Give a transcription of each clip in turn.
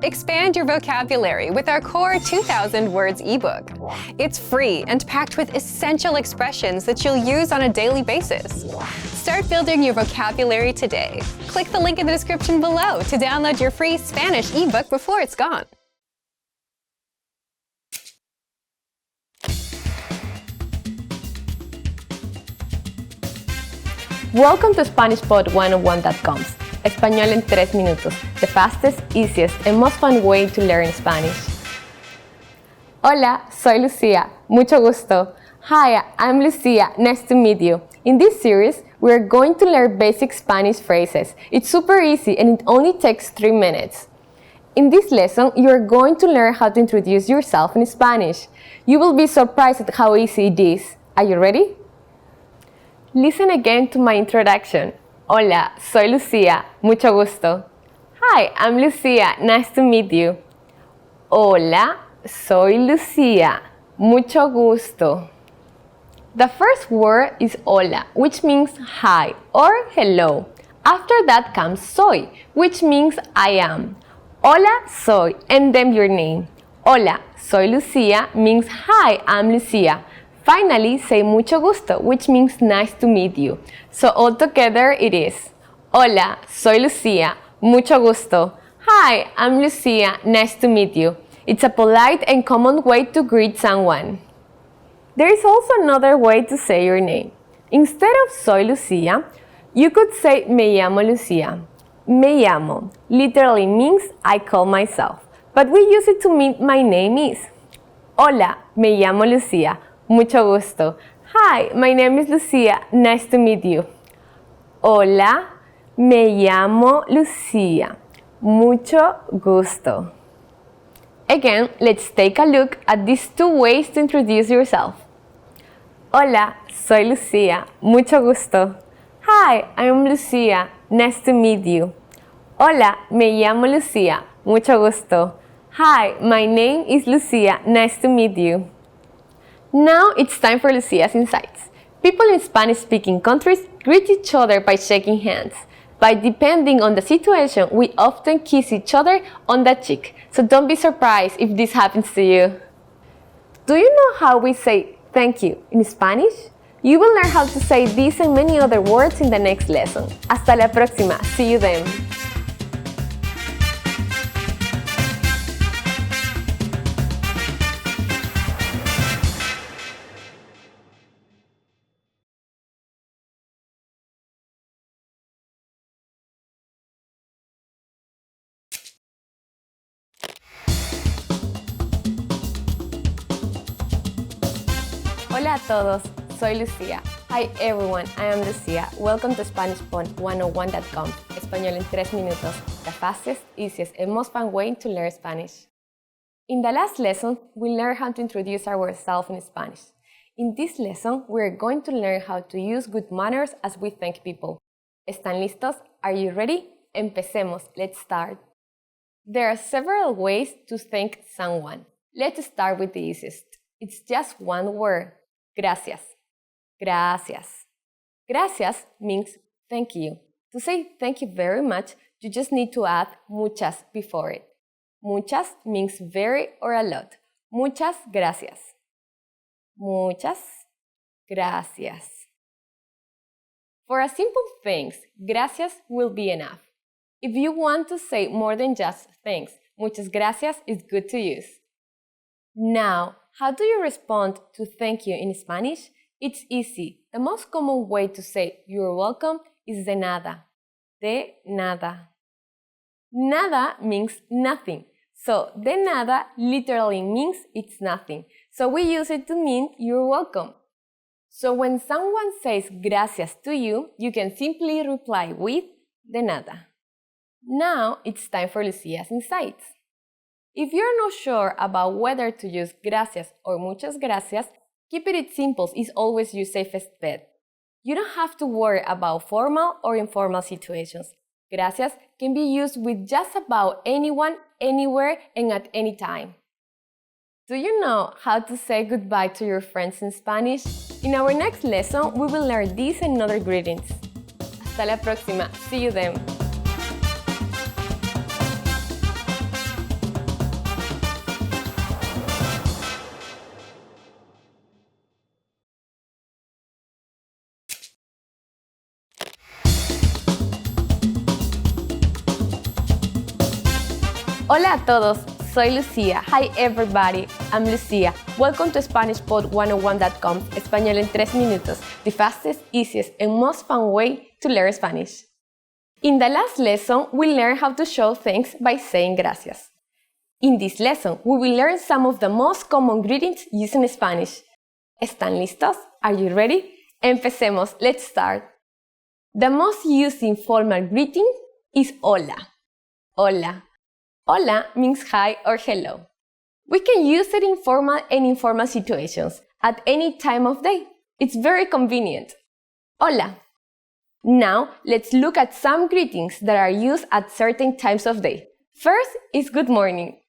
Expand your vocabulary with our core 2,000 words ebook. It's free and packed with essential expressions that you'll use on a daily basis. Start building your vocabulary today. Click the link in the description below to download your free Spanish ebook before it's gone. Welcome to SpanishPod101.com. Español en 3 minutos, the fastest, easiest, and most fun way to learn Spanish. Hola, soy Lucia. Mucho gusto. Hi, I'm Lucia. Nice to meet you. In this series, we're going to learn basic Spanish phrases. It's super easy and it only takes 3 minutes. In this lesson, you're going to learn how to introduce yourself in Spanish. You will be surprised at how easy it is. Are you ready? Listen again to my introduction. Hola, soy Lucia. Mucho gusto. Hi, I'm Lucia. Nice to meet you. Hola, soy Lucia. Mucho gusto. The first word is hola, which means hi or hello. After that comes soy, which means I am. Hola, soy, and then your name. Hola, soy Lucia means hi, I'm Lucia. Finally, say mucho gusto, which means nice to meet you. So all together it is, hola, soy Lucia, mucho gusto. Hi, I'm Lucia, nice to meet you. It's a polite and common way to greet someone. There is also another way to say your name. Instead of soy Lucia, you could say me llamo Lucia. Me llamo literally means I call myself, but we use it to mean my name is. Hola, me llamo Lucia. Mucho gusto. Hi, my name is Lucia. Nice to meet you. Hola, me llamo Lucia. Mucho gusto. Again, let's take a look at these 2 ways to introduce yourself. Hola, soy Lucia. Mucho gusto. Hi, I'm Lucia. Nice to meet you. Hola, me llamo Lucia. Mucho gusto. Hi, my name is Lucia. Nice to meet you. Now it's time for Lucia's Insights. People in Spanish-speaking countries greet each other by shaking hands. But depending on the situation, we often kiss each other on the cheek. So don't be surprised if this happens to you. Do you know how we say thank you in Spanish? You will learn how to say these and many other words in the next lesson. Hasta la próxima. See you then. Hola a todos, soy Lucia. Hi everyone, I am Lucia. Welcome to SpanishPod101.com. Español en 3 minutos, the fastest, easiest, and most fun way to learn Spanish. In the last lesson, we learned how to introduce ourselves in Spanish. In this lesson, we are going to learn how to use good manners as we thank people. ¿Están listos? Are you ready? Empecemos. Let's start. There are several ways to thank someone. Let's start with the easiest. It's just one word. Gracias. Gracias. Gracias means thank you. To say thank you very much, you just need to add muchas before it. Muchas means very or a lot. Muchas gracias. Muchas gracias. For a simple thanks, gracias will be enough. If you want to say more than just thanks, muchas gracias is good to use. Now, how do you respond to thank you in Spanish? It's easy. The most common way to say you're welcome is de nada. De nada. Nada means nothing. So, de nada literally means it's nothing. So we use it to mean you're welcome. So when someone says gracias to you, you can simply reply with de nada. Now it's time for Lucia's Insights. If you're not sure about whether to use gracias or muchas gracias, keeping it simple is always your safest bet. You don't have to worry about formal or informal situations. Gracias can be used with just about anyone, anywhere, and at any time. Do you know how to say goodbye to your friends in Spanish? In our next lesson, we will learn these and other greetings. Hasta la próxima. See you then. Hola a todos, soy Lucía. Hi everybody, I'm Lucía. Welcome to SpanishPod101.com, Español en 3 minutos, the fastest, easiest, and most fun way to learn Spanish. In the last lesson, we learned how to show thanks by saying gracias. In this lesson, we will learn some of the most common greetings used in Spanish. ¿Están listos? Are you ready? Empecemos, let's start. The most used informal greeting is hola. Hola. Hola means hi or hello. We can use it in formal and informal situations at any time of day. It's very convenient. Hola. Now, let's look at some greetings that are used at certain times of day. First is good morning.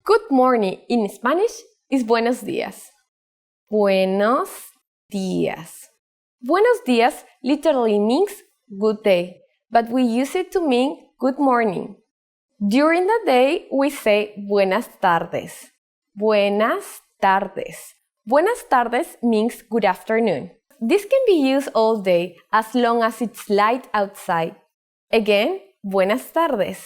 Good morning in Spanish is buenos días. Buenos días. Buenos días literally means good day, but we use it to mean good morning. During the day, we say buenas tardes. Buenas tardes. Buenas tardes means good afternoon. This can be used all day as long as it's light outside. Again, buenas tardes.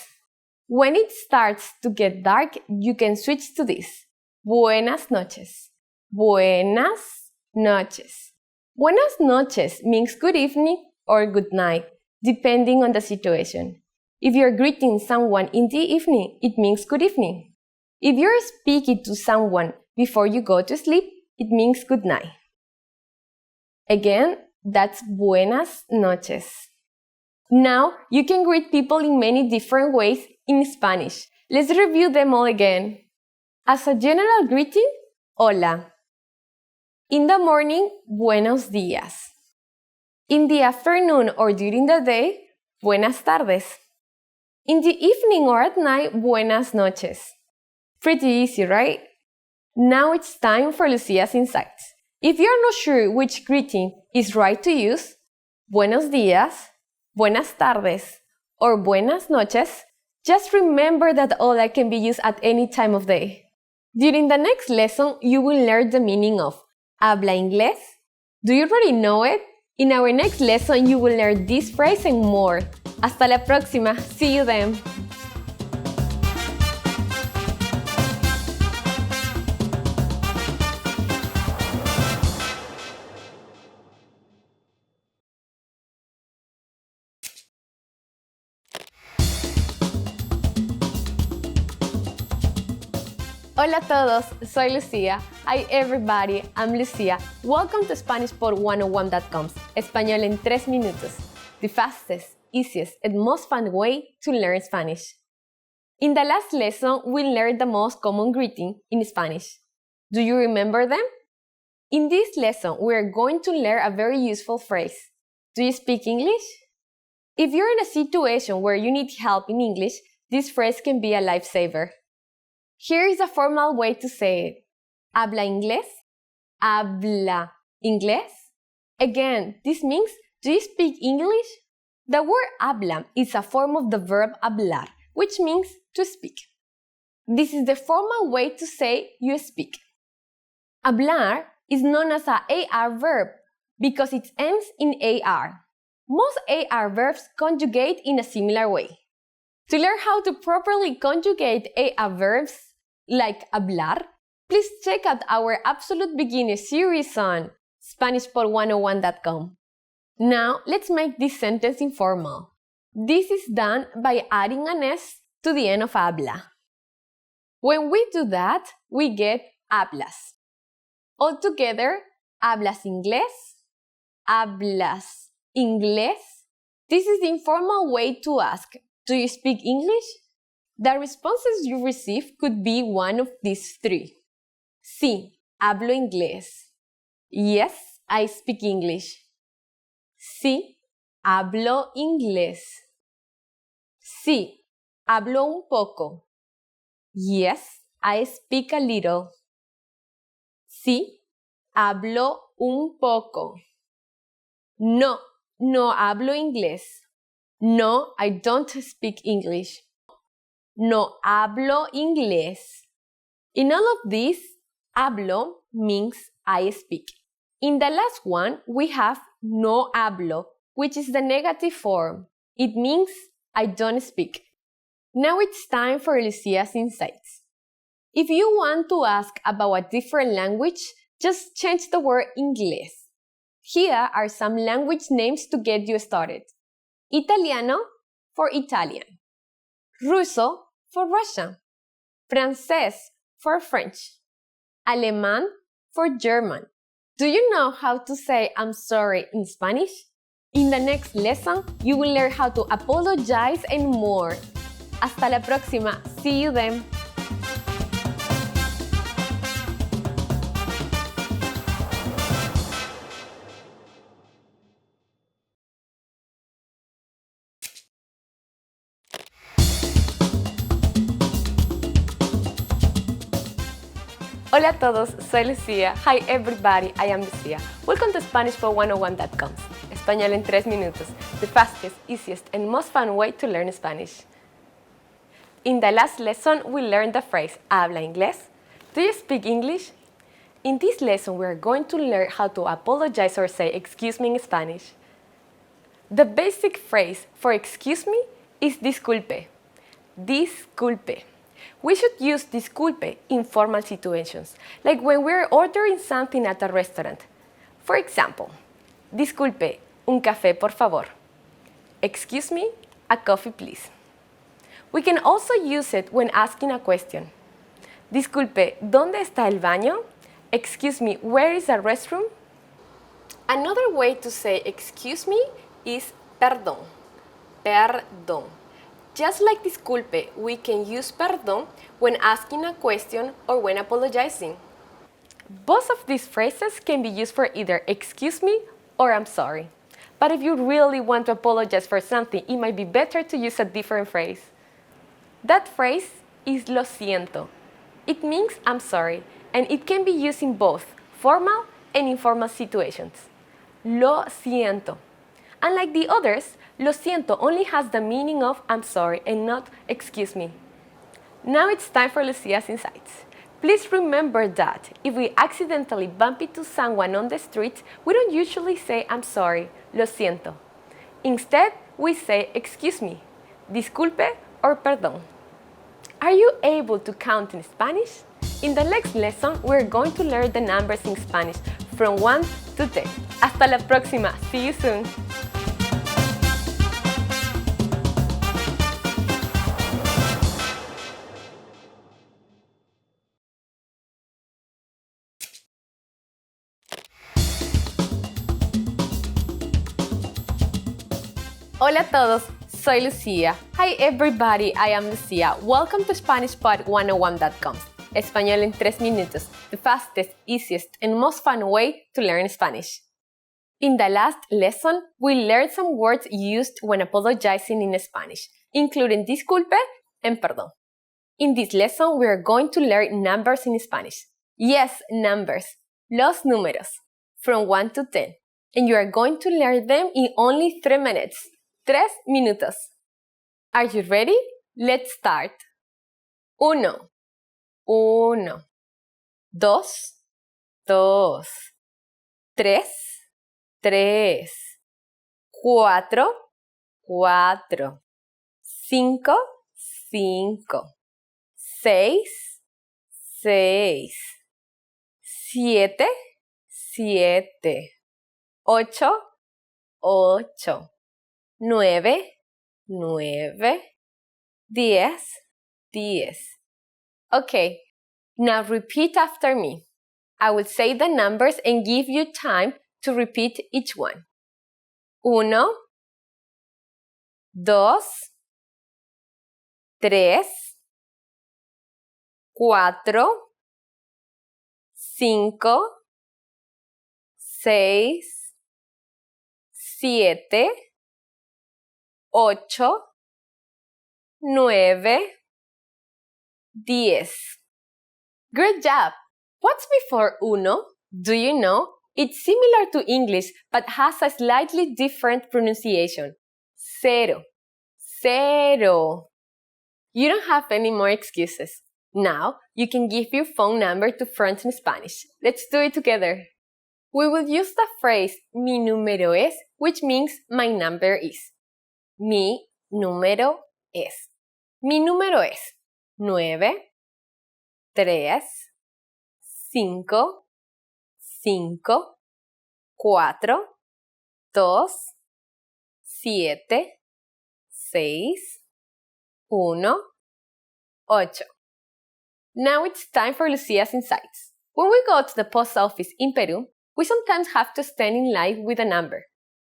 When it starts to get dark, you can switch to this. Buenas noches. Buenas noches. Buenas noches means good evening or good night, depending on the situation. If you're greeting someone in the evening, it means good evening. If you're speaking to someone before you go to sleep, it means good night. Again, that's buenas noches. Now, you can greet people in many different ways in Spanish. Let's review them all again. As a general greeting, hola. In the morning, buenos días. In the afternoon or during the day, buenas tardes. In the evening or at night, buenas noches. Pretty easy, right? Now it's time for Lucia's insights. If you're not sure which greeting is right to use, buenos días, buenas tardes, or buenas noches, just remember that hola can be used at any time of day. During the next lesson, you will learn the meaning of habla inglés. Do you already know it? In our next lesson, you will learn this phrase and more. Hasta la próxima. See you then. Hola a todos, soy Lucía. Hi everybody, I'm Lucía. Welcome to SpanishPod101.com, Español en 3 minutos, the fastest, easiest, and most fun way to learn Spanish. In the last lesson, we learned the most common greeting in Spanish. Do you remember them? In this lesson, we are going to learn a very useful phrase. Do you speak English? If you're in a situation where you need help in English, this phrase can be a lifesaver. Here is a formal way to say it. Habla inglés? Habla inglés? Again, this means, do you speak English? The word habla is a form of the verb hablar, which means to speak. This is the formal way to say you speak. Hablar is known as a AR verb because it ends in AR. Most AR verbs conjugate in a similar way. To learn how to properly conjugate AR verbs like hablar, please check out our Absolute Beginner series on SpanishPod101.com. Now, let's make this sentence informal. This is done by adding an S to the end of habla. When we do that, we get hablas. Altogether, hablas inglés? Hablas inglés? This is the informal way to ask, do you speak English? The responses you receive could be one of these three. Sí, hablo inglés. Yes, I speak English. Sí, hablo inglés. Sí, hablo un poco. Yes, I speak a little. Sí, hablo un poco. No, no hablo inglés. No, I don't speak English. No hablo inglés. In all of these, hablo means I speak. In the last one, we have no hablo, which is the negative form. It means I don't speak. Now it's time for Lucia's insights. If you want to ask about a different language, just change the word inglés. Here are some language names to get you started. Italiano for Italian. Ruso for Russian. Francés for French. Alemán for German. Do you know how to say I'm sorry in Spanish? In the next lesson, you will learn how to apologize and more. Hasta la próxima. See you then. Hola a todos, soy Lucía. Hi everybody, I am Lucía. Welcome to SpanishFor101.com. Español en 3 minutos, the fastest, easiest, and most fun way to learn Spanish. In the last lesson, we learned the phrase ¿Habla inglés? Do you speak English? In this lesson, we are going to learn how to apologize or say excuse me in Spanish. The basic phrase for excuse me is disculpe. Disculpe. We should use disculpe in formal situations, like when we're ordering something at a restaurant. For example, disculpe, un café por favor. Excuse me, a coffee please. We can also use it when asking a question. Disculpe, ¿dónde está el baño? Excuse me, where is the restroom? Another way to say excuse me is perdón. Perdón. Just like disculpe, we can use perdón when asking a question or when apologizing. Both of these phrases can be used for either excuse me or I'm sorry. But if you really want to apologize for something, it might be better to use a different phrase. That phrase is lo siento. It means I'm sorry, and it can be used in both formal and informal situations. Lo siento. Unlike the others, lo siento only has the meaning of I'm sorry and not excuse me. Now it's time for Lucia's insights. Please remember that if we accidentally bump into someone on the street, we don't usually say I'm sorry, lo siento. Instead, we say excuse me, disculpe, or perdón. Are you able to count in Spanish? In the next lesson, we're going to learn the numbers in Spanish from 1 to 10. Hasta la próxima. See you soon. Hola a todos, soy Lucía. Hi everybody, I am Lucía. Welcome to SpanishPod101.com. Español en 3 minutos, the fastest, easiest, and most fun way to learn Spanish. In the last lesson, we learned some words used when apologizing in Spanish, including disculpe and perdón. In this lesson, we are going to learn numbers in Spanish. Yes, numbers. Los números. From 1 to 10. And you are going to learn them in only 3 minutes. 3 minutos. Are you ready? Let's start. Uno. Uno. Dos. Dos. Tres. Tres. Cuatro. Cuatro. Cinco. Cinco. Seis. Seis. Siete. Siete. Ocho. Ocho. 9, 9, 10, 10. Okay, now repeat after me. I will say the numbers and give you time to repeat each one. Uno, dos, tres, cuatro, cinco, seis, siete, 8, 9, 10. Great job! What's before uno? Do you know? It's similar to English but has a slightly different pronunciation. Cero. Cero. You don't have any more excuses. Now, you can give your phone number to friends in Spanish. Let's do it together. We will use the phrase mi número es, which means my number is. Mi número es. Mi número es 9, 3, 5, 5, 4, 2, 7, 6, 1, 8. Now it's time for Lucia's insights. When we go to the post office in Peru, we sometimes have to stand in line with a number.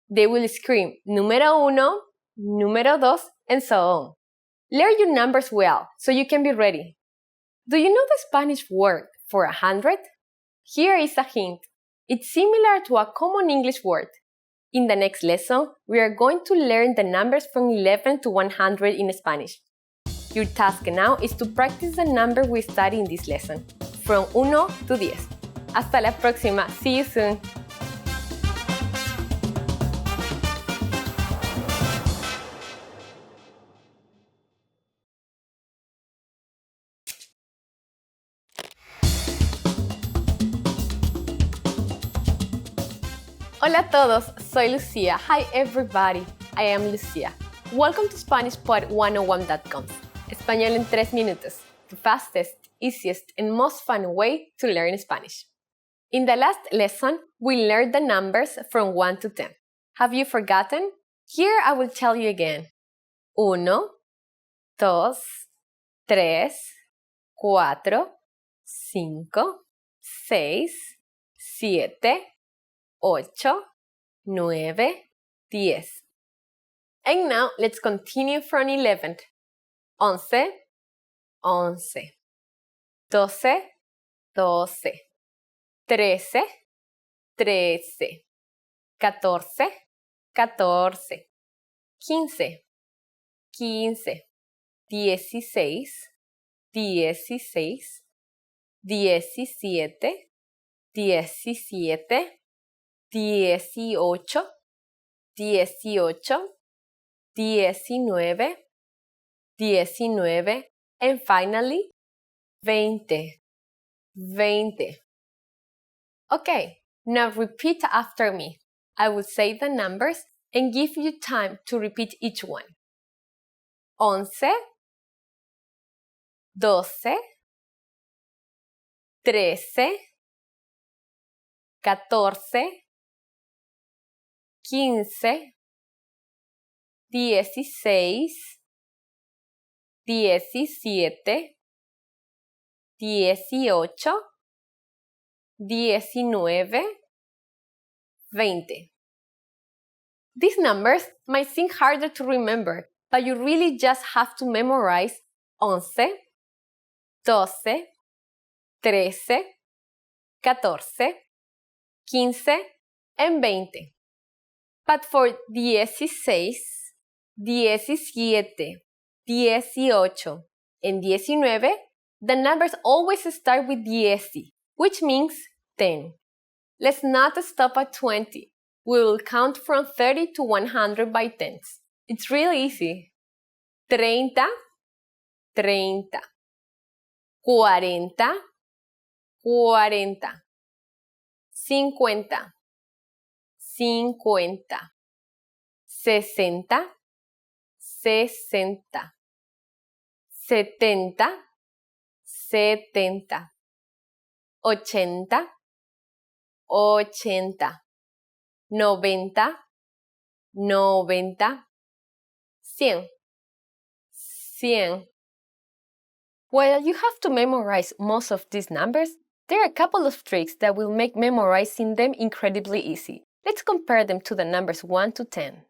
They will scream número uno, número dos, and so on. Learn your numbers well so you can be ready. Do you know the Spanish word for 100? Here is a hint. It's similar to a common English word. In the next lesson, we are going to learn the numbers from 11 to 100 in Spanish. Your task now is to practice the number we study in this lesson, from 1 to 10. Hasta la próxima. See you soon. Hola a todos, soy Lucia. Hi everybody, I am Lucia. Welcome to SpanishPod101.com. Español en 3 minutos, the fastest, easiest, and most fun way to learn Spanish. In the last lesson, we learned the numbers from 1 to 10. Have you forgotten? Here I will tell you again. 1, 2, 3, 4, 5, 6, 7, 8, 9, 10. And now let's continue from 11. 11, 11, 12, 12, 13, 13, 14, 14, 15, 15, 16, 16, 17, 17, 18, 18, 19, 19, and finally, 20, 20. Okay, now repeat after me. I will say the numbers and give you time to repeat each one. 11, 12, 13, 14, 15, 16, 17, 18, 19, 20. These numbers might seem harder to remember, but you really just have to memorize 11, 12, 13, 14, 15, and 20. But for 16, 17, 18, and 19, the numbers always start with 10, which means 10. Let's not stop at 20. We will count from 30 to 100 by tens. It's really easy. 30, 30, 40, 40, 50, 50, 60, 60, 70, 70, 80, 80, 90, 90, 100, 100. While you have to memorize most of these numbers, there are a couple of tricks that will make memorizing them incredibly easy. Let's compare them to the numbers 1 to 10.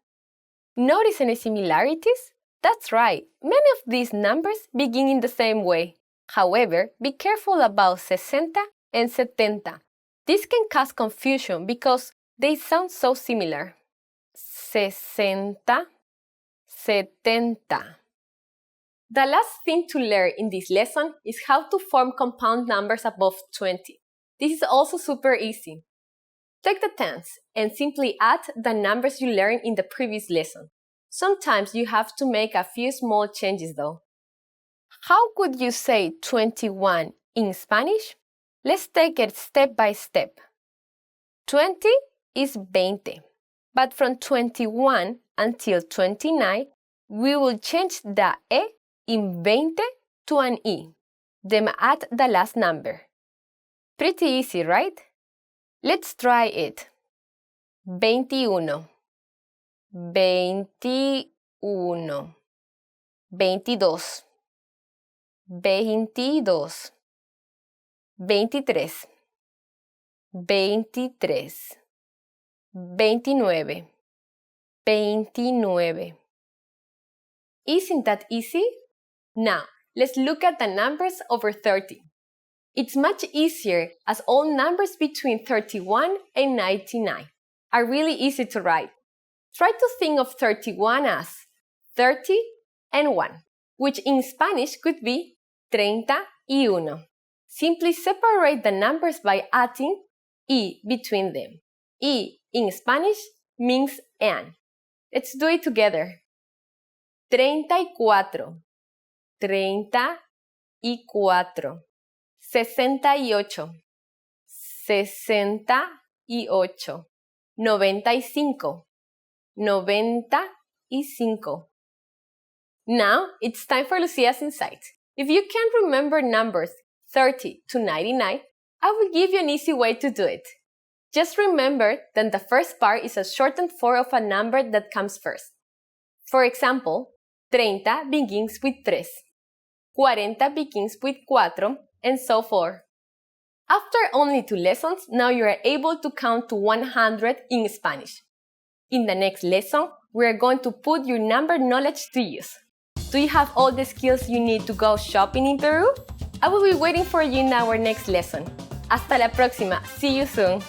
Notice any similarities? That's right, many of these numbers begin in the same way. However, be careful about 60 and 70. This can cause confusion because they sound so similar. 60, 70. The last thing to learn in this lesson is how to form compound numbers above 20. This is also super easy. Take the tens and simply add the numbers you learned in the previous lesson. Sometimes you have to make a few small changes though. How could you say 21 in Spanish? Let's take it step by step. 20 is 20, but from 21 until 29, we will change the E invente to an E, then add the last number. Pretty easy, right? Let's try it. 21, 21, 22, 22, 23, 23, 29, 29. Isn't that easy? Now, let's look at the numbers over 30. It's much easier as all numbers between 31 and 99 are really easy to write. Try to think of 31 as 30 and 1, which in Spanish could be 31. Simply separate the numbers by adding y between them. Y in Spanish means and. Let's do it together. 34, 34, 68, 68, 95, 95. Now it's time for Lucia's insights. If you can't remember numbers 30 to 99, I will give you an easy way to do it. Just remember that the first part is a shortened form of a number that comes first. For example, 30 begins with 3, 40 begins with 4, and so forth. After only 2 lessons, now you are able to count to 100 in Spanish. In the next lesson, we are going to put your number knowledge to use. Do you have all the skills you need to go shopping in Peru? I will be waiting for you in our next lesson. Hasta la próxima. See you soon.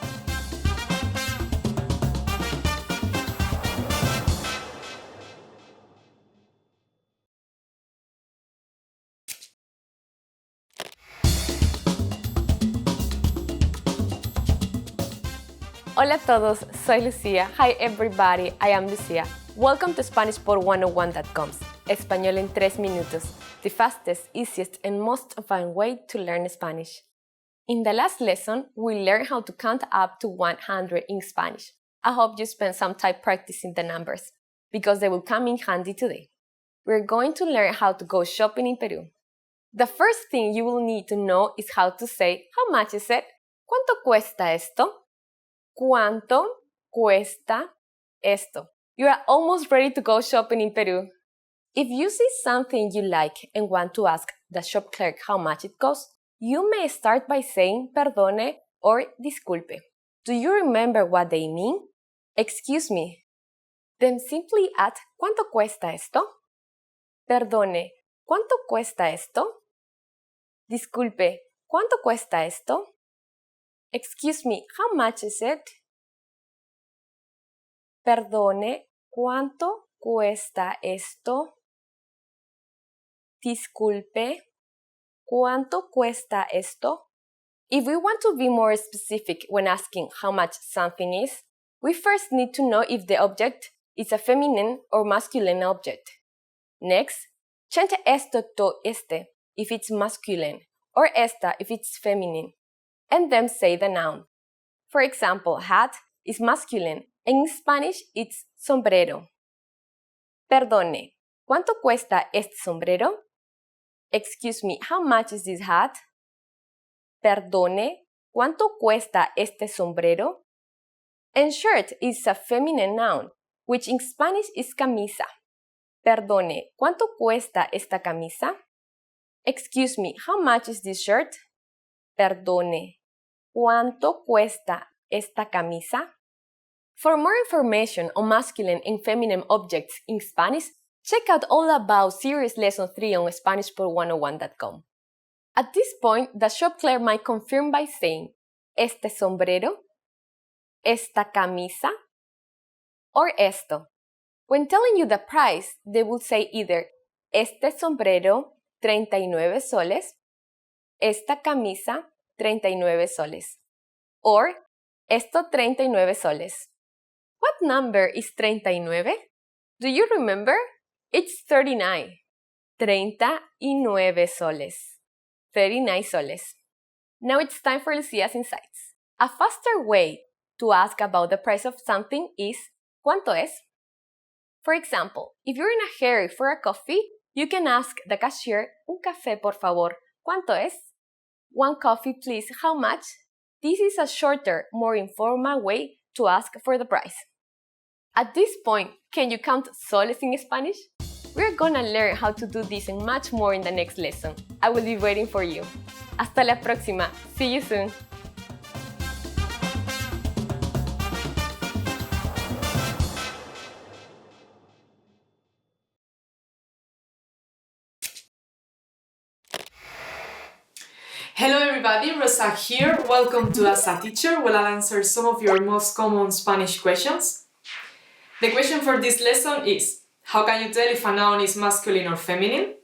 Hola a todos, soy Lucia. Hi everybody, I am Lucia. Welcome to SpanishPor101.com's Español en 3 minutos, the fastest, easiest, and most fun way to learn Spanish. In the last lesson, we learned how to count up to 100 in Spanish. I hope you spent some time practicing the numbers, because they will come in handy today. We're going to learn how to go shopping in Peru. The first thing you will need to know is how to say, how much is it? ¿Cuánto cuesta esto? ¿Cuánto cuesta esto? You are almost ready to go shopping in Peru. If you see something you like and want to ask the shop clerk how much it costs, you may start by saying perdone or disculpe. Do you remember what they mean? Excuse me. Then simply add ¿cuánto cuesta esto? Perdone, ¿cuánto cuesta esto? Disculpe, ¿cuánto cuesta esto? Excuse me, how much is it? Perdone, ¿cuánto cuesta esto? Disculpe, ¿cuánto cuesta esto? If we want to be more specific when asking how much something is, we first need to know if the object is a feminine or masculine object. Next, change esto to este if it's masculine or esta if it's feminine, and then say the noun. For example, hat is masculine, and in Spanish it's sombrero. Perdone, ¿cuánto cuesta este sombrero? Excuse me, how much is this hat? Perdone, ¿cuánto cuesta este sombrero? And shirt is a feminine noun, which in Spanish is camisa. Perdone, ¿cuánto cuesta esta camisa? Excuse me, how much is this shirt? Perdone, ¿cuánto cuesta esta camisa? For more information on masculine and feminine objects in Spanish, check out all about Series Lesson 3 on SpanishPor101.com. At this point, the shop clerk might confirm by saying, este sombrero, esta camisa, or esto. When telling you the price, they will say either este sombrero, 39 soles, esta camisa, 39 soles, or esto 39 soles. What number is 39? Do you remember? It's 39. 39 soles. 39 soles. Now it's time for Lucia's insights. A faster way to ask about the price of something is ¿cuánto es? For example, if you're in a hurry for a coffee, You can ask the cashier, un café por favor, ¿cuánto es? One coffee please, how much? This is a shorter, more informal way to ask for the price. At this point, can you count soles in Spanish? We're gonna learn how to do this and much more in the next lesson. I will be waiting for you. Hasta la próxima. See you soon. Hello everybody, Rosa here. Welcome to As a Teacher, where I'll answer some of your most common Spanish questions. The question for this lesson is, how can you tell if a noun is masculine or feminine?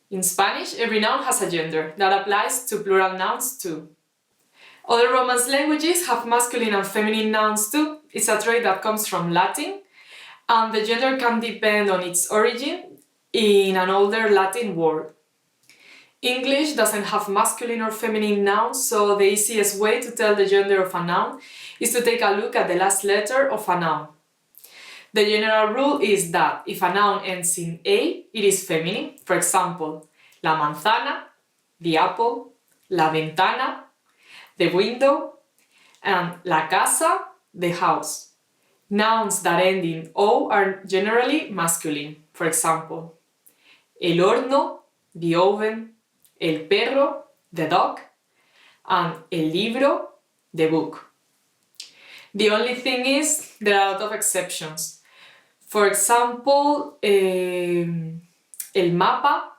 In Spanish, every noun has a gender. That applies to plural nouns too. Other Romance languages have masculine and feminine nouns too. It's a trait that comes from Latin, and the gender can depend on its origin in an older Latin word. English doesn't have masculine or feminine nouns, so the easiest way to tell the gender of a noun is to take a look at the last letter of a noun. The general rule is that if a noun ends in A, it is feminine. For example, la manzana, the apple, la ventana, the window, and la casa, the house. Nouns that end in O are generally masculine. For example, el horno, the oven, el perro, the dog, and el libro, the book. The only thing is, there are a lot of exceptions. For example, el mapa,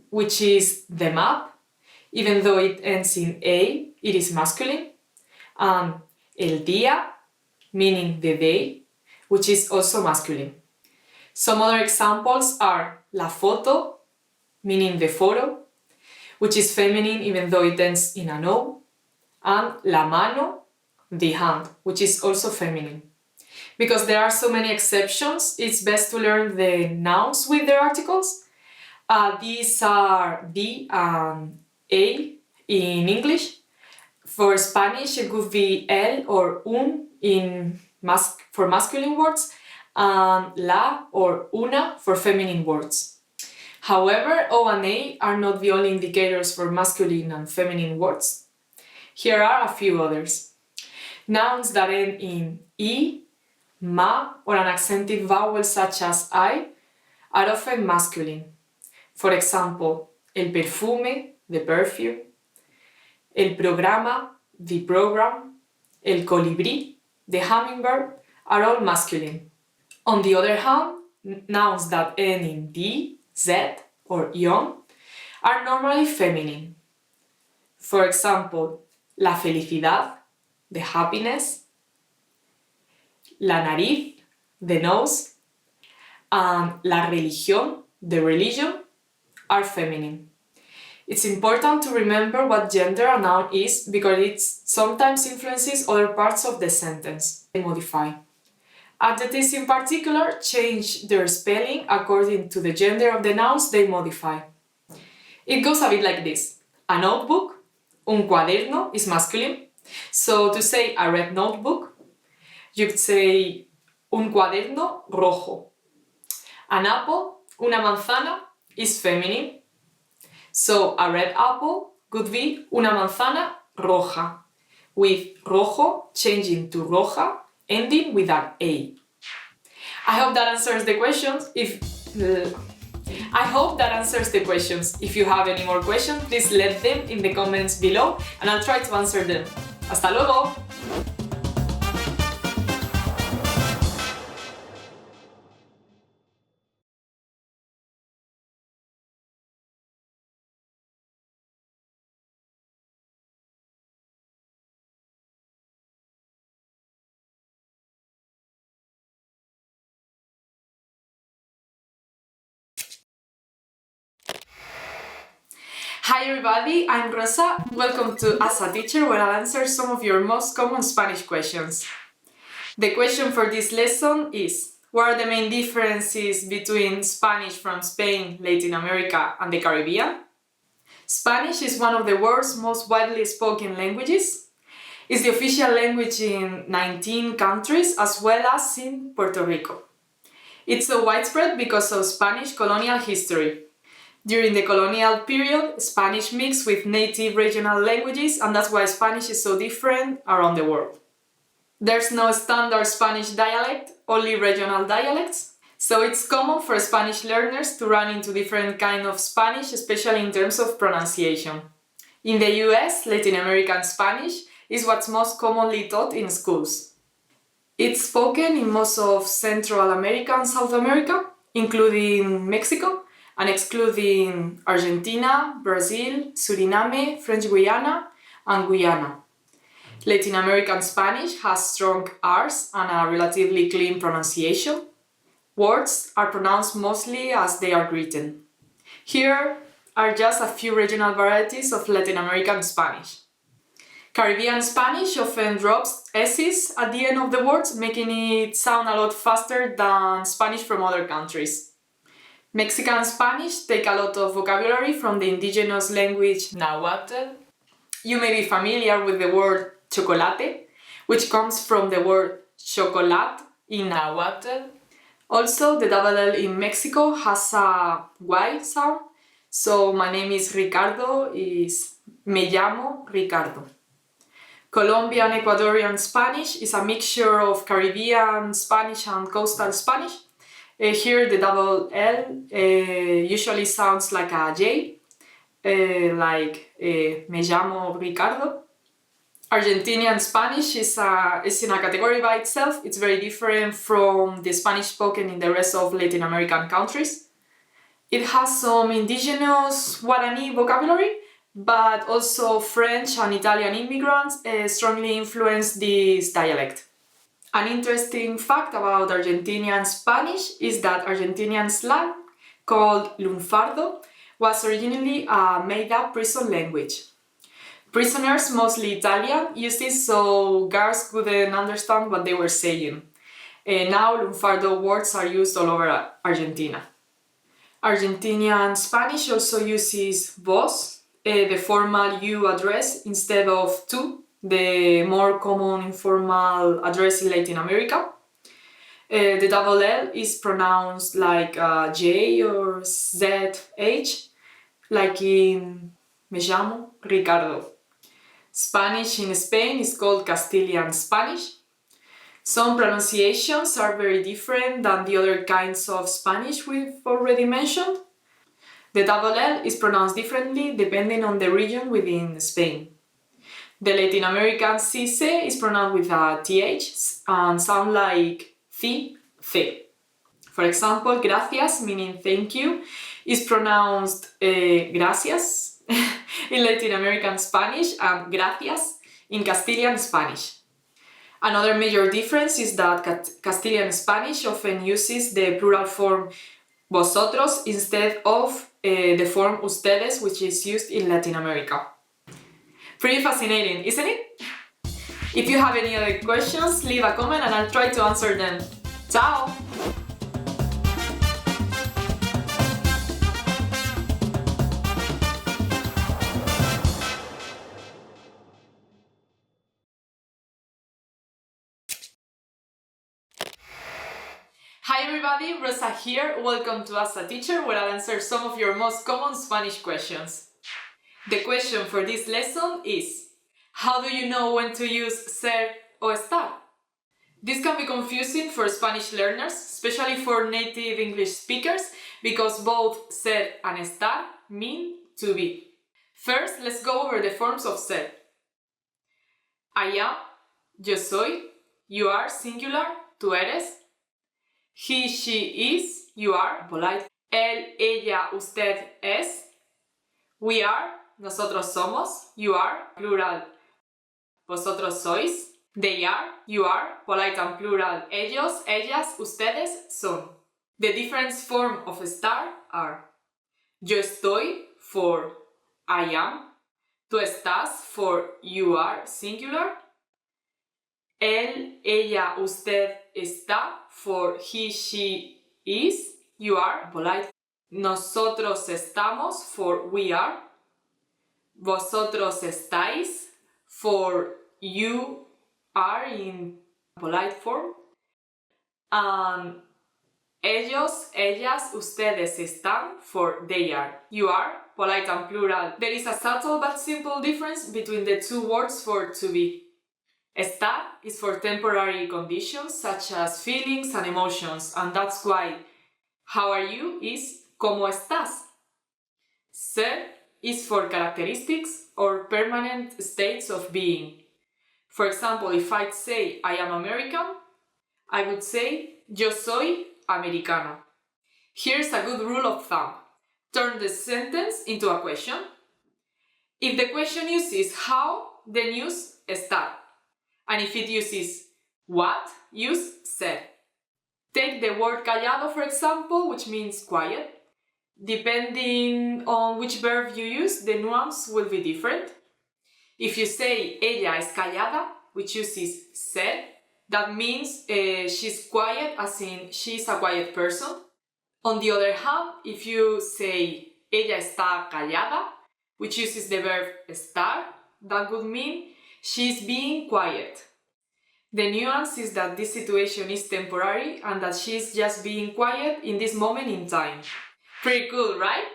which is the map, even though it ends in A, it is masculine, and el día, meaning the day, which is also masculine. Some other examples are la foto, meaning the photo, which is feminine even though it ends in an O, and la mano, the hand, which is also feminine. Because there are so many exceptions, it's best to learn the nouns with their articles. These are the and a in English. For Spanish, it could be el or un for masculine words, and la or una for feminine words. However, O and A are not the only indicators for masculine and feminine words. Here are a few others. Nouns that end in E, ma, or an accented vowel such as I are often masculine. For example, el perfume, the perfume, el programa, the program, el colibrí, the hummingbird, are all masculine. On the other hand, nouns that end in D, Z, or ion are normally feminine. For example, la felicidad, the happiness, la nariz, the nose, and la religión, the religion, are feminine. It's important to remember what gender a noun is because it sometimes influences other parts of the sentence. They modify. Adjectives in particular change their spelling according to the gender of the nouns they modify. It goes a bit like this. A notebook, un cuaderno, is masculine. So to say a red notebook, you could say un cuaderno rojo. An apple, una manzana, is feminine. So a red apple could be una manzana roja, with rojo changing to roja, ending with an A. I hope that answers the questions. If you have any more questions, please let them in the comments below and I'll try to answer them. ¡Hasta luego! Hi everybody, I'm Rosa. Welcome to As a Teacher, where I'll answer some of your most common Spanish questions. The question for this lesson is, what are the main differences between Spanish from Spain, Latin America, and the Caribbean? Spanish is one of the world's most widely spoken languages. It's the official language in 19 countries as well as in Puerto Rico. It's so widespread because of Spanish colonial history. During the colonial period, Spanish mixed with native regional languages, and that's why Spanish is so different around the world. There's no standard Spanish dialect, only regional dialects. So it's common for Spanish learners to run into different kinds of Spanish, especially in terms of pronunciation. In the US, Latin American Spanish is what's most commonly taught in schools. It's spoken in most of Central America and South America, including Mexico, and excluding Argentina, Brazil, Suriname, French Guiana, and Guyana. Latin American Spanish has strong R's and a relatively clean pronunciation. Words are pronounced mostly as they are written. Here are just a few regional varieties of Latin American Spanish. Caribbean Spanish often drops S's at the end of the words, making it sound a lot faster than Spanish from other countries. Mexican Spanish take a lot of vocabulary from the indigenous language Nahuatl. You may be familiar with the word chocolate, which comes from the word chocolate in Nahuatl. Also, the double L in Mexico has a Y sound, so my name is Ricardo is me llamo Ricardo. Colombian Ecuadorian Spanish is a mixture of Caribbean Spanish and coastal Spanish. Here the double L usually sounds like a J, like me llamo Ricardo. Argentinian Spanish is in a category by itself. It's very different from the Spanish spoken in the rest of Latin American countries. It has some indigenous Guarani vocabulary, but also French and Italian immigrants strongly influence this dialect. An interesting fact about Argentinian Spanish is that Argentinian slang, called lunfardo, was originally a made-up prison language. Prisoners, mostly Italian, used it so guards couldn't understand what they were saying. Now lunfardo words are used all over Argentina. Argentinian Spanish also uses vos, the formal you address, instead of tú, the more common informal address in Latin America. The double L is pronounced like J or ZH, like in me llamo Ricardo. Spanish in Spain is called Castilian Spanish. Some pronunciations are very different than the other kinds of Spanish we've already mentioned. The double L is pronounced differently depending on the region within Spain. The Latin American CC is pronounced with a TH and sound like thi. For example, gracias, meaning thank you, is pronounced gracias in Latin American Spanish and gracias in Castilian Spanish. Another major difference is that Castilian Spanish often uses the plural form vosotros instead of the form ustedes, which is used in Latin America. Pretty fascinating, isn't it? If you have any other questions, leave a comment and I'll try to answer them. Ciao! Hi everybody, Rosa here. Welcome to As a Teacher, where I'll answer some of your most common Spanish questions. The question for this lesson is: how do you know when to use ser or estar? This can be confusing for Spanish learners, especially for native English speakers, because both ser and estar mean to be. First, let's go over the forms of ser. I am, yo soy, you are singular, tú eres. He, she is, you are, polite. Él, ella, usted es. We are, nosotros somos, you are, plural, vosotros sois. They are, you are, polite and plural, ellos, ellas, ustedes, son. The different forms of estar are: yo estoy for I am, tú estás for you are, singular. Él, ella, usted está for he, she is, you are, polite. Nosotros estamos for we are. Vosotros estáis for you are in polite form. And Ellos, ellas, ustedes están for they are. You are, polite and plural. There is a subtle but simple difference between the two words for to be. Estar is for temporary conditions such as feelings and emotions, and that's why how are you is ¿cómo estás? Ser is for characteristics or permanent states of being. For example, if I'd say I am American, I would say yo soy americano. Here's a good rule of thumb. Turn the sentence into a question. If the question uses how, then use estar. And if it uses what, use ser. Take the word callado, for example, which means quiet. Depending on which verb you use, the nuance will be different. If you say ella es callada, which uses ser, that means she's quiet, as in she's a quiet person. On the other hand, if you say ella está callada, which uses the verb estar, that would mean she's being quiet. The nuance is that this situation is temporary and that she's just being quiet in this moment in time. Pretty cool, right?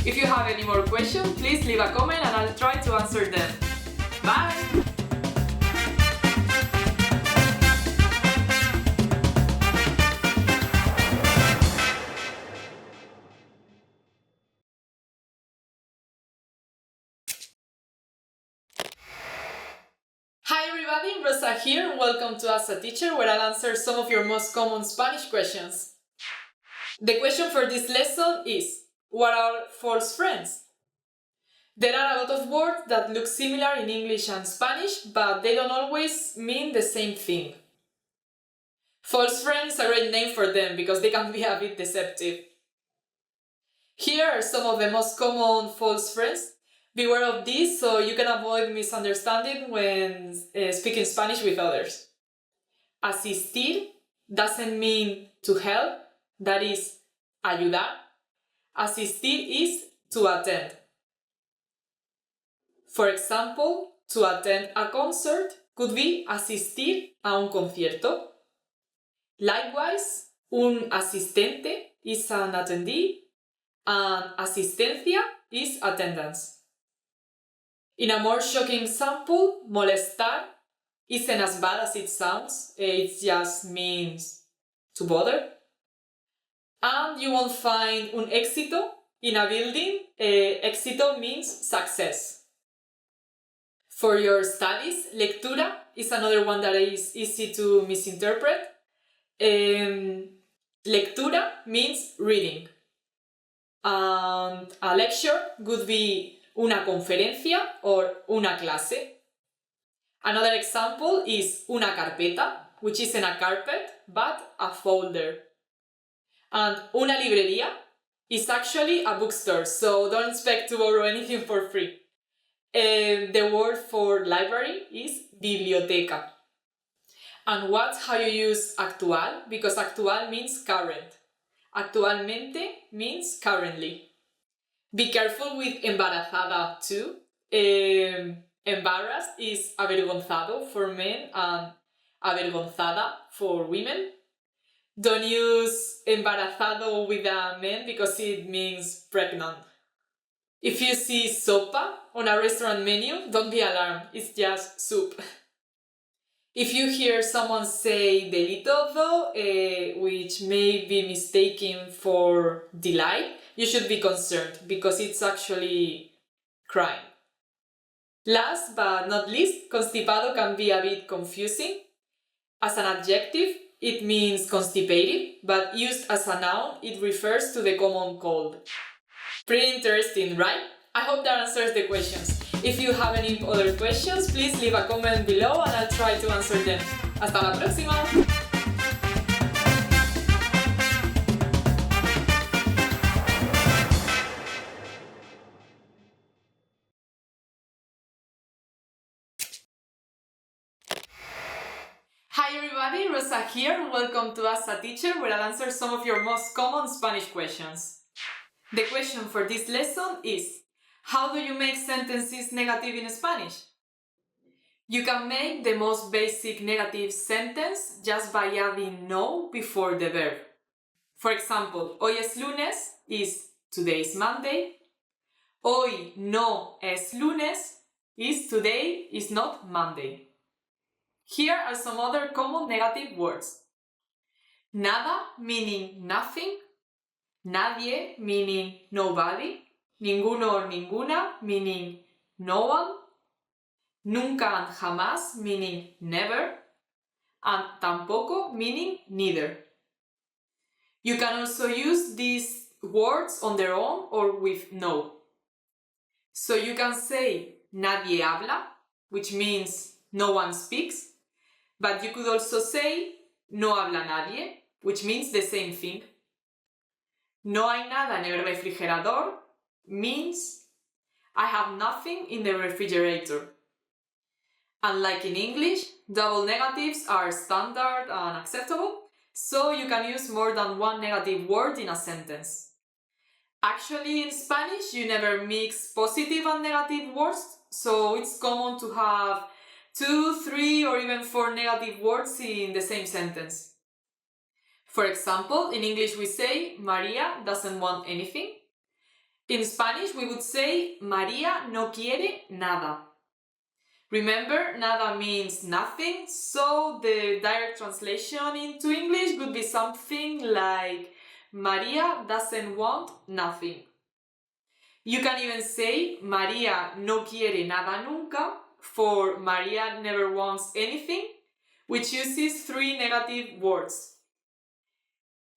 If you have any more questions, please leave a comment and I'll try to answer them. Bye! Hi everybody, Rosa here. Welcome to As a Teacher, where I'll answer some of your most common Spanish questions. The question for this lesson is, what are false friends? There are a lot of words that look similar in English and Spanish, but they don't always mean the same thing. False friends is a great name for them because they can be a bit deceptive. Here are some of the most common false friends. Beware of this so you can avoid misunderstanding when speaking Spanish with others. Asistir doesn't mean to help, that is, ayudar. Asistir is to attend. For example, to attend a concert could be asistir a un concierto. Likewise, un asistente is an attendee, and asistencia is attendance. In a more shocking example, molestar isn't as bad as it sounds, it just means to bother. And you won't find un éxito in a building, éxito means success. For your studies, lectura is another one that is easy to misinterpret. Lectura means reading. And a lecture could be una conferencia or una clase. Another example is una carpeta, which isn't a carpet, but a folder. And una librería is actually a bookstore, so don't expect to borrow anything for free. The word for library is biblioteca. And what's how you use actual? Because actual means current. Actualmente means currently. Be careful with embarazada too. Embarrassed is avergonzado for men and avergonzada for women. Don't use embarazado with a man because it means pregnant. If you see sopa on a restaurant menu, don't be alarmed, it's just soup. If you hear someone say delito though, which may be mistaken for delight, you should be concerned because it's actually crime. Last but not least, constipado can be a bit confusing. As an adjective, it means constipated, but used as a noun, it refers to the common cold. Pretty interesting, right? I hope that answers the questions. If you have any other questions, please leave a comment below and I'll try to answer them. Hasta la próxima! Hi everybody, Rosa here. Welcome to As a Teacher, where I'll answer some of your most common Spanish questions. The question for this lesson is, how do you make sentences negative in Spanish? You can make the most basic negative sentence just by adding no before the verb. For example, hoy es lunes is today is Monday. Hoy no es lunes is today is not Monday. Here are some other common negative words. Nada meaning nothing. Nadie meaning nobody. Ninguno or ninguna meaning no one. Nunca and jamás meaning never. And tampoco meaning neither. You can also use these words on their own or with no. So you can say nadie habla, which means no one speaks, but you could also say no habla nadie, which means the same thing. No hay nada en el refrigerador means I have nothing in the refrigerator. Unlike in English, double negatives are standard and acceptable, so you can use more than one negative word in a sentence. Actually, in Spanish, you never mix positive and negative words, so it's common to have 2, 3, or even 4 negative words in the same sentence. For example, in English we say María doesn't want anything. In Spanish we would say María no quiere nada. Remember, nada means nothing, so the direct translation into English would be something like María doesn't want nothing. You can even say María no quiere nada nunca for María never wants anything, which uses 3 negative words.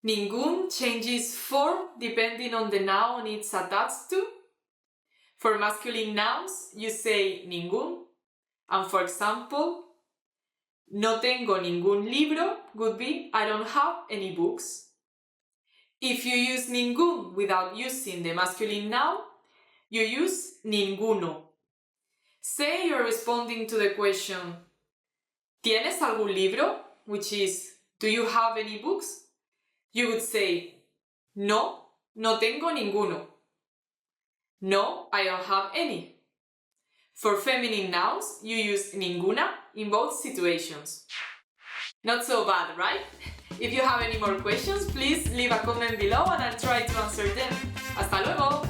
Ningún changes form depending on the noun it's attached to. For masculine nouns, you say ningún. And for example, no tengo ningún libro would be I don't have any books. If you use ningún without using the masculine noun, you use ninguno. Say you're responding to the question, ¿Tienes algún libro? Which is, do you have any books? You would say, no, no tengo ninguno. No, I don't have any. For feminine nouns, you use ninguna in both situations. Not so bad, right? If you have any more questions, please leave a comment below and I'll try to answer them. ¡Hasta luego!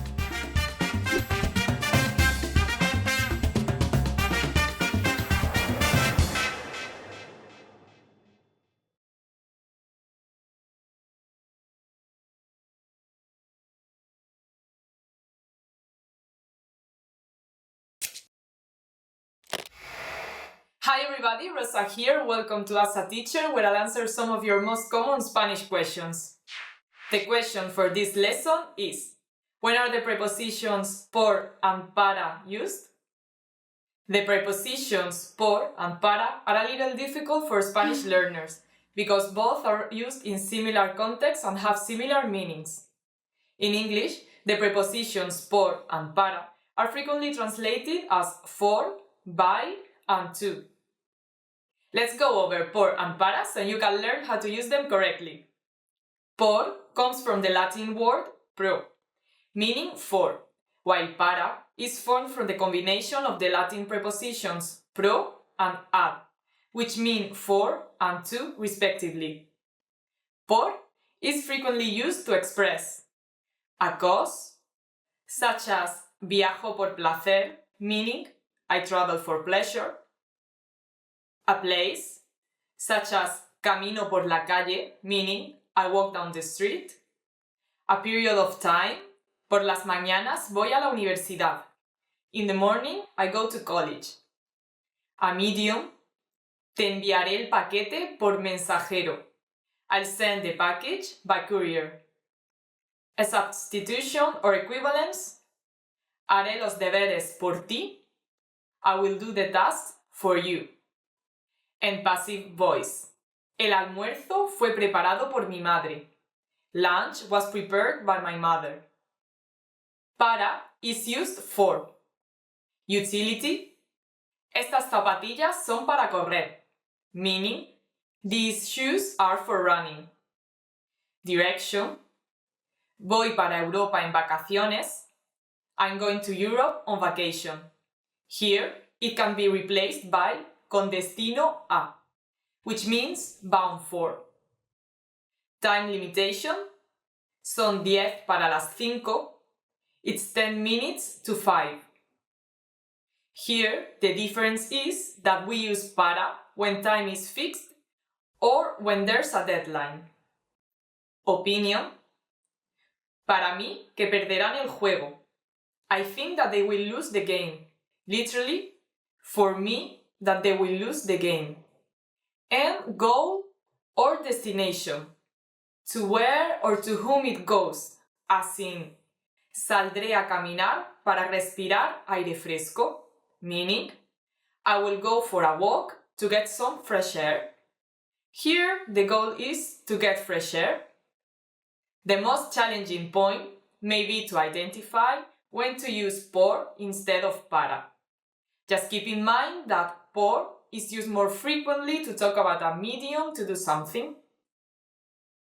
Hi everybody, Rosa here. Welcome to As a Teacher, where I'll answer some of your most common Spanish questions. The question for this lesson is, when are the prepositions por and para used? The prepositions por and para are a little difficult for Spanish learners because both are used in similar contexts and have similar meanings. In English, the prepositions por and para are frequently translated as for, by, and to. Let's go over por and para so you can learn how to use them correctly. Por comes from the Latin word pro, meaning for, while para is formed from the combination of the Latin prepositions pro and ad, which mean for and to respectively. Por is frequently used to express a cause, such as viajo por placer, meaning I travel for pleasure, a place, such as camino por la calle, meaning I walk down the street, a period of time, por las mañanas voy a la universidad, in the morning I go to college, a medium, te enviaré el paquete por mensajero, I'll send the package by courier, a substitution or equivalence, haré los deberes por ti, I will do the tasks for you. En passive voice. El almuerzo fue preparado por mi madre. Lunch was prepared by my mother. Para is used for. Utility. Estas zapatillas son para correr. Meaning, these shoes are for running. Direction. Voy para Europa en vacaciones. I'm going to Europe on vacation. Here, it can be replaced by con destino a, which means bound for. Time limitation, son 10 para las 5, it's 10 minutes to 5. Here, the difference is that we use para when time is fixed or when there's a deadline. Opinion. Para mí, que perderán el juego. I think that they will lose the game. Literally, for me, that they will lose the game. And goal or destination. To where or to whom it goes. As in, saldré a caminar para respirar aire fresco. Meaning, I will go for a walk to get some fresh air. Here, the goal is to get fresh air. The most challenging point may be to identify when to use por instead of para. Just keep in mind that por is used more frequently to talk about a medium to do something.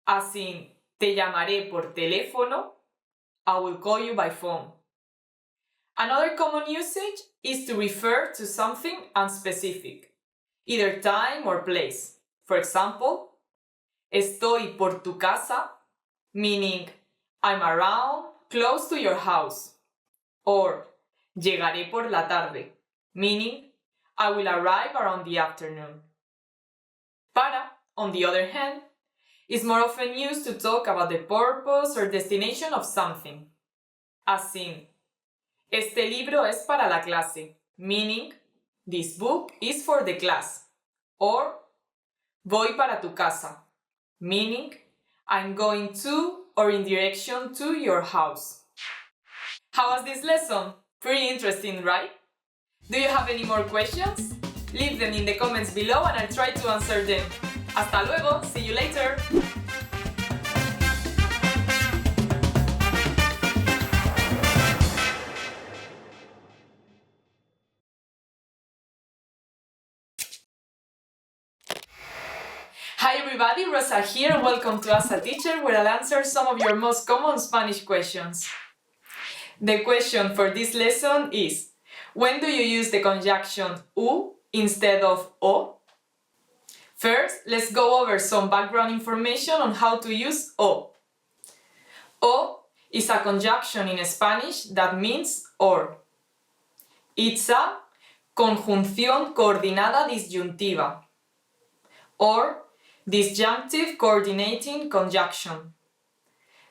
As in, te llamaré por teléfono, I will call you by phone. Another common usage is to refer to something unspecific, either time or place. For example, estoy por tu casa, meaning I'm around, close to your house. Or llegaré por la tarde, meaning I will arrive around the afternoon. Para, on the other hand, is more often used to talk about the purpose or destination of something. As in, este libro es para la clase, meaning this book is for the class. Or voy para tu casa, meaning I'm going to or in direction to your house. How was this lesson? Pretty interesting, right? Do you have any more questions? Leave them in the comments below and I'll try to answer them. Hasta luego, see you later! Hi everybody, Rosa here. Welcome to As a Teacher, where I'll answer some of your most common Spanish questions. The question for this lesson is, when do you use the conjunction u instead of o? First, let's go over some background information on how to use o. O is a conjunction in Spanish that means or. It's a conjunción coordinada disyuntiva, or disjunctive coordinating conjunction.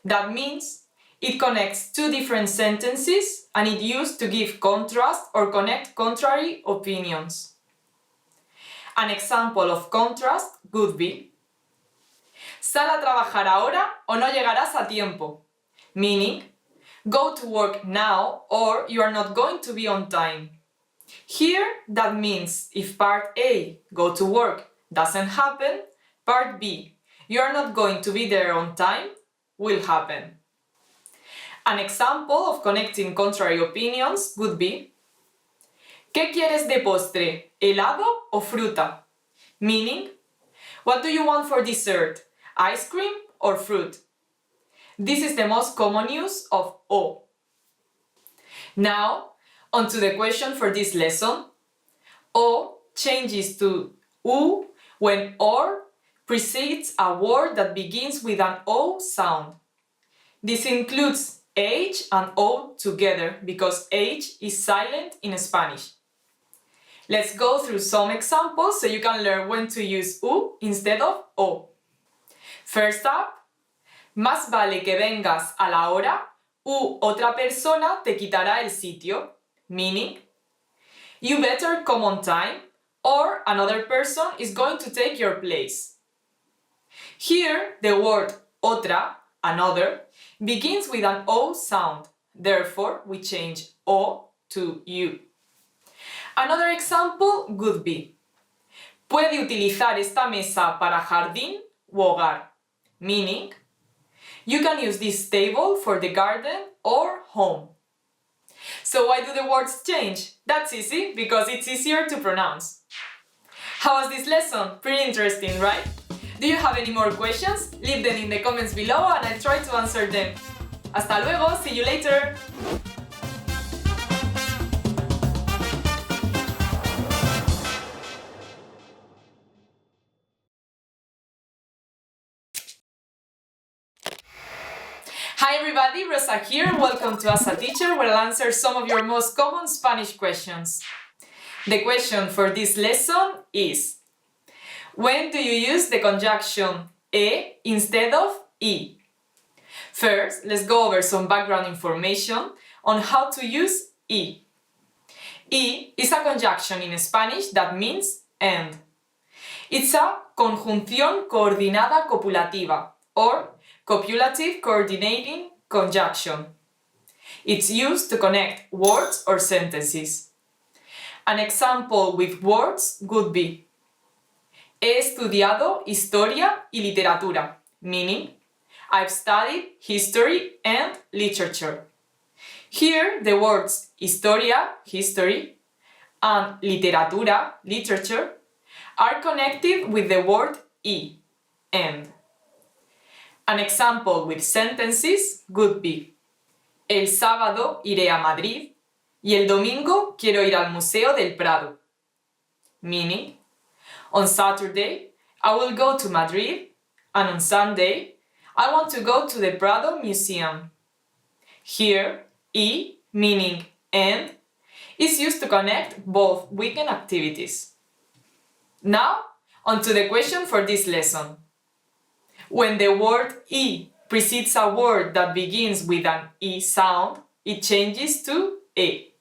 That means it connects two different sentences and it used to give contrast or connect contrary opinions. An example of contrast would be: sal a trabajar ahora o no llegarás a tiempo. Meaning, go to work now or you are not going to be on time. Here, that means if part A, go to work, doesn't happen, part B, you are not going to be there on time, will happen. An example of connecting contrary opinions would be: ¿qué quieres de postre? ¿Helado o fruta? Meaning, what do you want for dessert? Ice cream or fruit? This is the most common use of o. Now, on to the question for this lesson. O changes to u when or precedes a word that begins with an o sound. This includes H and O together because H is silent in Spanish. Let's go through some examples so you can learn when to use U instead of O. First up, más vale que vengas a la hora u otra persona te quitará el sitio. Meaning, you better come on time or another person is going to take your place. Here, the word otra, another, begins with an O sound. Therefore, we change O to U. Another example would be: puede utilizar esta mesa para jardín u hogar. Meaning, you can use this table for the garden or home. So why do the words change? That's easy, because it's easier to pronounce. How was this lesson? Pretty interesting, right? Do you have any more questions? Leave them in the comments below and I'll try to answer them. Hasta luego, see you later! Hi everybody, Rosa here. Welcome to As a Teacher, where I'll answer some of your most common Spanish questions. The question for this lesson is: when do you use the conjunction e instead of I? First, let's go over some background information on how to use I. I is a conjunction in Spanish that means and. It's a conjunción coordinada copulativa, or copulative coordinating conjunction. It's used to connect words or sentences. An example with words would be: he estudiado historia y literatura, meaning I've studied history and literature. Here, the words historia, history, and literatura, literature, are connected with the word I, and. An example with sentences would be: el sábado iré a Madrid y el domingo quiero ir al Museo del Prado. Meaning, on Saturday I will go to Madrid, and on Sunday I want to go to the Prado Museum. Here, I, meaning and, is used to connect both weekend activities. Now, on to the question for this lesson. When the word I precedes a word that begins with an I sound, it changes to E.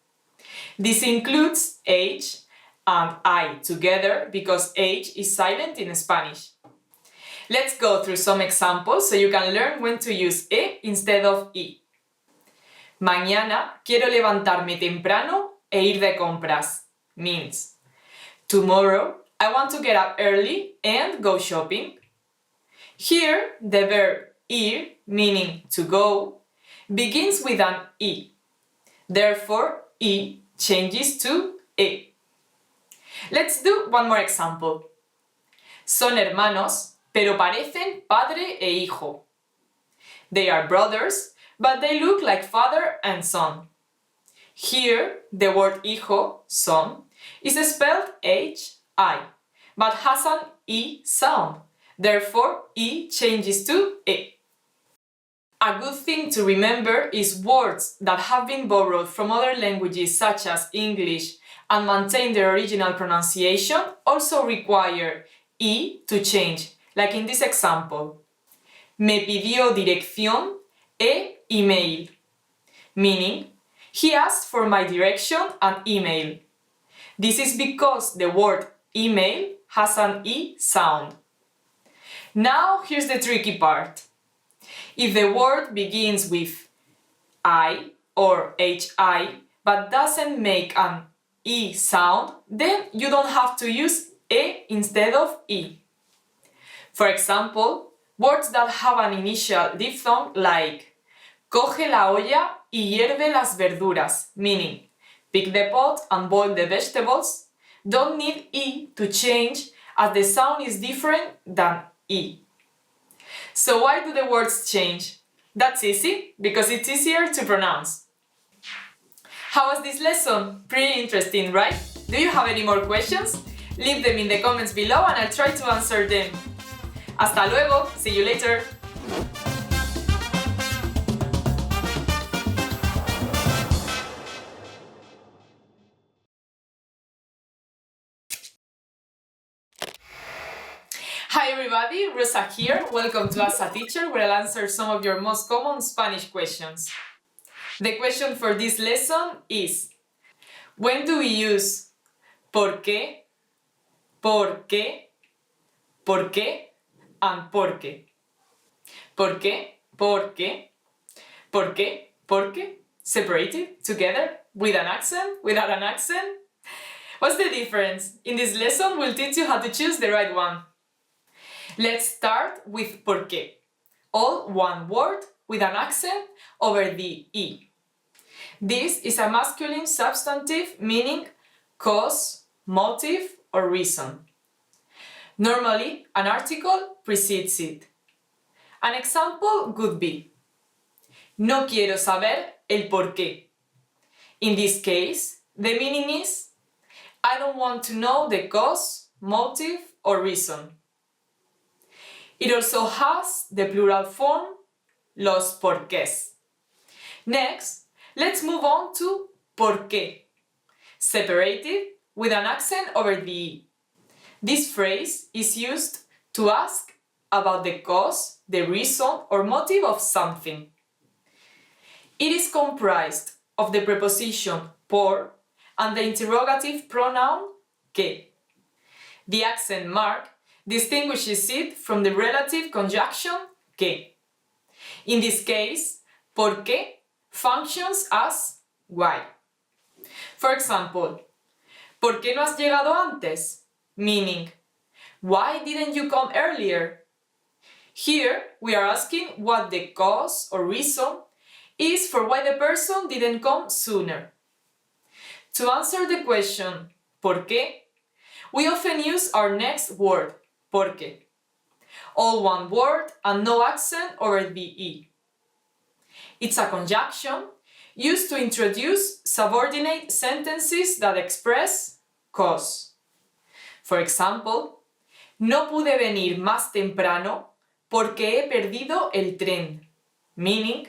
This includes H and I together because H is silent in Spanish. Let's go through some examples so you can learn when to use E instead of I. Mañana quiero levantarme temprano e ir de compras means tomorrow I want to get up early and go shopping. Here, the verb ir, meaning to go, begins with an I. Therefore, I changes to E. Let's do one more example. Son hermanos, pero parecen padre e hijo. They are brothers, but they look like father and son. Here, the word hijo, son, is spelled H-I, but has an I sound. Therefore, I changes to E. A good thing to remember is words that have been borrowed from other languages such as English and maintain their original pronunciation also require I to change, like in this example. Me pidió dirección e email, meaning he asked for my direction and email. This is because the word email has an I sound. Now here's the tricky part. If the word begins with I or HI but doesn't make an I sound, then you don't have to use E instead of I. For example, words that have an initial diphthong like coge la olla y hierve las verduras, meaning pick the pot and boil the vegetables, don't need I to change as the sound is different than I. So why do the words change? That's easy, because it's easier to pronounce. How was this lesson? Pretty interesting, right? Do you have any more questions? Leave them in the comments below and I'll try to answer them. Hasta luego! See you later! Hi everybody, Rosa here. Welcome to As a Teacher, where I'll answer some of your most common Spanish questions. The question for this lesson is: when do we use por qué, por qué, por qué, and por qué? Por qué, por qué, por qué, por qué, separated, together, with an accent, without an accent? What's the difference? In this lesson, we'll teach you how to choose the right one. Let's start with por qué. All one word with an accent over the I. This is a masculine substantive meaning cause, motive, or reason. Normally, an article precedes it. An example would be: no quiero saber el por qué. In this case, the meaning is: I don't want to know the cause, motive, or reason. It also has the plural form los porqués. Next, let's move on to por qué, separated with an accent over the E. This phrase is used to ask about the cause, the reason, or motive of something. It is comprised of the preposition por and the interrogative pronoun que. The accent mark distinguishes it from the relative conjunction que. In this case, por qué functions as why. For example, ¿por qué no has llegado antes? Meaning, why didn't you come earlier? Here, we are asking what the cause or reason is for why the person didn't come sooner. To answer the question, ¿por qué?, we often use our next word, porque. All one word and no accent over the E. It's a conjunction used to introduce subordinate sentences that express cause. For example, no pude venir más temprano porque he perdido el tren. Meaning,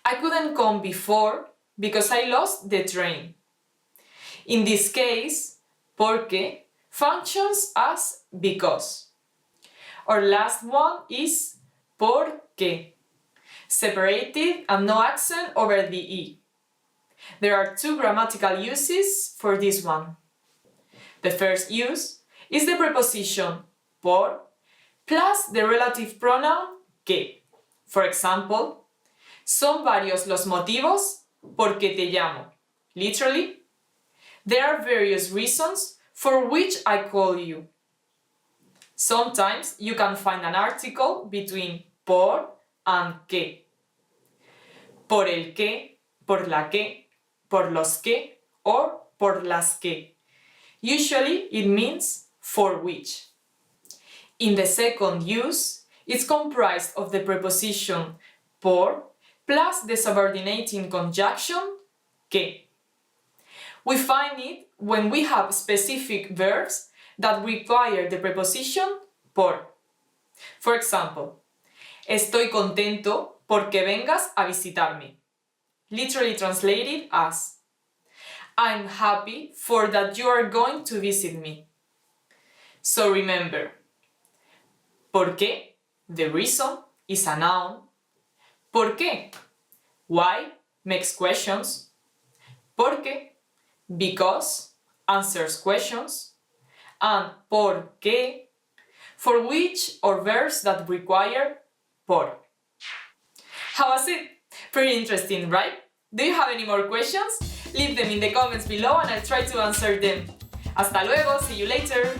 I couldn't come before because I lost the train. In this case, porque functions as because. Our last one is por qué, separated and no accent over the E. There are two grammatical uses for this one. The first use is the preposition por plus the relative pronoun que. For example, son varios los motivos por que te llamo. Literally, there are various reasons for which I call you. Sometimes you can find an article between por and que. Por el que, por la que, por los que, or por las que. Usually it means for which. In the second use, it's comprised of the preposition por plus the subordinating conjunction que. We find it when we have specific verbs that require the preposition por. For example, estoy contento porque vengas a visitarme. Literally translated as I'm happy for that you are going to visit me. So remember, ¿por qué? The reason is a noun. ¿Por qué? Why makes questions. ¿Por qué? Because answers questions. And por qué for which or verbs that require por. How was it? Pretty interesting, right? Do you have any more questions? Leave them in the comments below and I'll try to answer them. Hasta luego, see you later!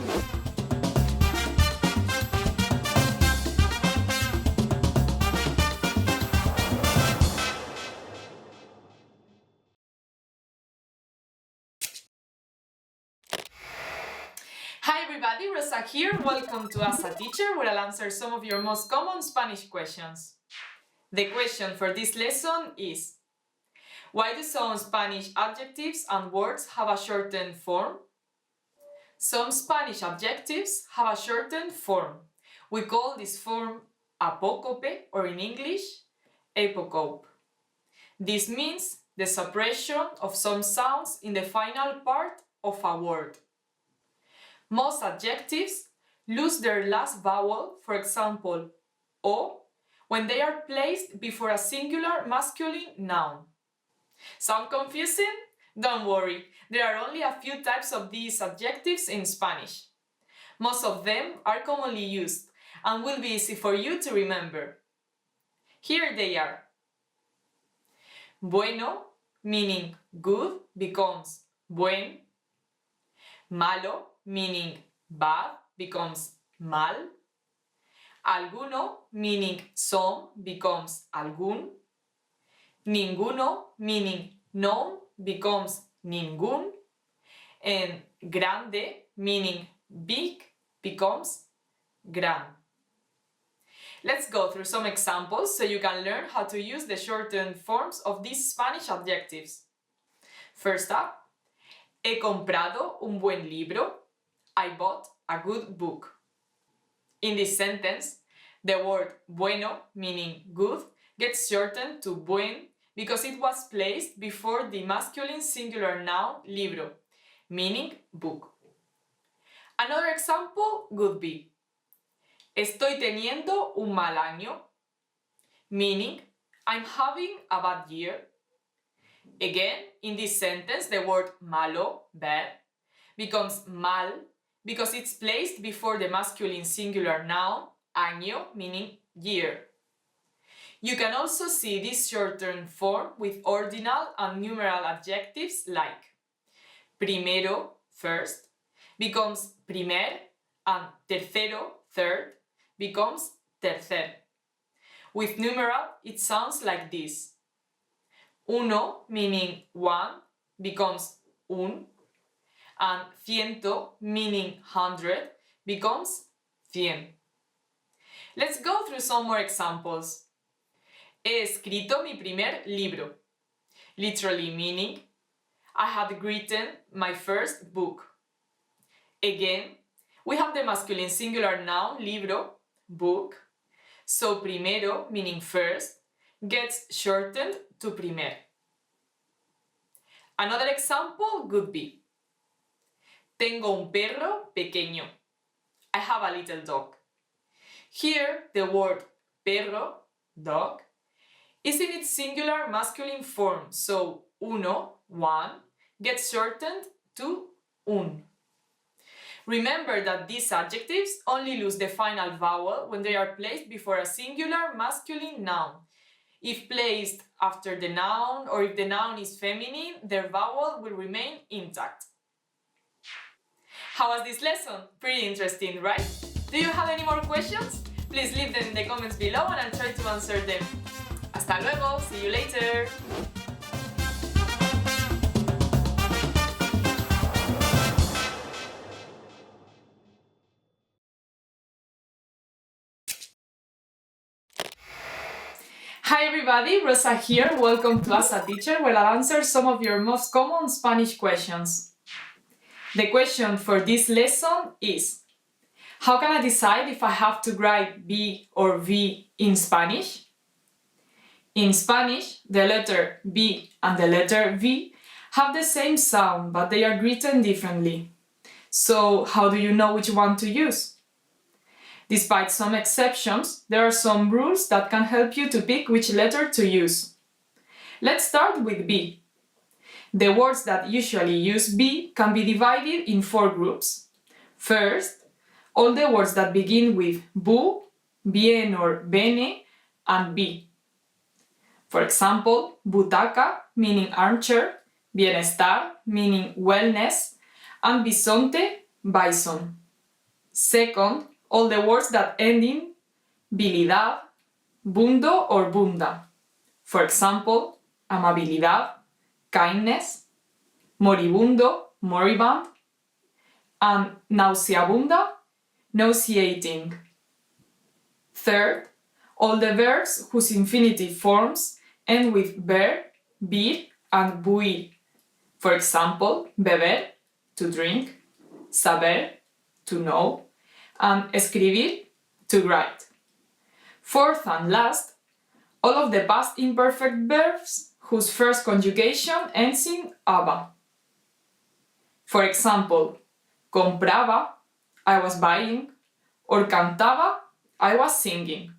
Hi everybody, Rosa here. Welcome to As a Teacher, where I'll answer some of your most common Spanish questions. The question for this lesson is: why do some Spanish adjectives and words have a shortened form? Some Spanish adjectives have a shortened form. We call this form apocope, or in English, apocope. This means the suppression of some sounds in the final part of a word. Most adjectives lose their last vowel, for example, o, when they are placed before a singular masculine noun. Sound confusing? Don't worry, there are only a few types of these adjectives in Spanish. Most of them are commonly used and will be easy for you to remember. Here they are. Bueno, meaning good, becomes buen. Malo, meaning bad, becomes mal. Alguno, meaning some, becomes algún. Ninguno, meaning none, becomes ningún. And grande, meaning big, becomes gran. Let's go through some examples so you can learn how to use the shortened forms of these Spanish adjectives. First up, he comprado un buen libro. I bought a good book. In this sentence, the word bueno, meaning good, gets shortened to buen because it was placed before the masculine singular noun libro, meaning book. Another example would be estoy teniendo un mal año, meaning I'm having a bad year. Again, in this sentence, the word malo, bad, becomes mal because it's placed before the masculine singular noun año, meaning year. You can also see this shortened form with ordinal and numeral adjectives like primero, first, becomes primer, and tercero, third, becomes tercer. With numeral, it sounds like this. Uno, meaning one, becomes un, and ciento, meaning 100, becomes cien. Let's go through some more examples. He escrito mi primer libro, literally meaning I had written my first book. Again, we have the masculine singular noun libro, book, so primero, meaning first, gets shortened to primer. Another example would be tengo un perro pequeño. I have a little dog. Here, the word perro, dog, is in its singular masculine form, so uno, one, gets shortened to un. Remember that these adjectives only lose the final vowel when they are placed before a singular masculine noun. If placed after the noun or if the noun is feminine, their vowel will remain intact. How was this lesson? Pretty interesting, right? Do you have any more questions? Please leave them in the comments below and I'll try to answer them. Hasta luego, see you later! Hi everybody, Rosa here. Welcome to As a Teacher, where I'll answer some of your most common Spanish questions. The question for this lesson is: how can I decide if I have to write B or V in Spanish? In Spanish, the letter B and the letter V have the same sound, but they are written differently. So, how do you know which one to use? Despite some exceptions, there are some rules that can help you to pick which letter to use. Let's start with B. The words that usually use B can be divided in 4 groups. First, all the words that begin with bu, bien or bene, and B. For example, butaca, meaning armchair, bienestar, meaning wellness, and bisonte, bison. Second, all the words that end in bilidad, bundo or bunda. For example, amabilidad, kindness, moribundo, moribund, and nauseabunda, nauseating. Third, all the verbs whose infinitive forms end with ver, bir, and buir. For example, beber, to drink, saber, to know, and escribir, to write. Fourth and last, all of the past imperfect verbs whose first conjugation ends in aba. For example, compraba, I was buying, or cantaba, I was singing.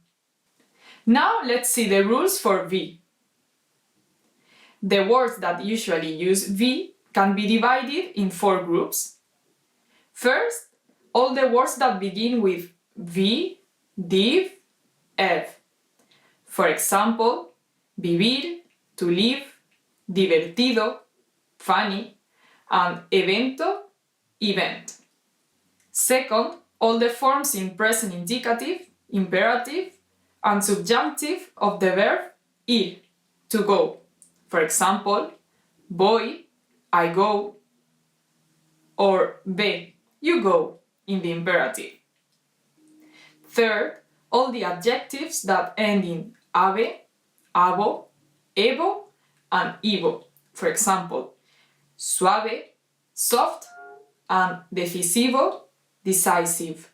Now let's see the rules for V. The words that usually use V can be divided in 4 groups. First, all the words that begin with V, div, ev. For example, vivir, to live, divertido, funny, and evento, event. Second, all the forms in present indicative, imperative, and subjunctive of the verb ir, to go. For example, voy, I go, or ve, you go, in the imperative. Third, all the adjectives that end in ave, abo, evo, and ivo. For example, suave, soft, and decisivo, decisive.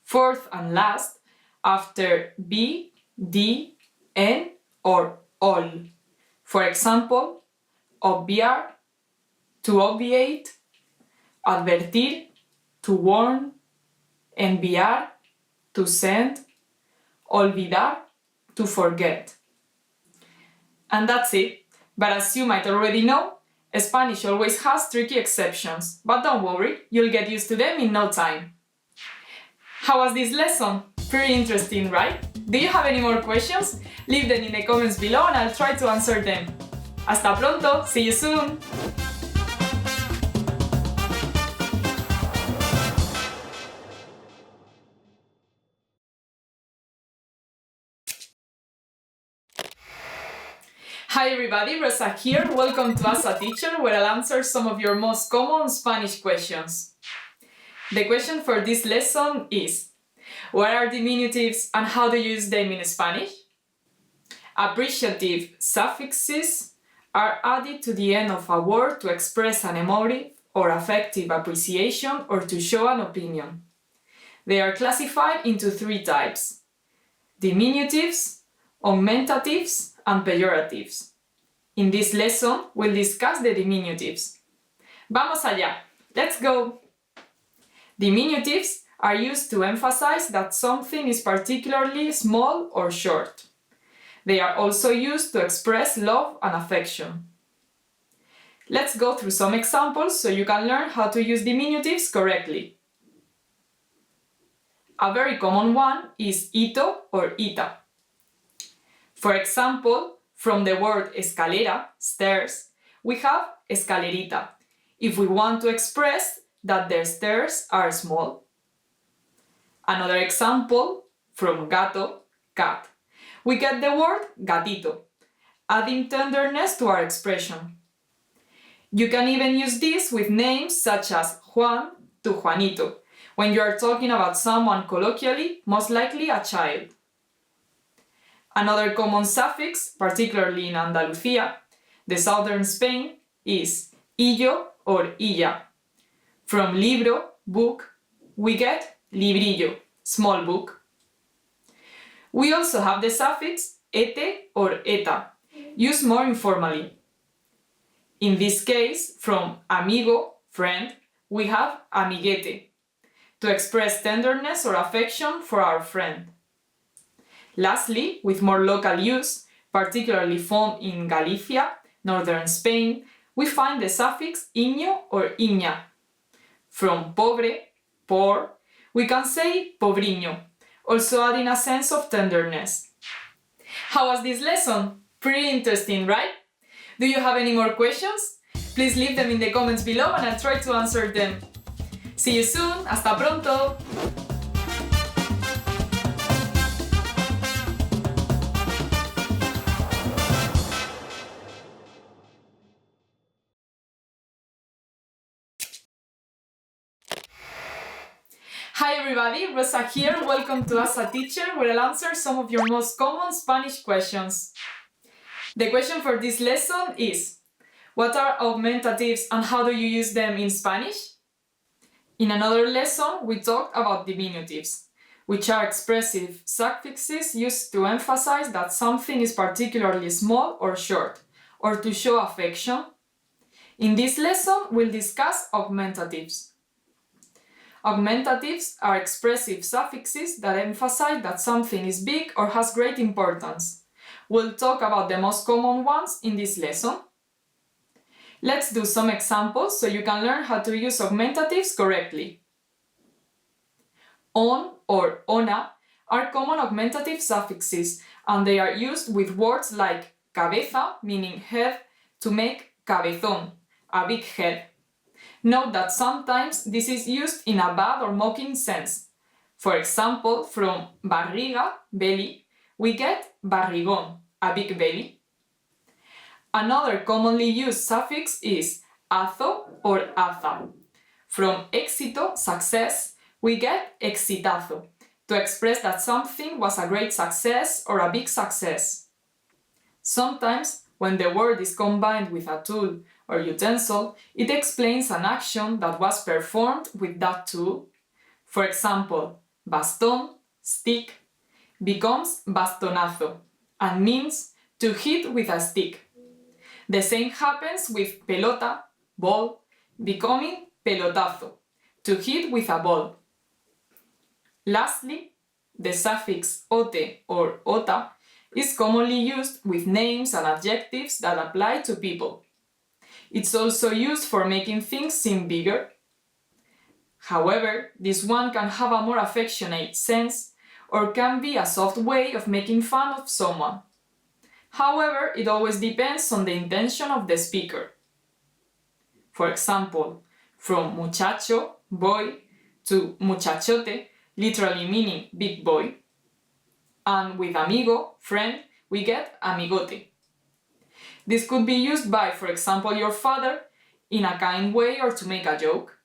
Fourth and last, after B, D, en or all. For example, obviar, to obviate, advertir, to warn, enviar, to send, olvidar, to forget. And that's it. But as you might already know, Spanish always has tricky exceptions, but don't worry, you'll get used to them in no time. How was this lesson? Pretty interesting, right? Do you have any more questions? Leave them in the comments below and I'll try to answer them. Hasta pronto! See you soon! Hi everybody, Rosa here. Welcome to As a Teacher, where I'll answer some of your most common Spanish questions. The question for this lesson is: what are diminutives and how do you use them in Spanish? Appreciative suffixes are added to the end of a word to express an emotive or affective appreciation or to show an opinion. They are classified into three types: diminutives, augmentatives, and pejoratives. In this lesson, we'll discuss the diminutives. Vamos allá! Let's go! Diminutives are used to emphasize that something is particularly small or short. They are also used to express love and affection. Let's go through some examples so you can learn how to use diminutives correctly. A very common one is ito or ita. For example, from the word escalera, stairs, we have escalerita, if we want to express that the stairs are small. Another example, from gato, cat, we get the word gatito, adding tenderness to our expression. You can even use this with names such as Juan to Juanito, when you are talking about someone colloquially, most likely a child. Another common suffix, particularly in Andalusia, the southern Spain, is illo or illa. From libro, book, we get librillo, small book. We also have the suffix ete or eta, used more informally. In this case, from amigo, friend, we have amiguete, to express tenderness or affection for our friend. Lastly, with more local use, particularly found in Galicia, northern Spain, we find the suffix iño or iña. From pobre, poor, we can say pobriño, also adding a sense of tenderness. How was this lesson? Pretty interesting, right? Do you have any more questions? Please leave them in the comments below and I'll try to answer them. See you soon! Hasta pronto! Hi everybody, Rosa here. Welcome to As a Teacher, where I'll answer some of your most common Spanish questions. The question for this lesson is: what are augmentatives and how do you use them in Spanish? In another lesson, we talked about diminutives, which are expressive suffixes used to emphasize that something is particularly small or short, or to show affection. In this lesson, we'll discuss augmentatives. Augmentatives are expressive suffixes that emphasize that something is big or has great importance. We'll talk about the most common ones in this lesson. Let's do some examples so you can learn how to use augmentatives correctly. On or ona are common augmentative suffixes, and they are used with words like cabeza, meaning head, to make cabezón, a big head. Note that sometimes this is used in a bad or mocking sense. For example, from barriga, belly, we get barrigón, a big belly. Another commonly used suffix is azo or aza. From éxito, success, we get exitazo, to express that something was a great success or a big success. Sometimes, when the word is combined with a tool or utensil, it explains an action that was performed with that tool. For example, bastón, stick, becomes bastonazo, and means to hit with a stick. The same happens with pelota, ball, becoming pelotazo, to hit with a ball. Lastly, the suffix ote or ota is commonly used with names and adjectives that apply to people. It's also used for making things seem bigger. However, this one can have a more affectionate sense or can be a soft way of making fun of someone. However, it always depends on the intention of the speaker. For example, from muchacho, boy, to muchachote, literally meaning big boy. And with amigo, friend, we get amigote. This could be used by, for example, your father, in a kind way or to make a joke.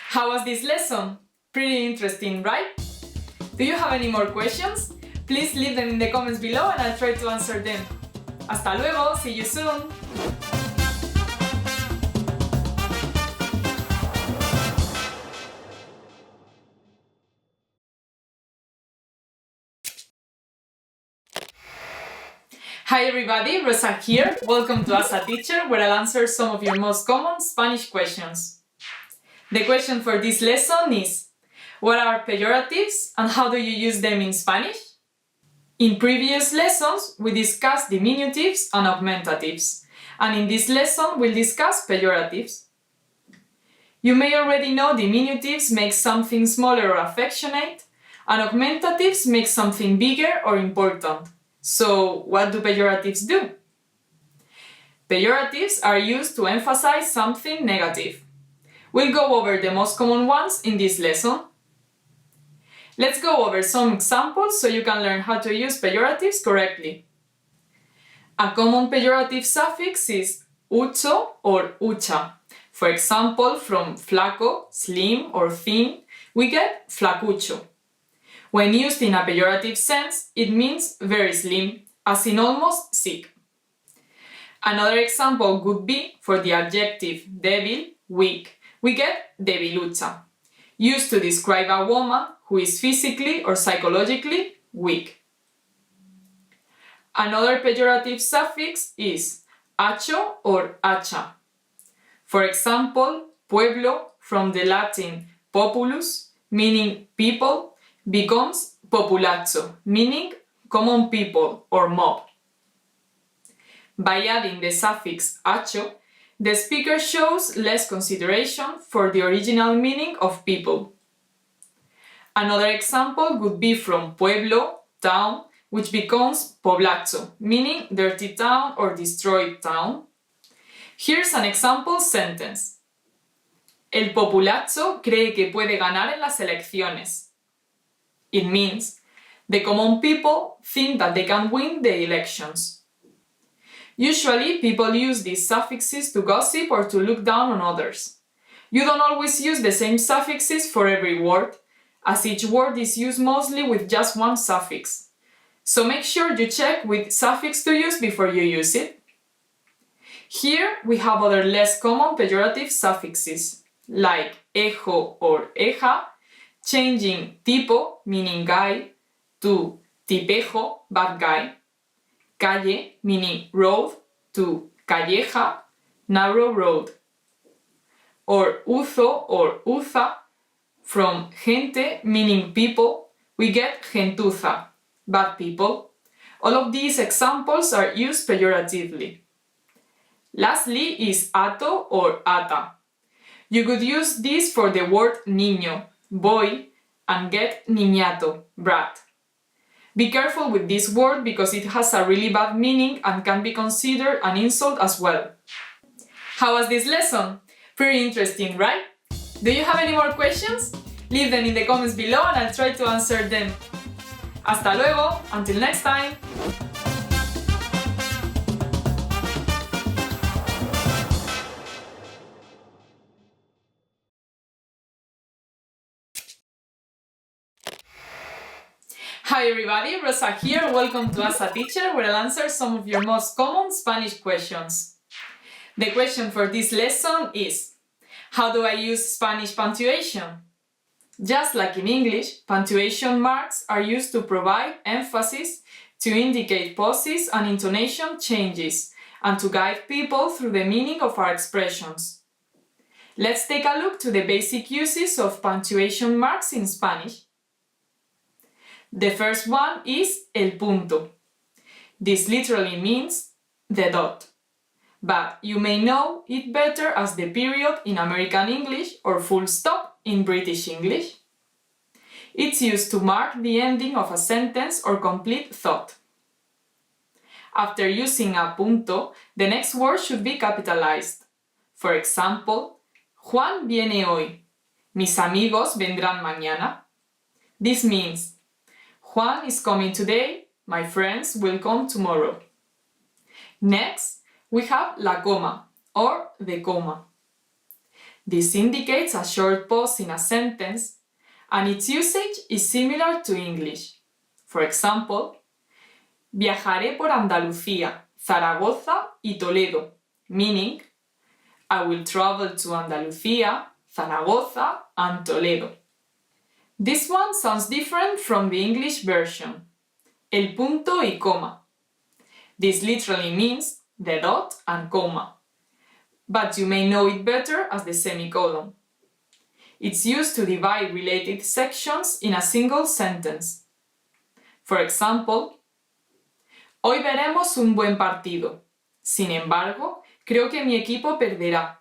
How was this lesson? Pretty interesting, right? Do you have any more questions? Please leave them in the comments below and I'll try to answer them. Hasta luego, see you soon! Hi everybody, Rosa here. Welcome to As a Teacher, where I'll answer some of your most common Spanish questions. The question for this lesson is: what are pejoratives and how do you use them in Spanish? In previous lessons, we discussed diminutives and augmentatives, and in this lesson we'll discuss pejoratives. You may already know diminutives make something smaller or affectionate, and augmentatives make something bigger or important. So, what do pejoratives do? Pejoratives are used to emphasize something negative. We'll go over the most common ones in this lesson. Let's go over some examples so you can learn how to use pejoratives correctly. A common pejorative suffix is ucho or ucha. For example, from flaco, slim or thin, we get flacucho. When used in a pejorative sense, it means very slim, as in almost sick. Another example would be for the adjective débil, weak. We get debilucha, used to describe a woman who is physically or psychologically weak. Another pejorative suffix is acho or acha. For example, pueblo, from the Latin populus, meaning people, becomes populazzo, meaning common people or mob. By adding the suffix acho, the speaker shows less consideration for the original meaning of people. Another example would be from pueblo, town, which becomes poblazzo, meaning dirty town or destroyed town. Here's an example sentence. El populazzo cree que puede ganar en las elecciones. It means the common people think that they can win the elections. Usually, people use these suffixes to gossip or to look down on others. You don't always use the same suffixes for every word, as each word is used mostly with just one suffix. So make sure you check which suffix to use before you use it. Here we have other less common pejorative suffixes, like ejo or eja, changing tipo, meaning guy, to tipejo, bad guy, calle, meaning road, to calleja, narrow road, or uzo or uza, from gente, meaning people, we get gentuza, bad people. All of these examples are used pejoratively. Lastly is ato or ata. You could use this for the word niño, boy, and get niñato, brat. Be careful with this word because it has a really bad meaning and can be considered an insult as well. How was this lesson? Pretty interesting, right? Do you have any more questions? Leave them in the comments below and I'll try to answer them. Hasta luego, until next time! Hi everybody, Rosa here. Welcome to As a Teacher, where I'll answer some of your most common Spanish questions. The question for this lesson is: how do I use Spanish punctuation? Just like in English, punctuation marks are used to provide emphasis to indicate pauses and intonation changes, and to guide people through the meaning of our expressions. Let's take a look to the basic uses of punctuation marks in Spanish. The first one is el punto. This literally means the dot, but you may know it better as the period in American English or full stop in British English. It's used to mark the ending of a sentence or complete thought. After using a punto, the next word should be capitalized. For example, Juan viene hoy. Mis amigos vendrán mañana. This means Juan is coming today, my friends will come tomorrow. Next, we have la coma or the comma. This indicates a short pause in a sentence, and its usage is similar to English. For example, viajaré por Andalucía, Zaragoza y Toledo, meaning I will travel to Andalucía, Zaragoza and Toledo. This one sounds different from the English version. El punto y coma. This literally means the dot and comma, but you may know it better as the semicolon. It's used to divide related sections in a single sentence. For example, hoy veremos un buen partido. Sin embargo, creo que mi equipo perderá.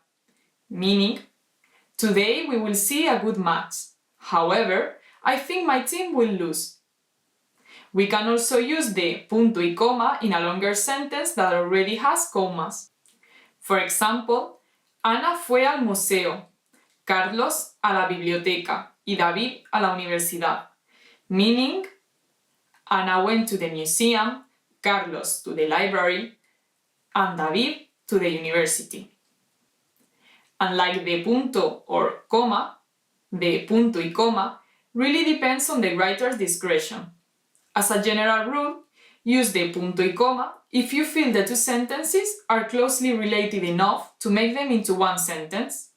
Meaning, today we will see a good match. However, I think my team will lose. We can also use the punto y coma in a longer sentence that already has commas. For example, Ana fue al museo, Carlos a la biblioteca y David a la universidad. Meaning, Ana went to the museum, Carlos to the library, and David to the university. Unlike the punto or coma, the punto y coma really depends on the writer's discretion. As a general rule, use the punto y coma if you feel the two sentences are closely related enough to make them into one sentence.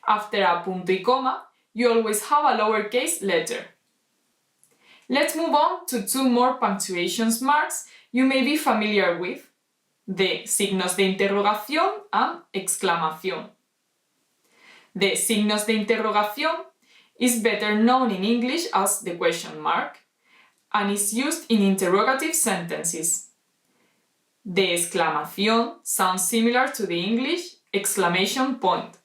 After a punto y coma, you always have a lowercase letter. Let's move on to two more punctuation marks you may be familiar with, the signos de interrogación and exclamación. The signos de interrogación is better known in English as the question mark and is used in interrogative sentences. The exclamación sounds similar to the English exclamation point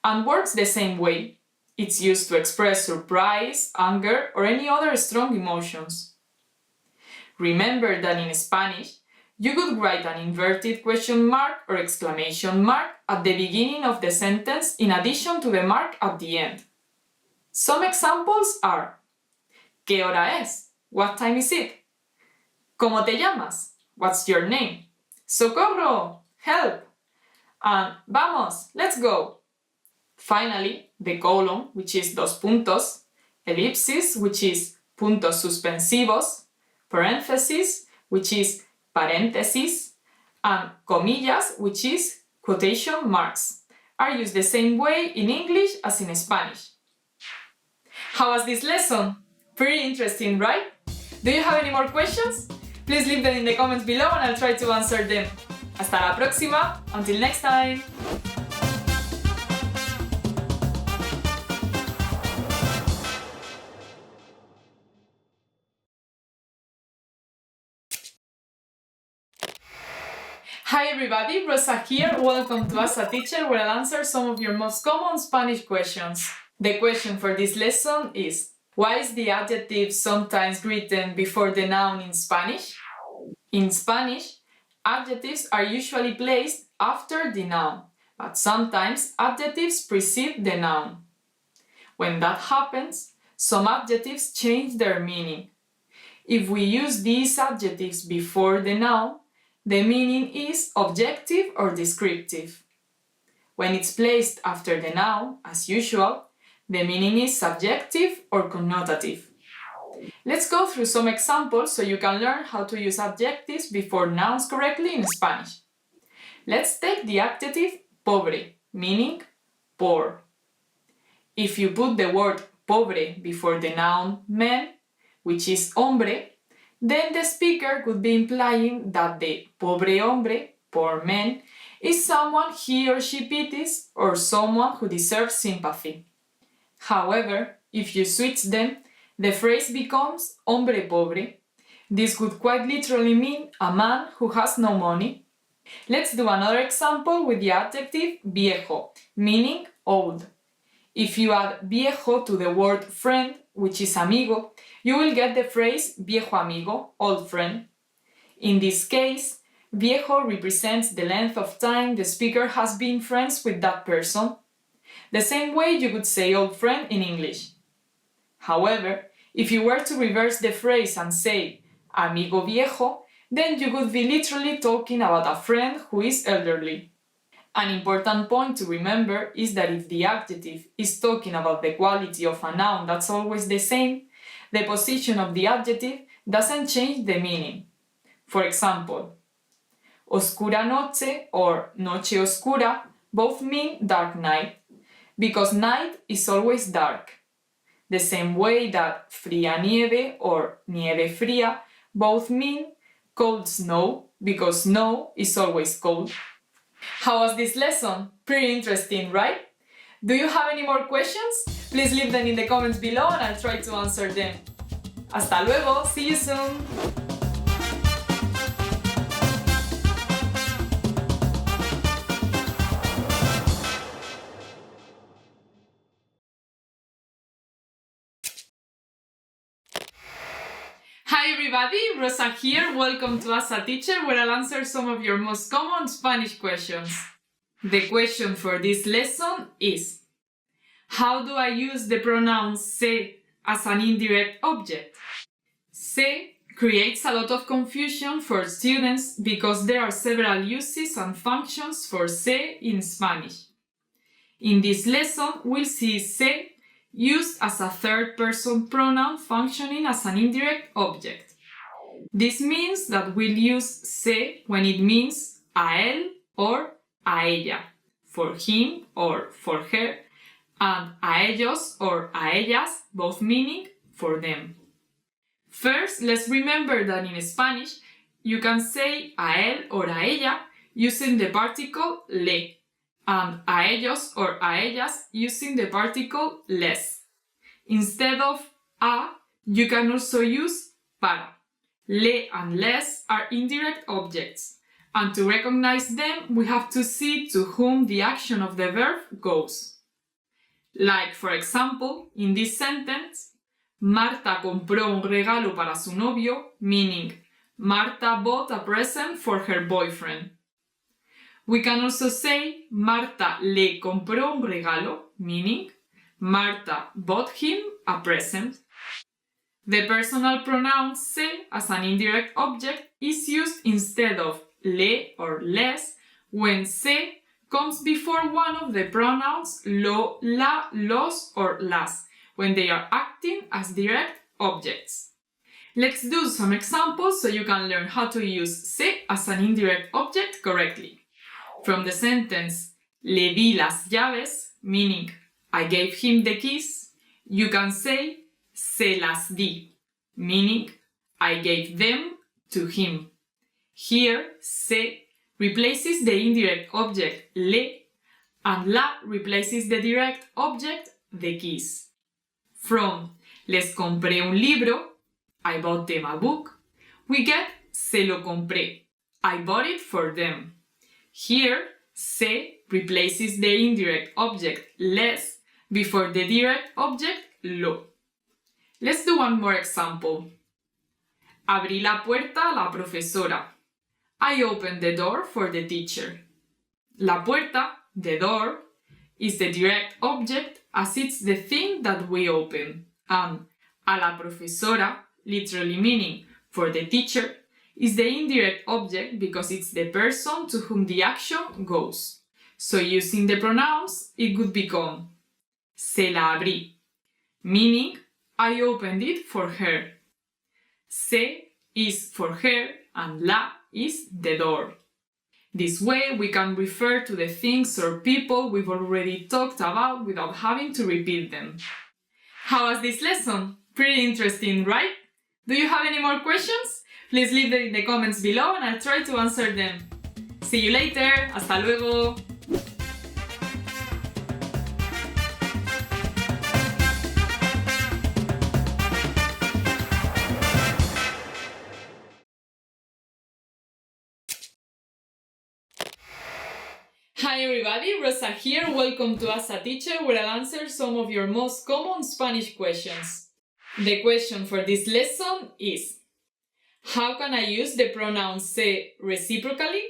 and works the same way. It's used to express surprise, anger, or any other strong emotions. Remember that in Spanish, you could write an inverted question mark or exclamation mark at the beginning of the sentence in addition to the mark at the end. Some examples are: ¿Qué hora es? What time is it? ¿Cómo te llamas? What's your name? ¡Socorro! Help! And vamos, let's go! Finally, the colon, which is dos puntos, ellipsis, which is puntos suspensivos, parenthesis, which is paréntesis, and comillas, which is quotation marks, are used the same way in English as in Spanish. How was this lesson? Pretty interesting, right? Do you have any more questions? Please leave them in the comments below and I'll try to answer them. Hasta la próxima! Until next time! Hi everybody, Rosa here. Welcome to As a Teacher, where I'll answer some of your most common Spanish questions. The question for this lesson is: why is the adjective sometimes written before the noun in Spanish? In Spanish, adjectives are usually placed after the noun, but sometimes adjectives precede the noun. When that happens, some adjectives change their meaning. If we use these adjectives before the noun, the meaning is objective or descriptive. When it's placed after the noun, as usual, the meaning is subjective or connotative. Let's go through some examples so you can learn how to use adjectives before nouns correctly in Spanish. Let's take the adjective pobre, meaning poor. If you put the word pobre before the noun men, which is hombre, then the speaker could be implying that the pobre hombre, poor man, is someone he or she pities or someone who deserves sympathy. However, if you switch them, the phrase becomes hombre pobre. This would quite literally mean a man who has no money. Let's do another example with the adjective viejo, meaning old. If you add viejo to the word friend, which is amigo, you will get the phrase viejo amigo, old friend. In this case, viejo represents the length of time the speaker has been friends with that person. The same way you could say old friend in English. However, if you were to reverse the phrase and say amigo viejo, then you would be literally talking about a friend who is elderly. An important point to remember is that if the adjective is talking about the quality of a noun that's always the same, the position of the adjective doesn't change the meaning. For example, oscura noche or noche oscura both mean dark night, because night is always dark. The same way that fría nieve or nieve fría both mean cold snow, because snow is always cold. How was this lesson? Pretty interesting, right? Do you have any more questions? Please leave them in the comments below and I'll try to answer them. Hasta luego, see you soon! Hi everybody, Rosa here. Welcome to As a Teacher, where I'll answer some of your most common Spanish questions. The question for this lesson is: how do I use the pronoun se as an indirect object? Se creates a lot of confusion for students because there are several uses and functions for se in Spanish. In this lesson, we'll see se used as a third-person pronoun functioning as an indirect object. This means that we'll use se when it means a él or a ella, for him or for her, and a ellos or a ellas, both meaning for them. First, let's remember that in Spanish, you can say a él or a ella using the particle le, and a ellos or a ellas using the particle les. Instead of a, you can also use para. Le and les are indirect objects, and to recognize them, we have to see to whom the action of the verb goes. Like, for example, in this sentence, Marta compró un regalo para su novio, meaning Marta bought a present for her boyfriend. We can also say Marta le compró un regalo, meaning Marta bought him a present. The personal pronoun se as an indirect object is used instead of le or les when se comes before one of the pronouns lo, la, los, or las when they are acting as direct objects. Let's do some examples so you can learn how to use se as an indirect object correctly. From the sentence le di las llaves, meaning I gave him the keys, you can say se las di, meaning I gave them to him. Here, se replaces the indirect object le, and la replaces the direct object the keys. From les compré un libro, I bought them a book, we get se lo compré, I bought it for them. Here, se replaces the indirect object les before the direct object lo. Let's do one more example. Abrí la puerta a la profesora. I opened the door for the teacher. La puerta, the door, is the direct object as it's the thing that we open. And a la profesora, literally meaning for the teacher, is the indirect object because it's the person to whom the action goes. So using the pronouns, it would become se la abrí, meaning I opened it for her. Se is for her and la is the door. This way we can refer to the things or people we've already talked about without having to repeat them. How was this lesson? Pretty interesting, right? Do you have any more questions? Please leave them in the comments below and I'll try to answer them. See you later. Hasta luego. Hi everybody, Rosa here. Welcome to As a Teacher, where I'll answer some of your most common Spanish questions. The question for this lesson is: how can I use the pronoun se reciprocally?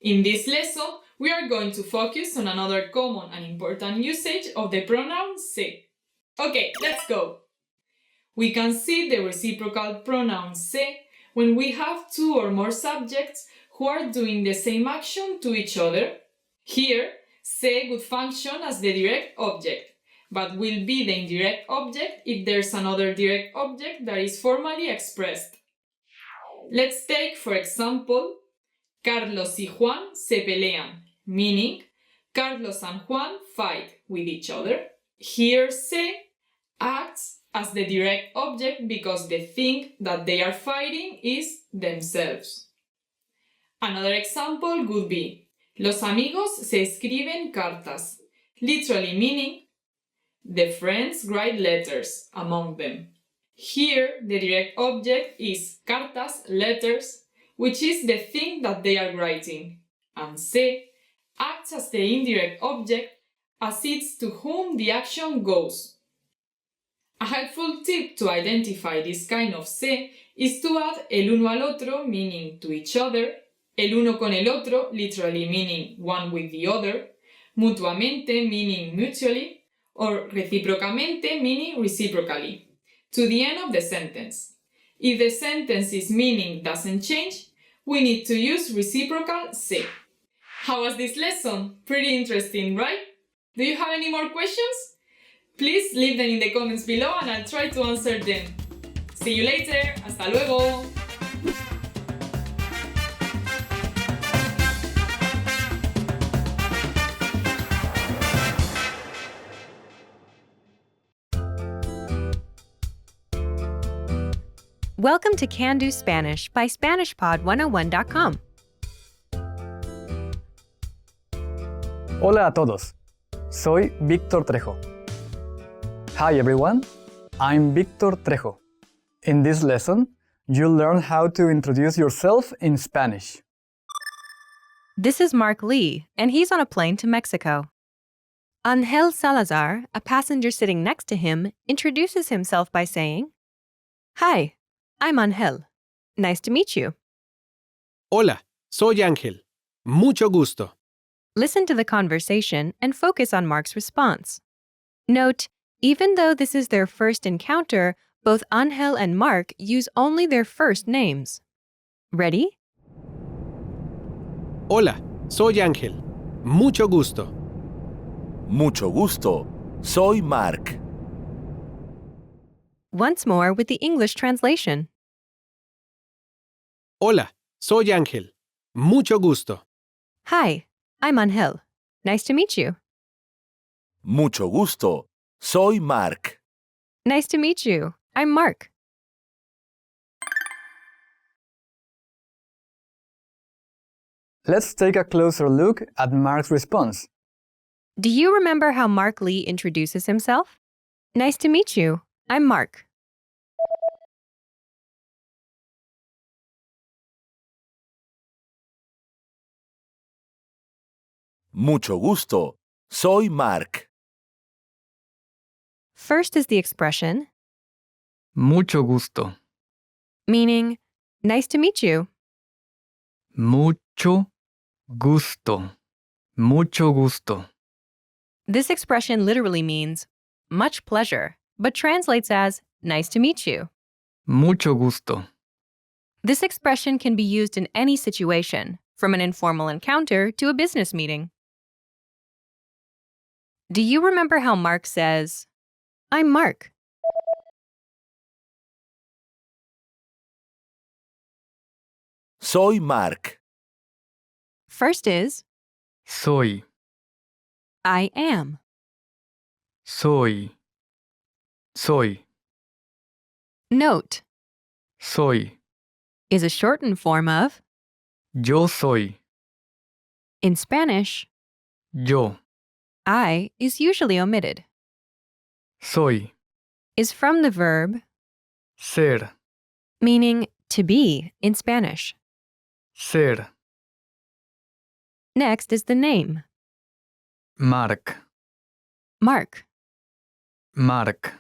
In this lesson, we are going to focus on another common and important usage of the pronoun se. Okay, let's go! We can see the reciprocal pronoun se when we have two or more subjects who are doing the same action to each other. Here, se would function as the direct object, but will be the indirect object if there's another direct object that is formally expressed. Let's take, for example, Carlos y Juan se pelean, meaning Carlos and Juan fight with each other. Here, se acts as the direct object because the thing that they are fighting is themselves. Another example would be los amigos se escriben cartas, literally meaning the friends write letters among them. Here, the direct object is cartas, letters, which is the thing that they are writing, and se acts as the indirect object as it's to whom the action goes. A helpful tip to identify this kind of se is to add el uno al otro, meaning to each other, el uno con el otro, literally meaning one with the other, mutuamente, meaning mutually, or recíprocamente, meaning reciprocally, to the end of the sentence. If the sentence's meaning doesn't change, we need to use reciprocal se. How was this lesson? Pretty interesting, right? Do you have any more questions? Please leave them in the comments below and I'll try to answer them. See you later. Hasta luego. Welcome to Can Do Spanish by SpanishPod101.com. Hola a todos, soy Víctor Trejo. Hi everyone, I'm Víctor Trejo. In this lesson, you'll learn how to introduce yourself in Spanish. This is Mark Lee, and he's on a plane to Mexico. Angel Salazar, a passenger sitting next to him, introduces himself by saying, "Hi, I'm Angel. Nice to meet you." Hola, soy Ángel. Mucho gusto. Listen to the conversation and focus on Mark's response. Note, even though this is their first encounter, both Angel and Mark use only their first names. Ready? Hola, soy Ángel. Mucho gusto. Mucho gusto. Soy Mark. Once more with the English translation. Hola, soy Ángel. Mucho gusto. Hi, I'm Angel. Nice to meet you. Mucho gusto. Soy Mark. Nice to meet you. I'm Mark. Let's take a closer look at Mark's response. Do you remember how Mark Lee introduces himself? Nice to meet you. I'm Mark. Mucho gusto. Soy Mark. First is the expression, Mucho gusto. meaning, nice to meet you. Mucho gusto. Mucho gusto. This expression literally means much pleasure, but translates as nice to meet you. Mucho gusto. This expression can be used in any situation, from an informal encounter to a business meeting. Do you remember how Mark says, "I'm Mark"? Soy Mark. First is, Soy. I am. Soy. Soy. Note Soy. is a shortened form of Yo soy. in Spanish. Yo. I is usually omitted. Soy. Is from the verb Ser. meaning to be in Spanish. Ser. Next is the name. Mark. Mark. Mark.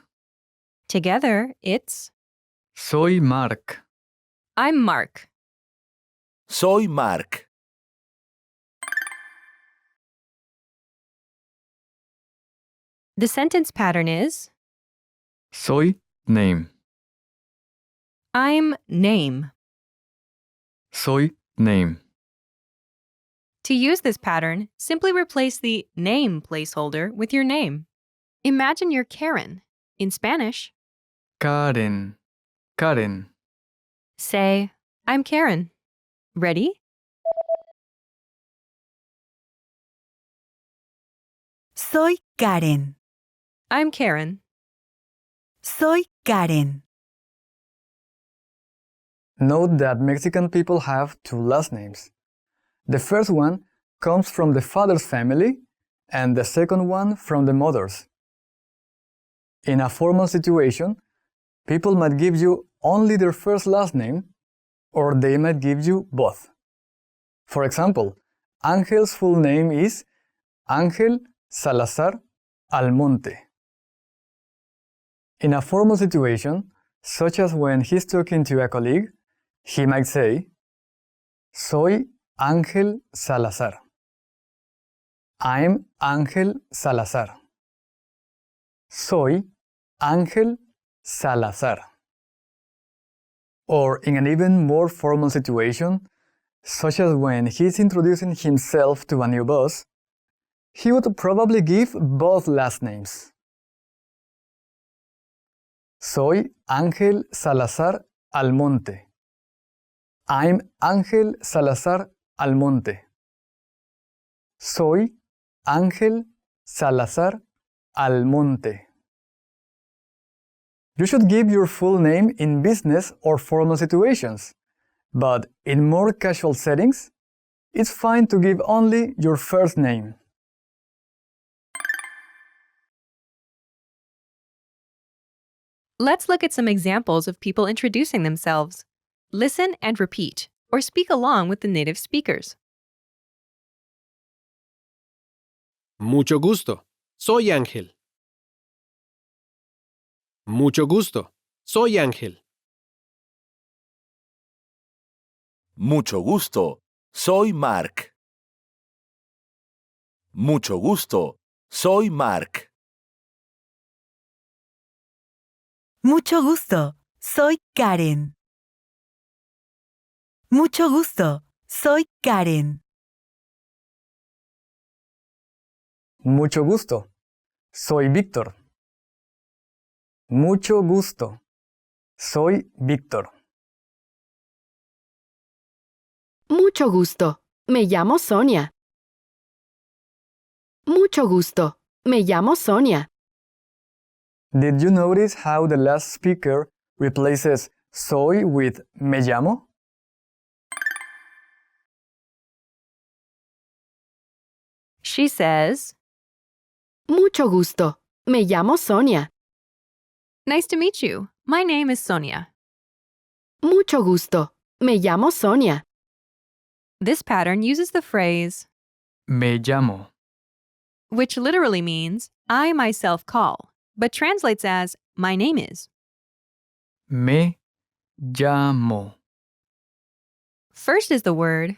Together, it's Soy Mark. I'm Mark. Soy Mark. The sentence pattern is Soy name. I'm name. Soy name. To use this pattern, simply replace the name placeholder with your name. Imagine you're Karen. In Spanish, Karen. Karen. say, I'm Karen. Ready? Soy Karen. I'm Karen. Soy Karen. Note that Mexican people have two last names. The first one comes from the father's family, and the second one from the mother's. In a formal situation, people might give you only their first last name, or they might give you both. For example, Angel's full name is Ángel Salazar Almonte. In a formal situation, such as when he's talking to a colleague, he might say, Soy Ángel Salazar. I'm Ángel Salazar. Soy Ángel Salazar. Or in an even more formal situation, such as when he's introducing himself to a new boss, he would probably give both last names. Soy Ángel Salazar Almonte. I'm Ángel Salazar Almonte. Soy Ángel Salazar Almonte. You should give your full name in business or formal situations, but in more casual settings, it's fine to give only your first name. Let's look at some examples of people introducing themselves. Listen and repeat, or speak along with the native speakers. Mucho gusto. Soy Ángel. Mucho gusto. Soy Ángel. Mucho gusto. Soy Mark. Mucho gusto. Soy Mark. Mucho gusto. Soy Karen. Mucho gusto. Soy Karen. Mucho gusto. Soy Víctor. Mucho gusto. Soy Víctor. Mucho gusto. Me llamo Sonia. Mucho gusto. Me llamo Sonia. Did you notice how the last speaker replaces soy with me llamo? She says, Mucho gusto. Me llamo Sonia. Nice to meet you. My name is Sonia. Mucho gusto. Me llamo Sonia. This pattern uses the phrase, Me llamo. which literally means I myself call, but translates as my name is. Me llamo. First is the word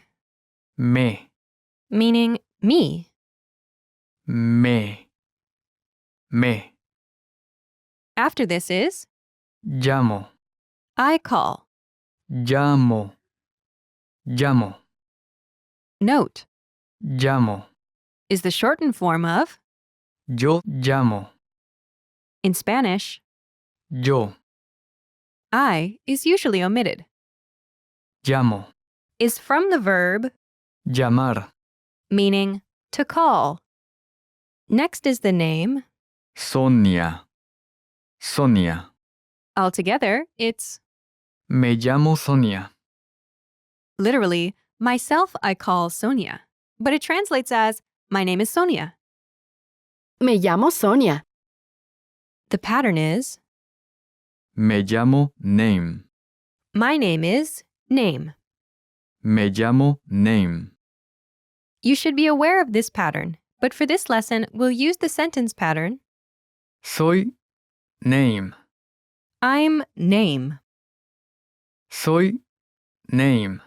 Me. meaning me. Me. Me. After this is Llamo. I call. Llamo. Llamo. Note Llamo. is the shortened form of, Yo llamo. in Spanish, Yo I is usually omitted. llamo. Is from the verb Llamar. meaning to call. Next is the name Sonia. Sonia. Altogether, it's Me llamo Sonia. literally, myself I call Sonia, but it translates as, my name is Sonia. Me llamo Sonia. The pattern is, Me llamo name. my name is name. Me llamo name. You should be aware of this pattern, but for this lesson, we'll use the sentence pattern, Soy name. I'm name. Soy name.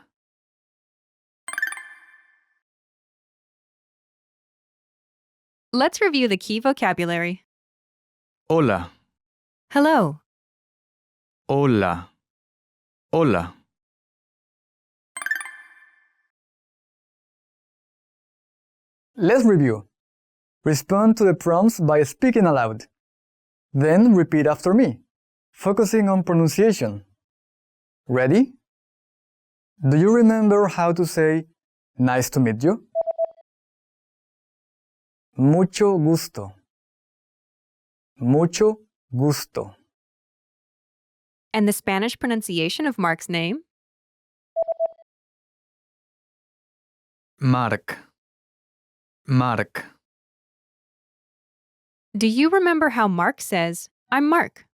Let's review the key vocabulary. Hola. Hello, Hola. Hola. Let's review. Respond to the prompts by speaking aloud. Then repeat after me, focusing on pronunciation. Ready? Do you remember how to say, nice to meet you? Mucho gusto. Mucho gusto. and the Spanish pronunciation of Mark's name? Mark. Mark. Do you remember how Mark says, I'm Mark?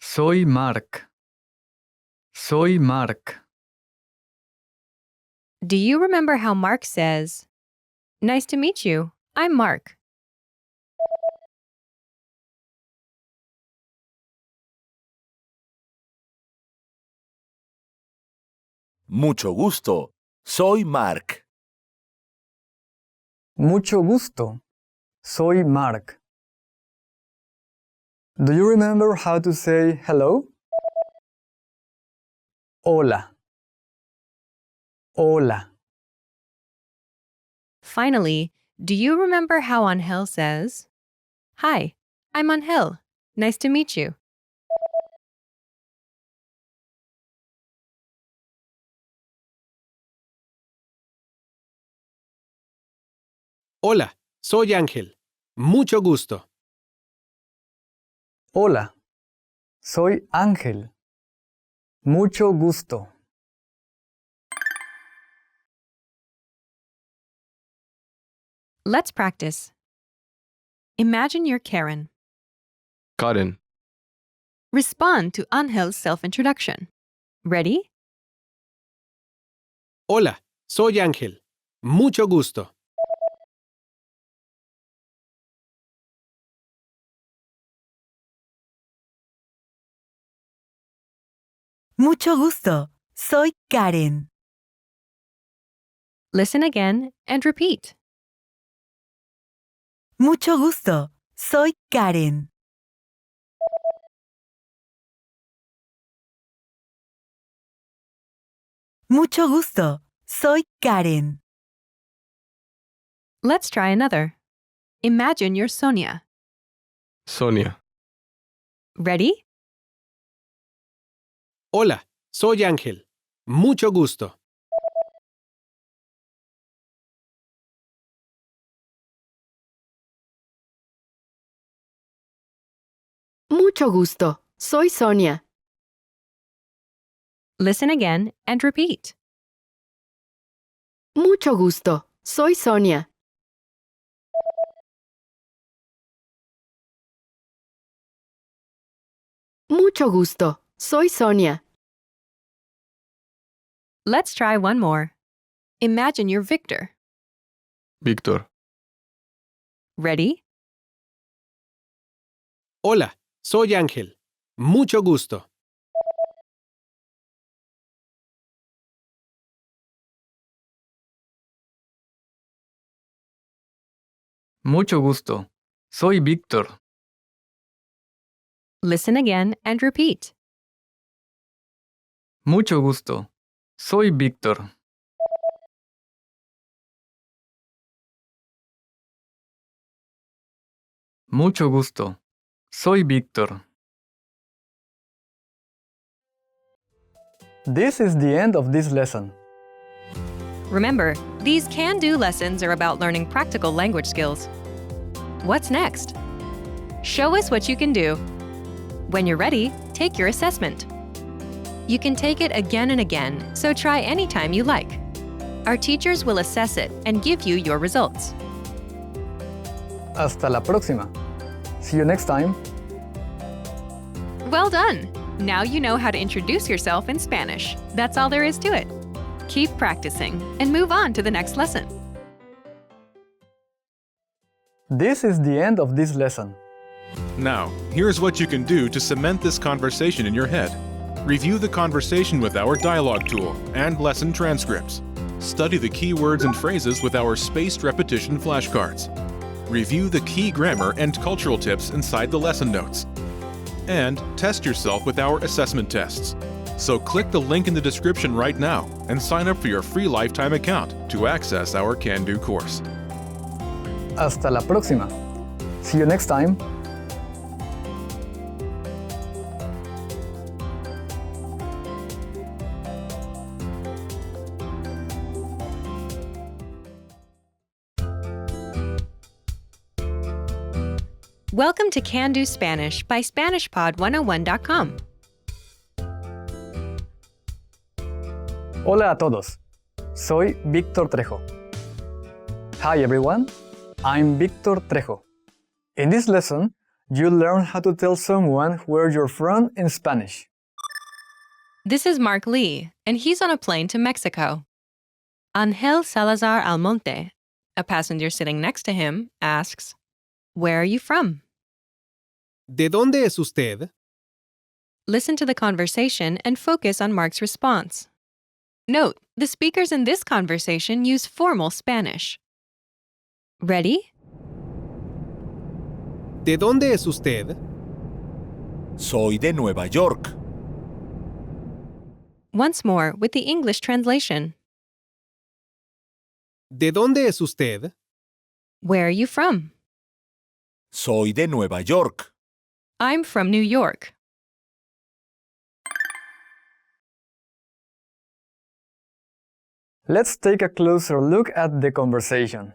Soy Mark. Soy Mark. Do you remember how Mark says, nice to meet you, I'm Mark? Mucho gusto. Soy Mark. Mucho gusto. Soy Mark. Do you remember how to say hello? Hola. Hola. Finally, do you remember how Angel says, hi, I'm Angel, nice to meet you? Hola, soy Ángel. Mucho gusto. Hola. Soy Ángel. Mucho gusto. Let's practice. Imagine you're Karen. Karen. Respond to Angel's self-introduction. Ready? Hola, soy Ángel. Mucho gusto. Mucho gusto. Soy Karen. Listen again and repeat. Mucho gusto. Soy Karen. Mucho gusto. Soy Karen. Let's try another. Imagine you're Sonia. Sonia. Ready? Hola, soy Ángel. Mucho gusto. Mucho gusto. Soy Sonia. Listen again and repeat. Mucho gusto. Soy Sonia. Mucho gusto. Soy Sonia. Let's try one more. Imagine you're Victor. Víctor. Ready? Hola, soy Ángel. Mucho gusto. Mucho gusto. Soy Víctor. Listen again and repeat. Mucho gusto. Soy Víctor. Mucho gusto. Soy Víctor. This is the end of this lesson. Remember, these can-do lessons are about learning practical language skills. What's next? Show us what you can do. When you're ready, take your assessment. You can take it again and again, so try anytime you like. Our teachers will assess it and give you your results. Hasta la próxima. See you next time. Well done! Now you know how to introduce yourself in Spanish. That's all there is to it. Keep practicing and move on to the next lesson. This is the end of this lesson. Now, here's what you can do to cement this conversation in your head. Review the conversation with our dialogue tool and lesson transcripts. Study the key words and phrases with our spaced repetition flashcards. Review the key grammar and cultural tips inside the lesson notes. And test yourself with our assessment tests. So click the link in the description right now and sign up for your free lifetime account to access our Can Do course. Hasta la próxima. See you next time. Welcome to Can Do Spanish by SpanishPod101.com. Hola a todos. Soy Víctor Trejo. Hi everyone. I'm Víctor Trejo. In this lesson, you'll learn how to tell someone where you're from in Spanish. This is Mark Lee, and he's on a plane to Mexico. Angel Salazar Almonte, a passenger sitting next to him, asks, "Where are you from?" ¿De dónde es usted? Listen to the conversation and focus on Mark's response. Note, the speakers in this conversation use formal Spanish. Ready? ¿De dónde es usted? Soy de Nueva York. Once more with the English translation. ¿De dónde es usted? Where are you from? Soy de Nueva York. I'm from New York. Let's take a closer look at the conversation.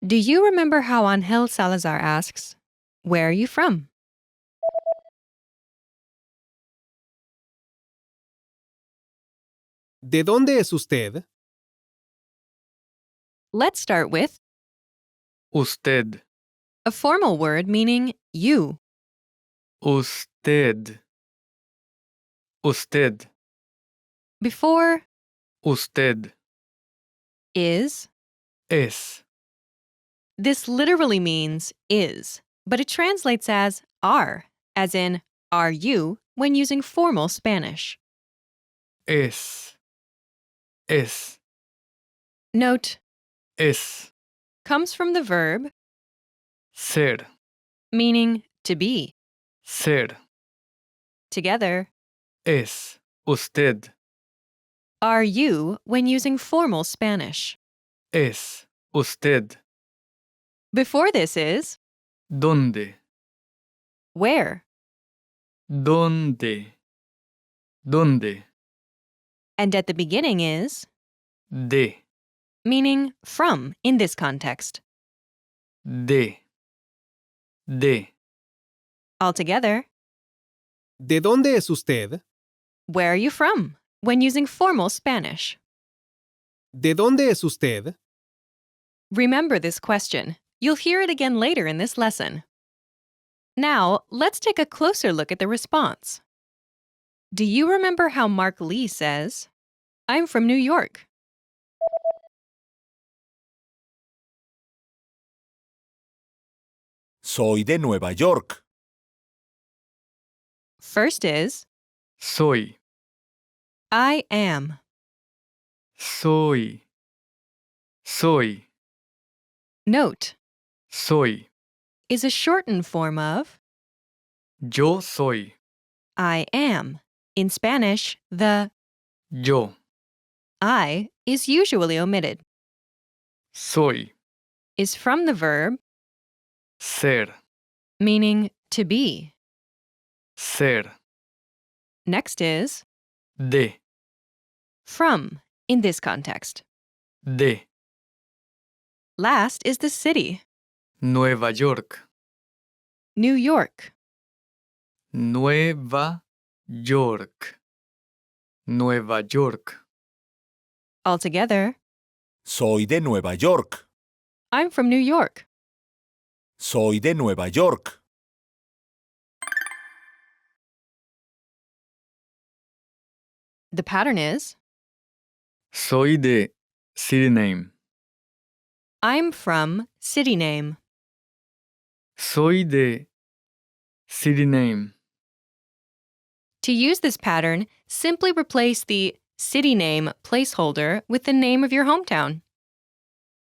Do you remember how Angel Salazar asks, "Where are you from?" ¿De dónde es usted? Let's start with Usted. a formal word meaning you. Usted. Usted. Before Usted. is, Es. this literally means is, but it translates as are, as in are you when using formal Spanish. Es. Es. Note, Es. comes from the verb Ser. meaning to be. Ser. Together, Es. Usted. are you when using formal Spanish. Es. Usted. Before this is ¿Dónde? where, ¿Dónde? ¿Dónde? and at the beginning is De. meaning from in this context. De. De. Altogether, ¿De dónde es usted? where are you from when using formal Spanish? ¿De dónde es usted? Remember this question. You'll hear it again later in this lesson. Now, let's take a closer look at the response. Do you remember how Mark Lee says, "I'm from New York"? Soy de Nueva York. First is Soy. I am. Soy. Soy. Note, Soy. is a shortened form of Yo soy. I am. In Spanish, the Yo. I is usually omitted. Soy. Is from the verb Ser. meaning to be. Ser. Next is De. from in this context. De. Last is the city. Nueva York. New York. Nueva York. Nueva York. Altogether, Soy de Nueva York. I'm from New York. Soy de Nueva York. The pattern is Soy de city name. I'm from city name. Soy de city name. To use this pattern, simply replace the city name placeholder with the name of your hometown.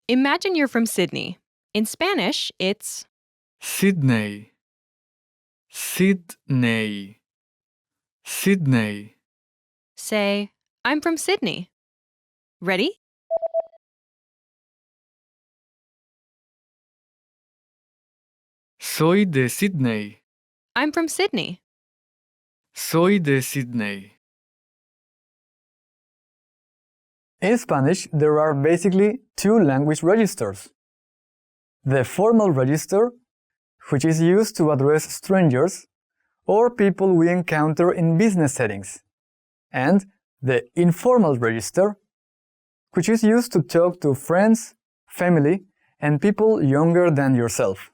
Imagine you're from Sydney. In Spanish, it's Sydney. Sydney. Sydney. say, I'm from Sydney. Ready? Soy de Sydney. I'm from Sydney. Soy de Sydney. In Spanish, there are basically two language registers. The formal register, which is used to address strangers or people we encounter in business settings, and the informal register, which is used to talk to friends, family, and people younger than yourself.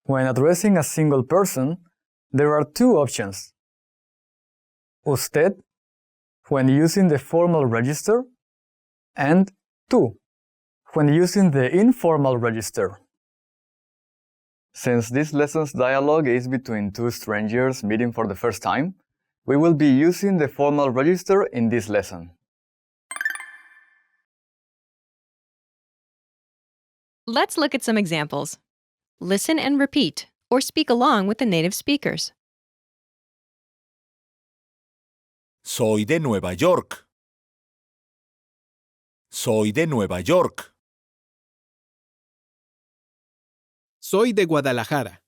When addressing a single person, there are two options. Usted, when using the formal register, and tú, when using the informal register. Since this lesson's dialogue is between two strangers meeting for the first time, we will be using the formal register in this lesson. Let's look at some examples. Listen and repeat, or speak along with the native speakers. Soy de Nueva York. Soy de Nueva York. Soy de Guadalajara.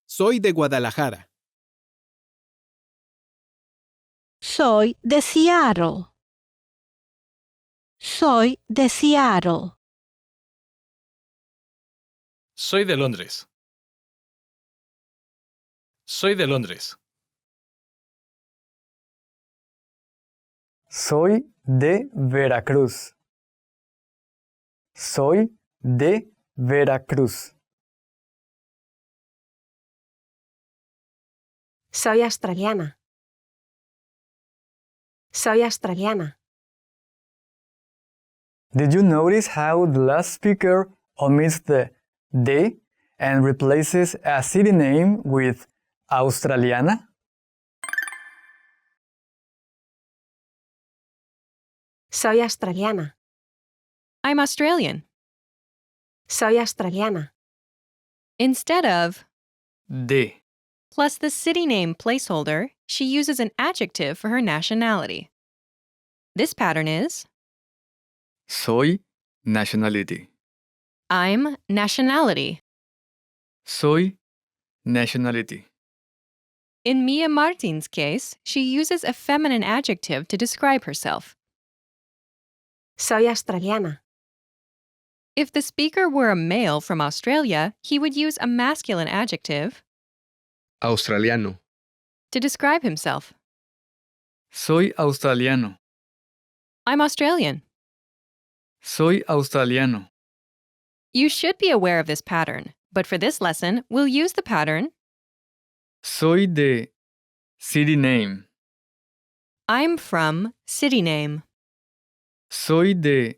Soy de Guadalajara. Soy de Seattle. Soy de Seattle. Soy de Londres. Soy de Londres. Soy de Veracruz. Soy de Veracruz. Soy australiana. Soy australiana. Did you notice how the last speaker omits the de and replaces a city name with Australiana? Soy australiana. I'm Australian. Soy australiana. Instead of De. plus the city name placeholder, she uses an adjective for her nationality. This pattern is Soy nationality. I'm nationality. Soy nationality. In Mia Martin's case, she uses a feminine adjective to describe herself. Soy australiana. If the speaker were a male from Australia, he would use a masculine adjective Australiano. to describe himself. Soy australiano. I'm Australian. Soy australiano. You should be aware of this pattern, but for this lesson, we'll use the pattern Soy de city name. I'm from city name. Soy de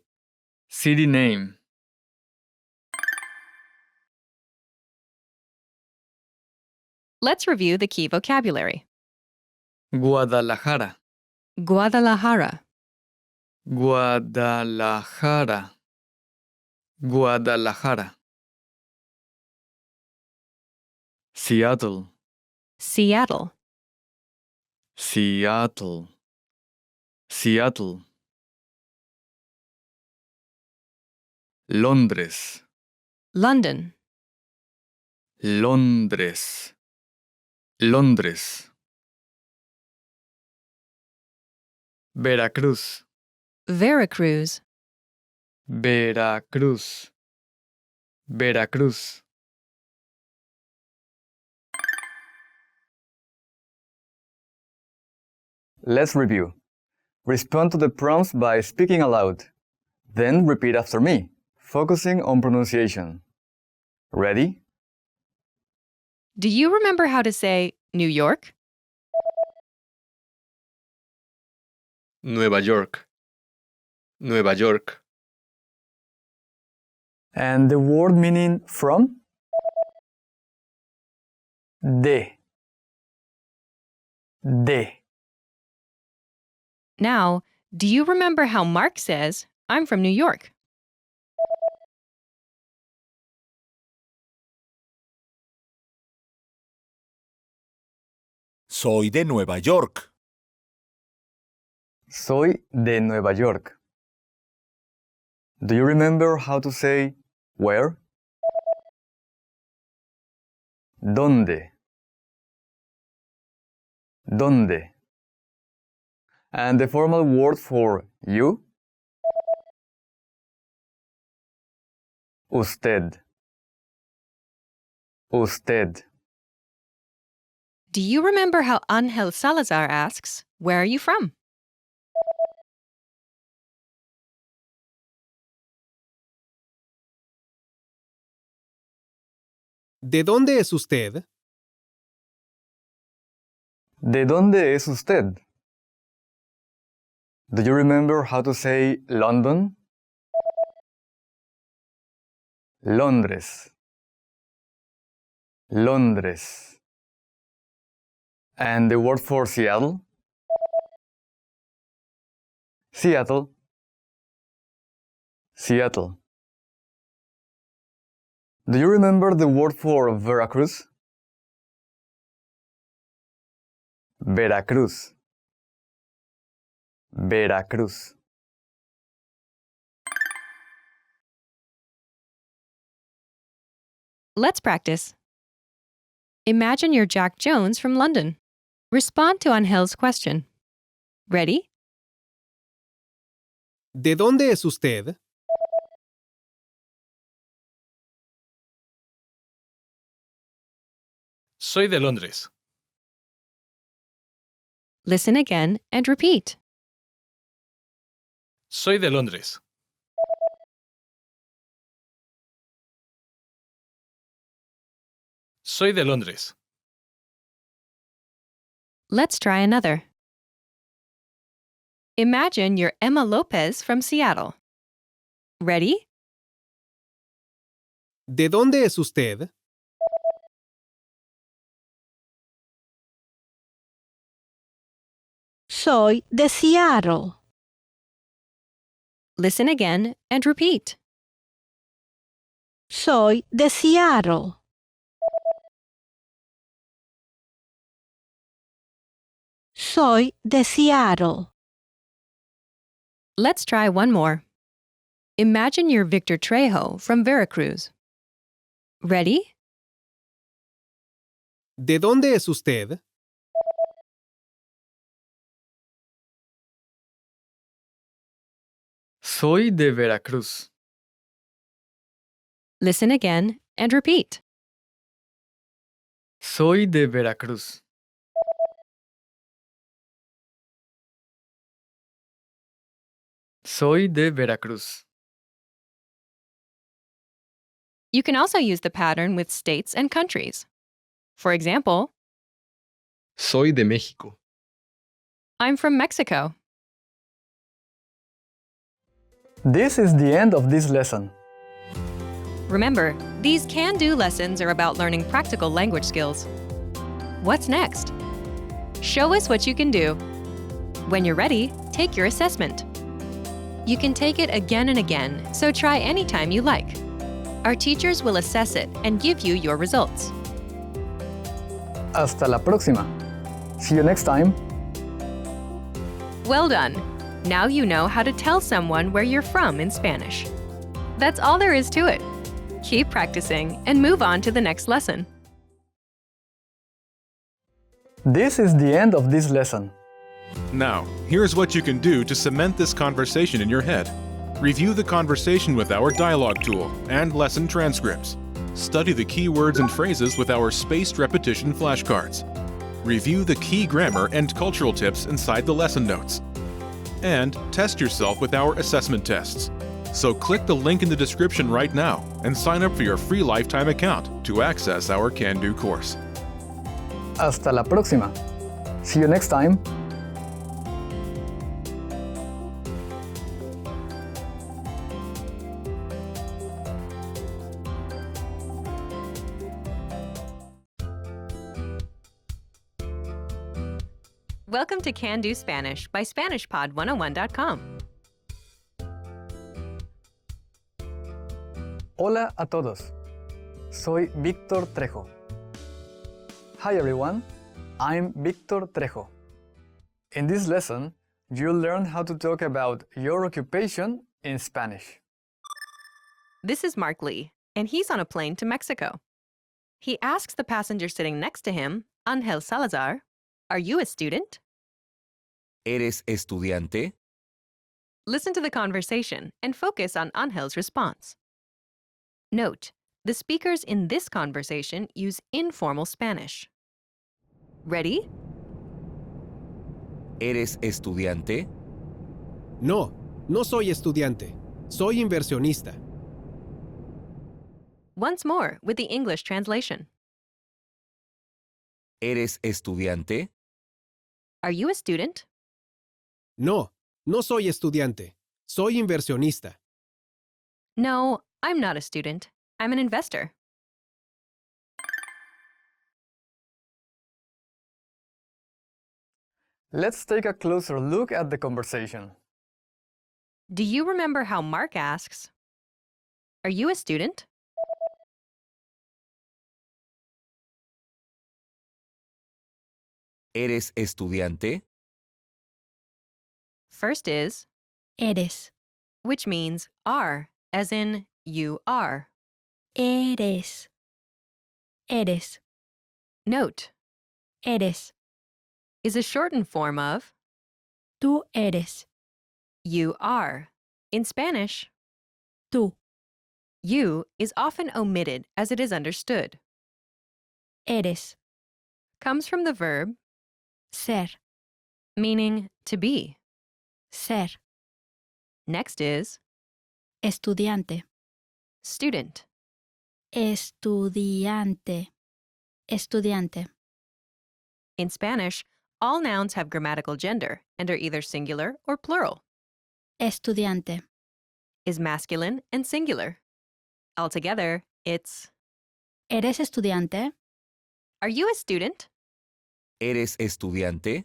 city name. Let's review the key vocabulary. Guadalajara. Guadalajara, Guadalajara. Guadalajara. Seattle. Seattle, Seattle. Seattle. Londres. London, Londres. Londres. Veracruz. Veracruz, Veracruz. Veracruz. Let's review. Respond to the prompts by speaking aloud. Then repeat after me, focusing on pronunciation. Ready? Do you remember how to say New York? Nueva York. Nueva York. And the word meaning from? De. De. Now, do you remember how Mark says, I'm from New York? Soy de Nueva York. Soy de Nueva York. Do you remember how to say where? ¿Dónde? ¿Dónde? And the formal word for you? Usted. Usted. Do you remember how Angel Salazar asks, where are you from? ¿De dónde es usted? ¿De dónde es usted? Do you remember how to say London? Londres. Londres. And the word for Seattle? Seattle. Seattle. Do you remember the word for Veracruz? Veracruz. Veracruz. Let's practice. Imagine you're Jack Jones from London. Respond to Angel's question. Ready? ¿De dónde es usted? Soy de Londres. Listen again and repeat. Soy de Londres. Soy de Londres. Let's try another. Imagine you're Emma Lopez from Seattle. Ready? ¿De dónde es usted? Soy de Seattle. Listen again and repeat. Soy de Seattle. Soy de Seattle. Let's try one more. Imagine you're Victor Trejo from Veracruz. Ready? ¿De dónde es usted? Soy de Veracruz. Listen again and repeat. Soy de Veracruz. Soy de Veracruz. You can also use the pattern with states and countries. For example, Soy de México. I'm from Mexico. This is the end of this lesson. Remember, these can-do lessons are about learning practical language skills. What's next? Show us what you can do. When you're ready, take your assessment. You can take it again and again, so try anytime you like. Our teachers will assess it and give you your results. Hasta la próxima. See you next time. Well done! Now you know how to tell someone where you're from in Spanish. That's all there is to it. Keep practicing and move on to the next lesson. This is the end of this lesson. Now, here's what you can do to cement this conversation in your head. Review the conversation with our dialogue tool and lesson transcripts. Study the key words and phrases with our spaced repetition flashcards. Review the key grammar and cultural tips inside the lesson notes. And test yourself with our assessment tests. So click the link in the description right now and sign up for your free lifetime account to access our Can Do course. Hasta la próxima. See you next time. Welcome to Can Do Spanish by SpanishPod101.com. Hola a todos. Soy Víctor Trejo. Hi everyone. I'm Víctor Trejo. In this lesson, you'll learn how to talk about your occupation in Spanish. This is Mark Lee, and he's on a plane to Mexico. He asks the passenger sitting next to him, Ángel Salazar, "Are you a student?" ¿Eres estudiante? Listen to the conversation and focus on Angel's response. Note, the speakers in this conversation use informal Spanish. Ready? ¿Eres estudiante? No, no soy estudiante. Soy inversionista. Once more with the English translation. ¿Eres estudiante? Are you a student? No, no soy estudiante. Soy inversionista. No, I'm not a student. I'm an investor. Let's take a closer look at the conversation. Do you remember how Mark asks, "Are you a student?" ¿Eres estudiante? First is Eres. which means are, as in you are. Eres. Eres. Note, Eres. is a shortened form of Tú eres. you are. In Spanish, Tú. you is often omitted as it is understood. Eres. Comes from the verb Ser. meaning to be. Ser. Next is Estudiante. student. Estudiante. Estudiante. In Spanish, all nouns have grammatical gender and are either singular or plural. Estudiante. Is masculine and singular. Altogether, it's ¿Eres estudiante? Are you a student? ¿Eres estudiante?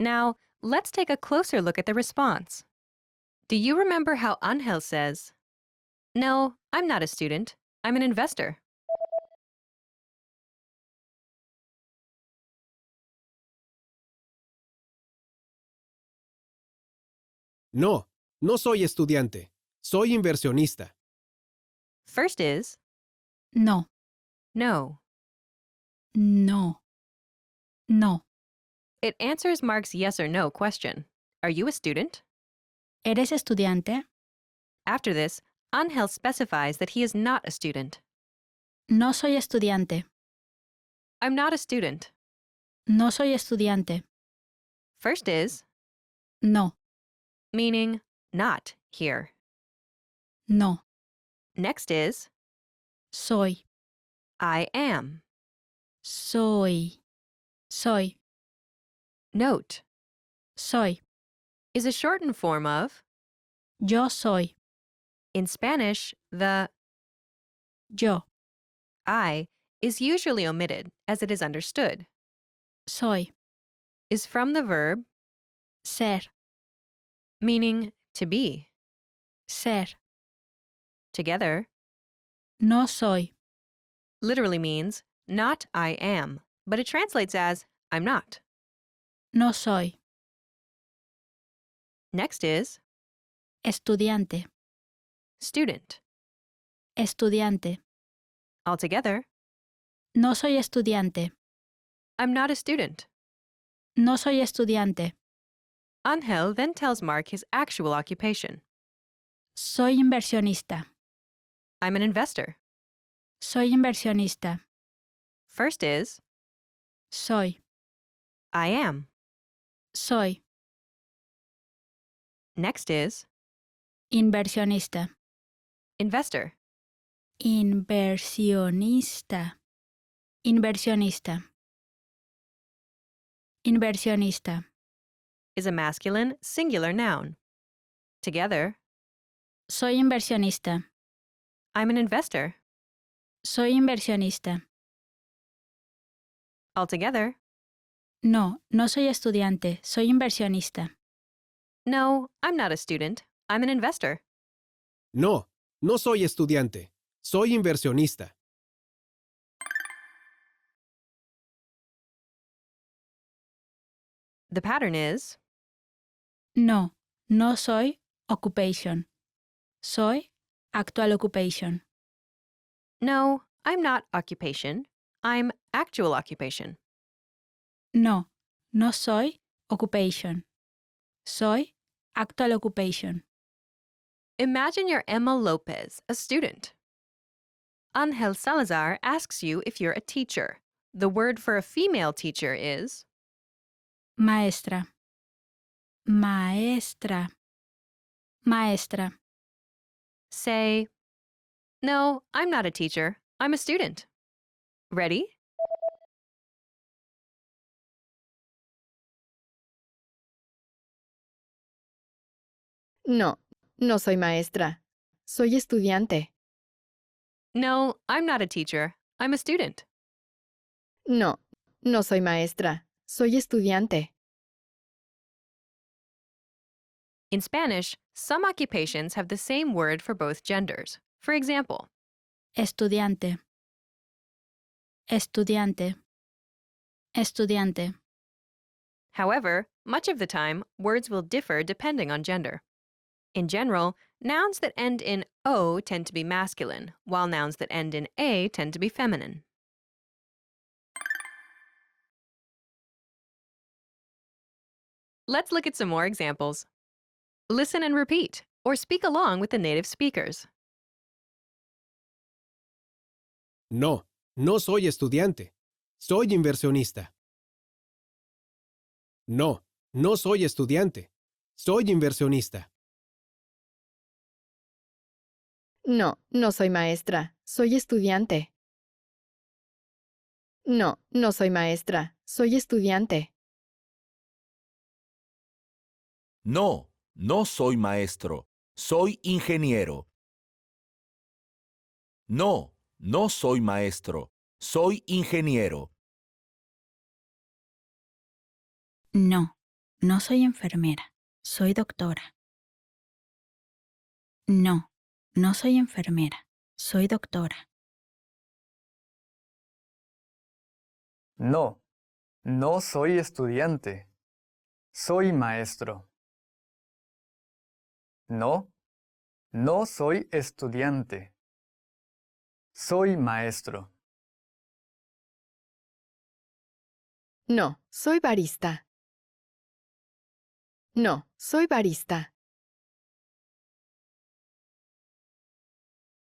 Now, let's take a closer look at the response. Do you remember how Ángel says, "No, I'm not a student. I'm an investor"? No, no soy estudiante. Soy inversionista. First is No. no. No. No. It answers Mark's yes or no question. Are you a student? ¿Eres estudiante? After this, Ángel specifies that he is not a student. No soy estudiante. I'm not a student. No soy estudiante. First is No. meaning not here. No. Next is Soy. I am. Soy. Soy. Note, Soy. is a shortened form of, Yo soy. in Spanish, the Yo. I is usually omitted as it is understood, Soy. is from the verb Ser. meaning to be. Ser. Together, No soy. literally means not I am, but it translates as I'm not. No soy. Next is Estudiante. student. Estudiante. Altogether, No soy estudiante. I'm not a student. No soy estudiante. Ángel then tells Mark his actual occupation. Soy inversionista. I'm an investor. Soy inversionista. First is Soy. I am. Soy. Next is Inversionista. investor. Inversionista. Inversionista. Inversionista. Is a masculine, singular noun. Together, Soy inversionista. I'm an investor. Soy inversionista. Altogether, No, no soy estudiante. Soy inversionista. no, I'm not a student. I'm an investor. No, no soy estudiante. Soy inversionista. The pattern is No, no soy occupation. Soy actual occupation. no, I'm not occupation. I'm actual occupation. No, no soy occupation. Soy actual occupation. Imagine you're Emma Lopez, a student. Angel Salazar asks you if you're a teacher. The word for a female teacher is Maestra. Maestra. Maestra. say, no, I'm not a teacher. I'm a student. Ready? No, no soy maestra. Soy estudiante. No, I'm not a teacher. I'm a student. No, no soy maestra. Soy estudiante. In Spanish, some occupations have the same word for both genders. For example, Estudiante. Estudiante. Estudiante. however, much of the time, words will differ depending on gender. In general, nouns that end in O tend to be masculine, while nouns that end in A tend to be feminine. Let's look at some more examples. Listen and repeat, or speak along with the native speakers. No, no soy estudiante. Soy inversionista. No, no soy estudiante. Soy inversionista. No, no soy maestra. Soy estudiante. No, no soy maestra. Soy estudiante. No, no soy maestro. Soy ingeniero. No, no soy maestro. Soy ingeniero. No, no soy enfermera. Soy doctora. No, no soy enfermera. Soy doctora. No, no soy estudiante. Soy maestro. No, no soy estudiante. Soy maestro. No, soy barista. No, soy barista.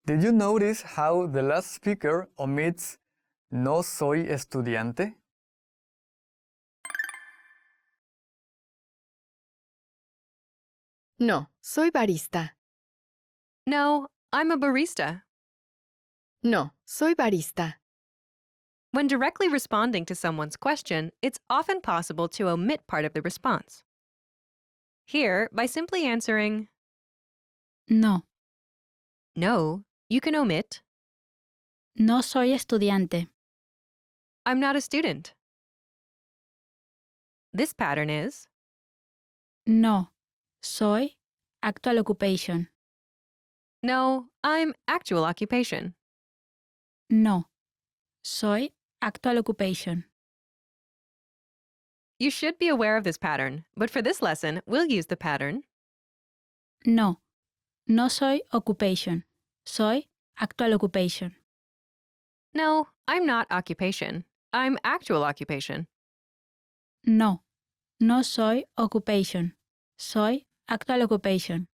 Did you notice how the last speaker omits no soy estudiante? No, soy barista. No, I'm a barista. No, soy barista. When directly responding to someone's question, it's often possible to omit part of the response. Here, by simply answering No, no, you can omit no soy estudiante. I'm not a student. This pattern is No, soy actual occupation. no, I'm actual occupation. No, soy actual occupation. You should be aware of this pattern, but for this lesson, we'll use the pattern No, no soy occupation. Soy actual occupation. no, I'm not occupation. I'm actual occupation. No, no soy occupation. Soy actual occupation.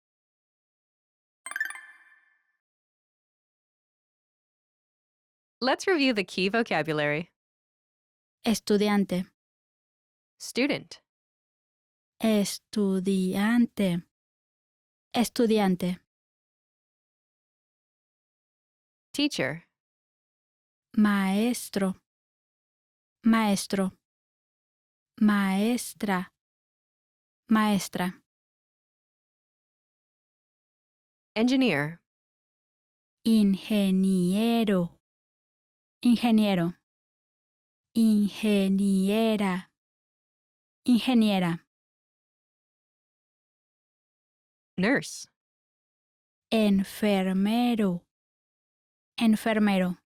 Let's review the key vocabulary. Estudiante. Student. Estudiante. Estudiante. Teacher. Maestro. Maestro. Maestra. Maestra. Engineer. Ingeniero. Ingeniero. Ingeniera. Ingeniera. Nurse. Enfermero. Enfermero.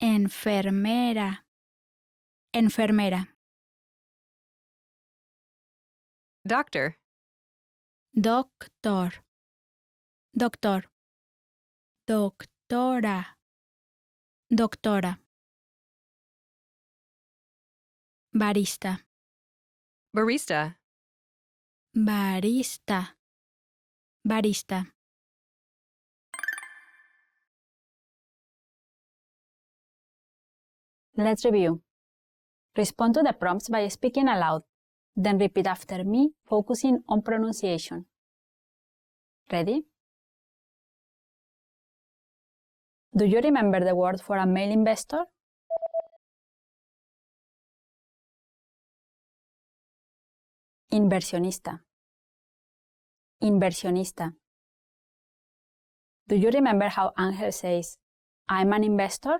Enfermera. Enfermera. Doctor. Doctor. Doctor. Doctora. Doctora. Barista. Barista. Barista. Barista. Let's review. Respond to the prompts by speaking aloud. Then repeat after me, focusing on pronunciation. Ready? Do you remember the word for a male investor? Inversionista. Inversionista. Do you remember how Angel says, I'm an investor?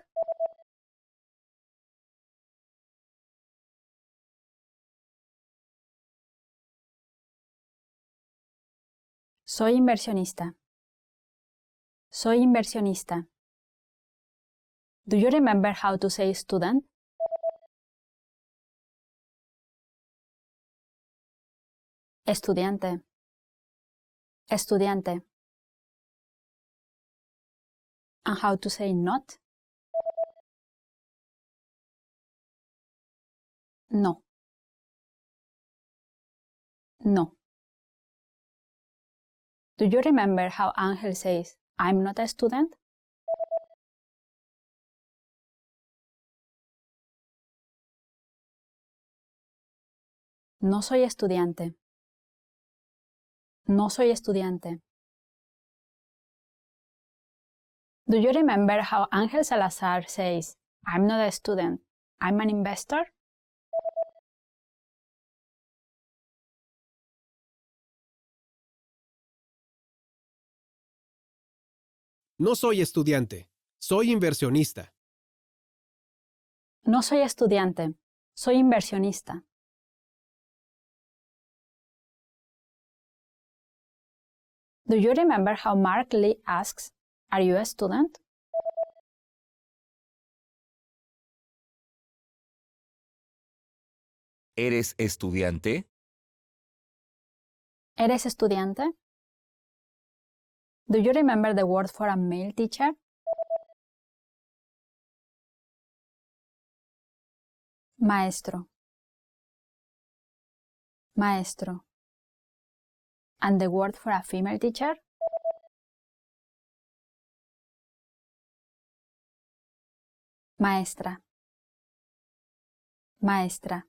Soy inversionista. Soy inversionista. Do you remember how to say student? Estudiante. Estudiante. And how to say not? No. No. Do you remember how Angel says, I'm not a student? No soy estudiante. No soy estudiante. Do you remember how Angel Salazar says, I'm not a student, I'm an investor? No soy estudiante. Soy inversionista. No soy estudiante, soy inversionista. Do you remember how Mark Lee asks, Are you a student? ¿Eres estudiante? ¿Eres estudiante? Do you remember the word for a male teacher? Maestro. Maestro. And the word for a female teacher? Maestra. Maestra.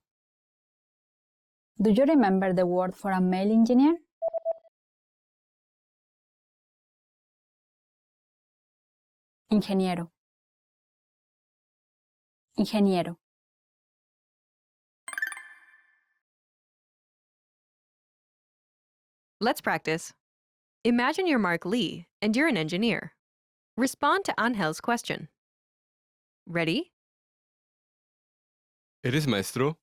Do you remember the word for a male engineer? Ingeniero. Ingeniero. Let's practice. Imagine you're Mark Lee and you're an engineer. Respond to Angel's question. Ready? ¿Eres maestro?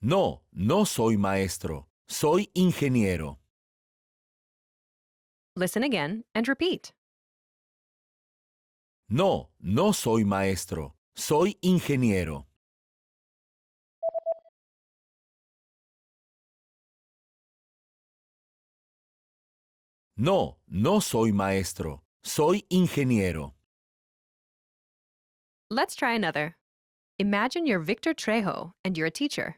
No, no soy maestro. Soy ingeniero. Listen again and repeat. No, no soy maestro. Soy ingeniero. No, no soy maestro. Soy ingeniero. Let's try another. Imagine you're Victor Trejo and you're a teacher.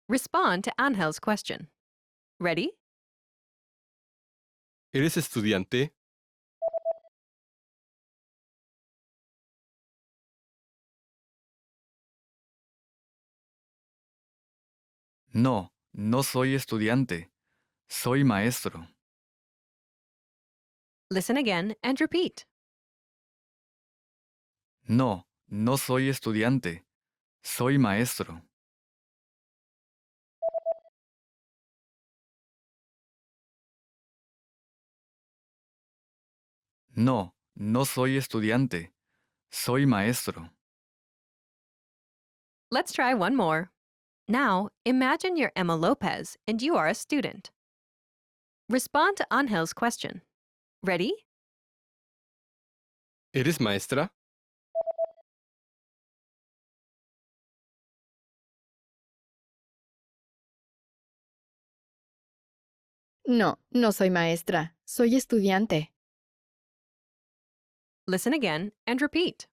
Respond to Angel's question. Ready? ¿Eres estudiante? No, no soy estudiante. Soy maestro. Listen again and repeat. No, no soy estudiante. Soy maestro. No, no soy estudiante. Soy maestro. Let's try one more. Now, imagine you're Emma Lopez and you are a student. Respond to Angel's question. Ready? ¿Eres maestra? No, no soy maestra. Soy estudiante. Listen again and repeat.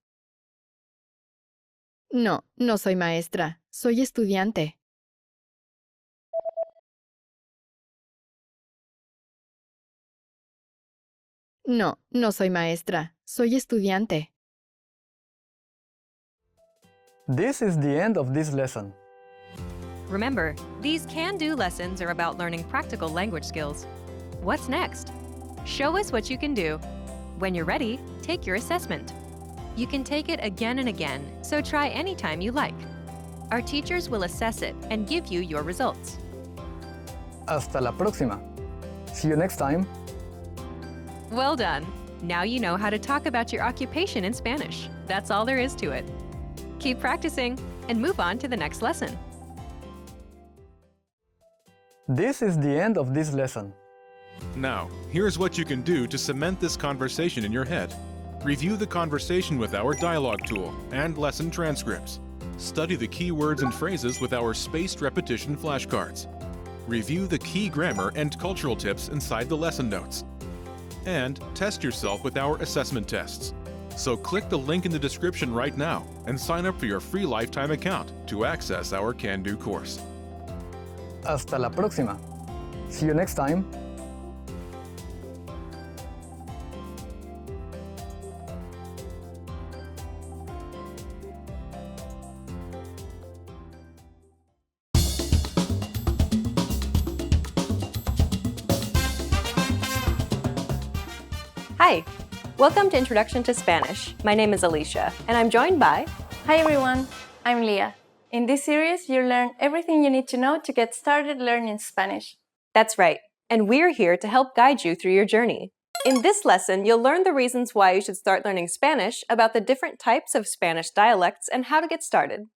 No, no soy maestra. Soy estudiante. No, no soy maestra. Soy estudiante. This is the end of this lesson. Remember, these can-do lessons are about learning practical language skills. What's next? Show us what you can do. When you're ready, take your assessment. You can take it again and again, so try anytime you like. Our teachers will assess it and give you your results. Hasta la próxima. See you next time. Well done! Now you know how to talk about your occupation in Spanish. That's all there is to it. Keep practicing and move on to the next lesson. This is the end of this lesson. Now, here's what you can do to cement this conversation in your head. Review the conversation with our dialogue tool and lesson transcripts. Study the key words and phrases with our spaced repetition flashcards. Review the key grammar and cultural tips inside the lesson notes. And test yourself with our assessment tests. So click the link in the description right now and sign up for your free lifetime account to access our Can-Do course. Hasta la próxima. See you next time. Hi, welcome to Introduction to Spanish. My name is Alicia, and I'm joined by... Hi everyone, I'm Leah. In this series, you'll learn everything you need to know to get started learning Spanish. That's right, and we're here to help guide you through your journey. In this lesson, you'll learn the reasons why you should start learning Spanish, about the different types of Spanish dialects, and how to get started.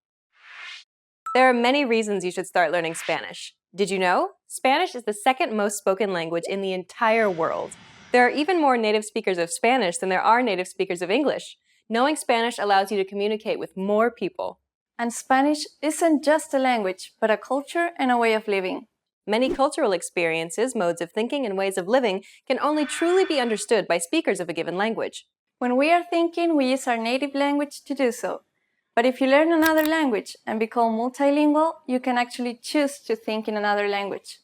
There are many reasons you should start learning Spanish. Did you know? Spanish is the second most spoken language in the entire world. There are even more native speakers of Spanish than there are native speakers of English. Knowing Spanish allows you to communicate with more people. And Spanish isn't just a language, but a culture and a way of living. Many cultural experiences, modes of thinking, and ways of living can only truly be understood by speakers of a given language. When we are thinking, we use our native language to do so. But if you learn another language and become multilingual, you can actually choose to think in another language.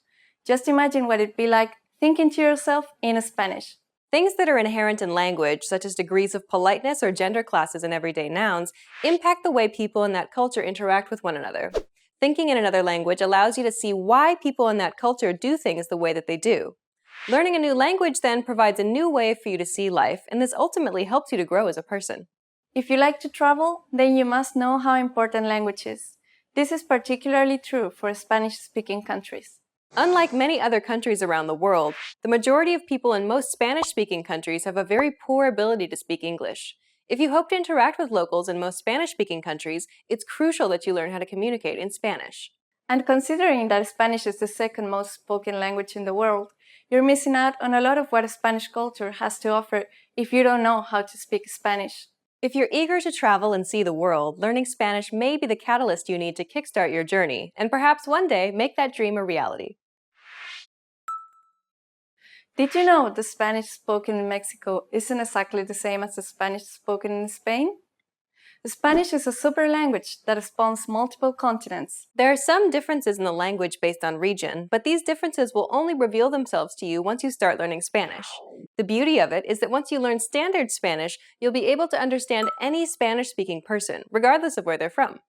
Just imagine what it'd be like thinking to yourself in Spanish. Things that are inherent in language, such as degrees of politeness or gender classes in everyday nouns, impact the way people in that culture interact with one another. Thinking in another language allows you to see why people in that culture do things the way that they do. Learning a new language then provides a new way for you to see life, and this ultimately helps you to grow as a person. If you like to travel, then you must know how important language is. This is particularly true for Spanish-speaking countries. Unlike many other countries around the world, the majority of people in most Spanish-speaking countries have a very poor ability to speak English. If you hope to interact with locals in most Spanish-speaking countries, it's crucial that you learn how to communicate in Spanish. And considering that Spanish is the second most spoken language in the world, you're missing out on a lot of what Spanish culture has to offer if you don't know how to speak Spanish. If you're eager to travel and see the world, learning Spanish may be the catalyst you need to kickstart your journey, and perhaps one day make that dream a reality. Did you know the Spanish spoken in Mexico isn't exactly the same as the Spanish spoken in Spain? Spanish is a super language that spans multiple continents. There are some differences in the language based on region, but these differences will only reveal themselves to you once you start learning Spanish. The beauty of it is that once you learn standard Spanish, you'll be able to understand any Spanish-speaking person, regardless of where they're from.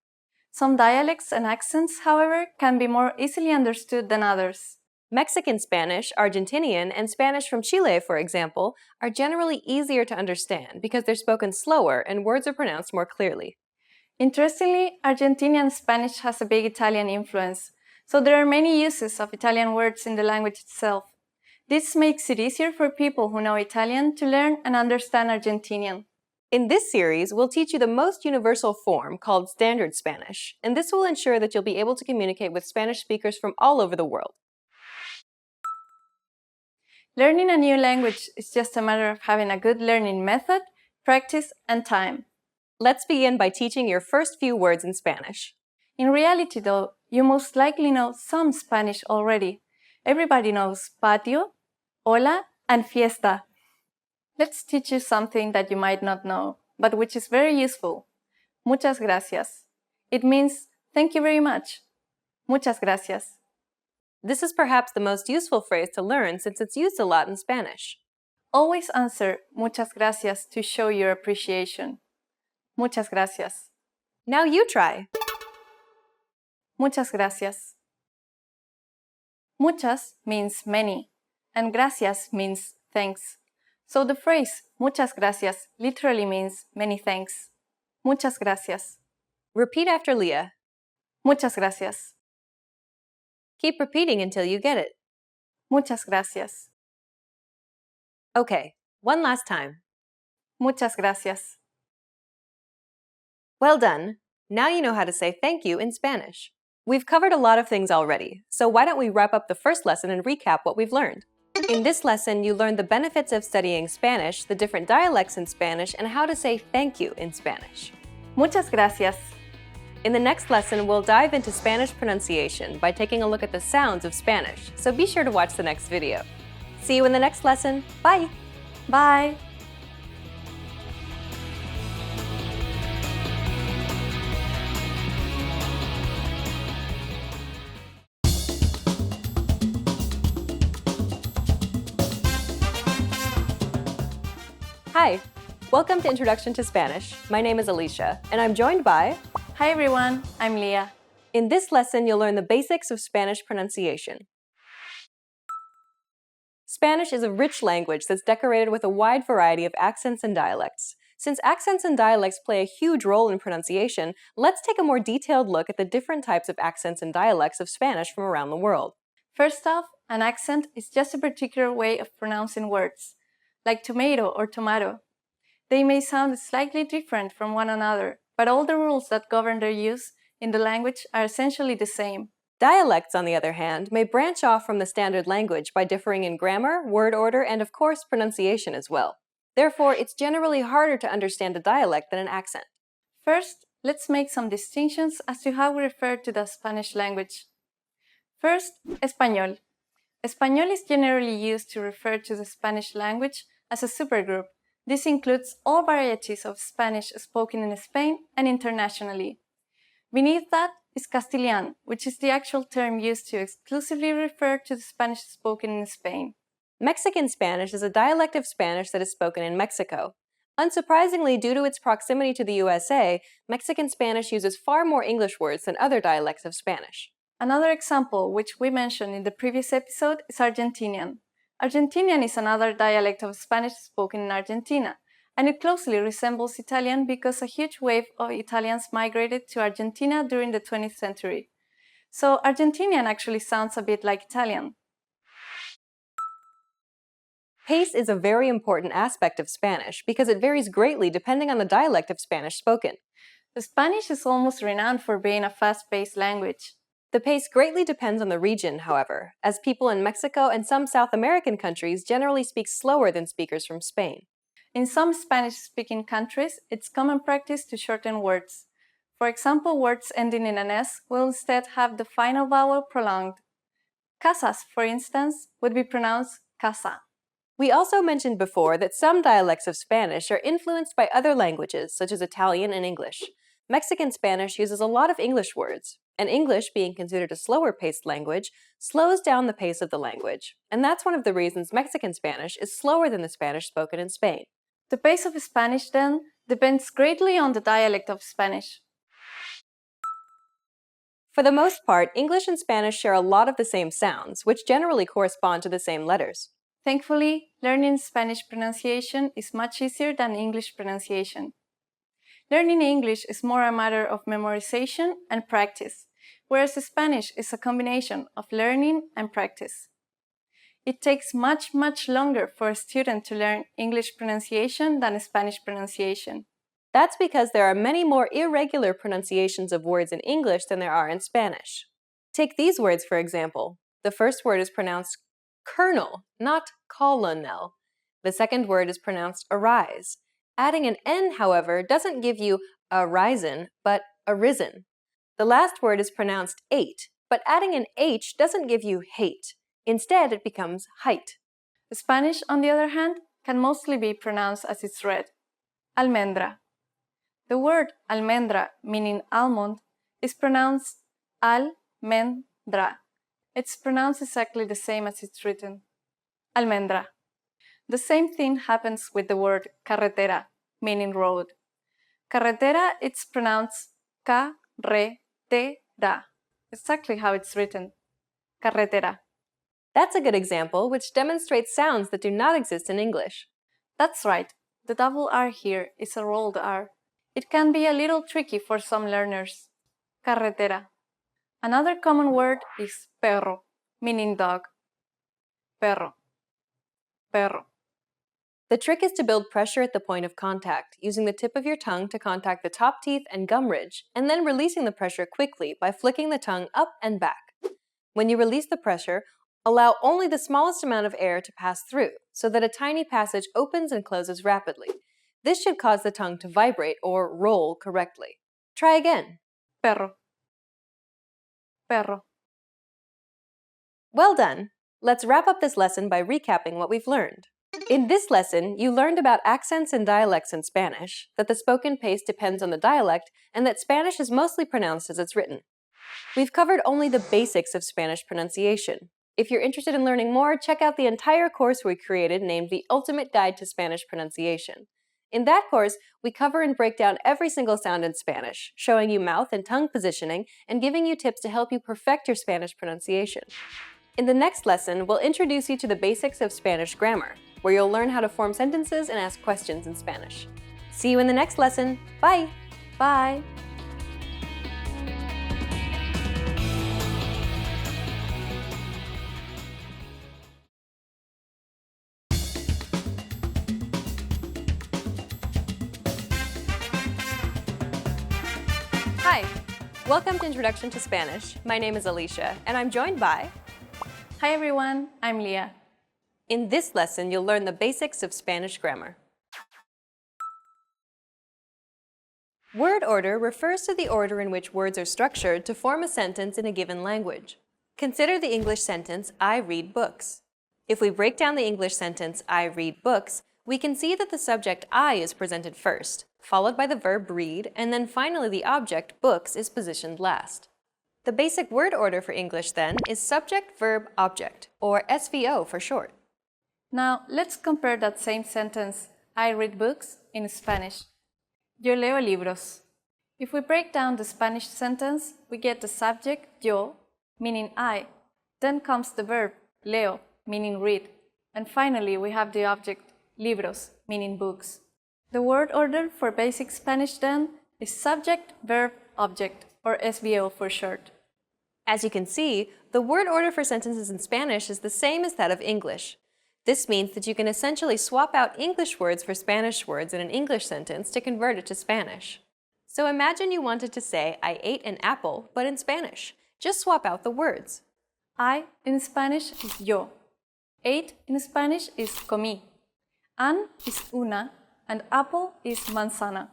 Some dialects and accents, however, can be more easily understood than others. Mexican Spanish, Argentinian, and Spanish from Chile, for example, are generally easier to understand because they're spoken slower and words are pronounced more clearly. Interestingly, Argentinian Spanish has a big Italian influence, so there are many uses of Italian words in the language itself. This makes it easier for people who know Italian to learn and understand Argentinian. In this series, we'll teach you the most universal form called Standard Spanish, and this will ensure that you'll be able to communicate with Spanish speakers from all over the world. Learning a new language is just a matter of having a good learning method, practice, and time. Let's begin by teaching your first few words in Spanish. In reality, though, you most likely know some Spanish already. Everybody knows patio, hola, and fiesta. Let's teach you something that you might not know, but which is very useful. Muchas gracias. It means thank you very much. Muchas gracias. This is perhaps the most useful phrase to learn since it's used a lot in Spanish. Always answer muchas gracias to show your appreciation. Muchas gracias. Now you try. Muchas gracias. Muchas means many, and gracias means thanks. So the phrase muchas gracias literally means many thanks. Muchas gracias. Repeat after Leah. Muchas gracias. Keep repeating until you get it. Muchas gracias. Okay, one last time. Muchas gracias. Well done. Now you know how to say thank you in Spanish. We've covered a lot of things already, so why don't we wrap up the first lesson and recap what we've learned? In this lesson, you learned the benefits of studying Spanish, the different dialects in Spanish, and how to say thank you in Spanish. Muchas gracias. In the next lesson, we'll dive into Spanish pronunciation by taking a look at the sounds of Spanish, so be sure to watch the next video. See you in the next lesson. Bye! Bye! Hi! Welcome to Introduction to Spanish. My name is Alicia, and I'm joined by... Hi everyone, I'm Leah. In this lesson, you'll learn the basics of Spanish pronunciation. Spanish is a rich language that's decorated with a wide variety of accents and dialects. Since accents and dialects play a huge role in pronunciation, let's take a more detailed look at the different types of accents and dialects of Spanish from around the world. First off, an accent is just a particular way of pronouncing words, like tomato or tomato. They may sound slightly different from one another, but all the rules that govern their use in the language are essentially the same. Dialects, on the other hand, may branch off from the standard language by differing in grammar, word order, and of course pronunciation as well. Therefore, it's generally harder to understand a dialect than an accent. First, let's make some distinctions as to how we refer to the Spanish language. First, español. Español is generally used to refer to the Spanish language as a supergroup. This includes all varieties of Spanish spoken in Spain and internationally. Beneath that is Castilian, which is the actual term used to exclusively refer to the Spanish spoken in Spain. Mexican Spanish is a dialect of Spanish that is spoken in Mexico. Unsurprisingly, due to its proximity to the USA, Mexican Spanish uses far more English words than other dialects of Spanish. Another example, which we mentioned in the previous episode, is Argentinian. Argentinian is another dialect of Spanish spoken in Argentina, and it closely resembles Italian because a huge wave of Italians migrated to Argentina during the 20th century. So Argentinian actually sounds a bit like Italian. Pace is a very important aspect of Spanish because it varies greatly depending on the dialect of Spanish spoken. The Spanish is almost renowned for being a fast-paced language. The pace greatly depends on the region, however, as people in Mexico and some South American countries generally speak slower than speakers from Spain. In some Spanish-speaking countries, it's common practice to shorten words. For example, words ending in an S will instead have the final vowel prolonged. Casas, for instance, would be pronounced casa. We also mentioned before that some dialects of Spanish are influenced by other languages, such as Italian and English. Mexican Spanish uses a lot of English words, and English, being considered a slower-paced language, slows down the pace of the language. And that's one of the reasons Mexican Spanish is slower than the Spanish spoken in Spain. The pace of Spanish, then, depends greatly on the dialect of Spanish. For the most part, English and Spanish share a lot of the same sounds, which generally correspond to the same letters. Thankfully, learning Spanish pronunciation is much easier than English pronunciation. Learning English is more a matter of memorization and practice, whereas Spanish is a combination of learning and practice. It takes much longer for a student to learn English pronunciation than Spanish pronunciation. That's because there are many more irregular pronunciations of words in English than there are in Spanish. Take these words, for example. The first word is pronounced colonel, not colonel. The second word is pronounced arise. Adding an N, however, doesn't give you arisen, but arisen. The last word is pronounced ate, but adding an H doesn't give you hate. Instead, it becomes height. Spanish, on the other hand, can mostly be pronounced as it's read. Almendra. The word almendra, meaning almond, is pronounced al-men-dra. It's pronounced exactly the same as it's written. Almendra. The same thing happens with the word carretera, meaning road. Carretera, it's pronounced ca-re-te-ra. Exactly how it's written. Carretera. That's a good example, which demonstrates sounds that do not exist in English. That's right. The double R here is a rolled R. It can be a little tricky for some learners. Carretera. Another common word is perro, meaning dog. Perro. Perro. The trick is to build pressure at the point of contact, using the tip of your tongue to contact the top teeth and gum ridge, and then releasing the pressure quickly by flicking the tongue up and back. When you release the pressure, allow only the smallest amount of air to pass through, so that a tiny passage opens and closes rapidly. This should cause the tongue to vibrate or roll correctly. Try again. Perro. Perro. Well done! Let's wrap up this lesson by recapping what we've learned. In this lesson, you learned about accents and dialects in Spanish, that the spoken pace depends on the dialect, and that Spanish is mostly pronounced as it's written. We've covered only the basics of Spanish pronunciation. If you're interested in learning more, check out the entire course we created named The Ultimate Guide to Spanish Pronunciation. In that course, we cover and break down every single sound in Spanish, showing you mouth and tongue positioning and giving you tips to help you perfect your Spanish pronunciation. In the next lesson, we'll introduce you to the basics of Spanish grammar, where you'll learn how to form sentences and ask questions in Spanish. See you in the next lesson. Bye! Bye! Hi! Welcome to Introduction to Spanish. My name is Alicia, and I'm joined by... Hi everyone, I'm Leah. In this lesson, you'll learn the basics of Spanish grammar. Word order refers to the order in which words are structured to form a sentence in a given language. Consider the English sentence, I read books. If we break down the English sentence, I read books, we can see that the subject I is presented first, followed by the verb read, and then finally the object, books, is positioned last. The basic word order for English, then, is subject, verb, object, or SVO for short. Now, let's compare that same sentence, I read books, in Spanish. Yo leo libros. If we break down the Spanish sentence, we get the subject, yo, meaning I. Then comes the verb, leo, meaning read. And finally, we have the object, libros, meaning books. The word order for basic Spanish, then, is subject, verb, object, or SVO for short. As you can see, the word order for sentences in Spanish is the same as that of English. This means that you can essentially swap out English words for Spanish words in an English sentence to convert it to Spanish. So imagine you wanted to say, I ate an apple, but in Spanish. Just swap out the words. I in Spanish is yo. Ate in Spanish is comí. An is una, and apple is manzana.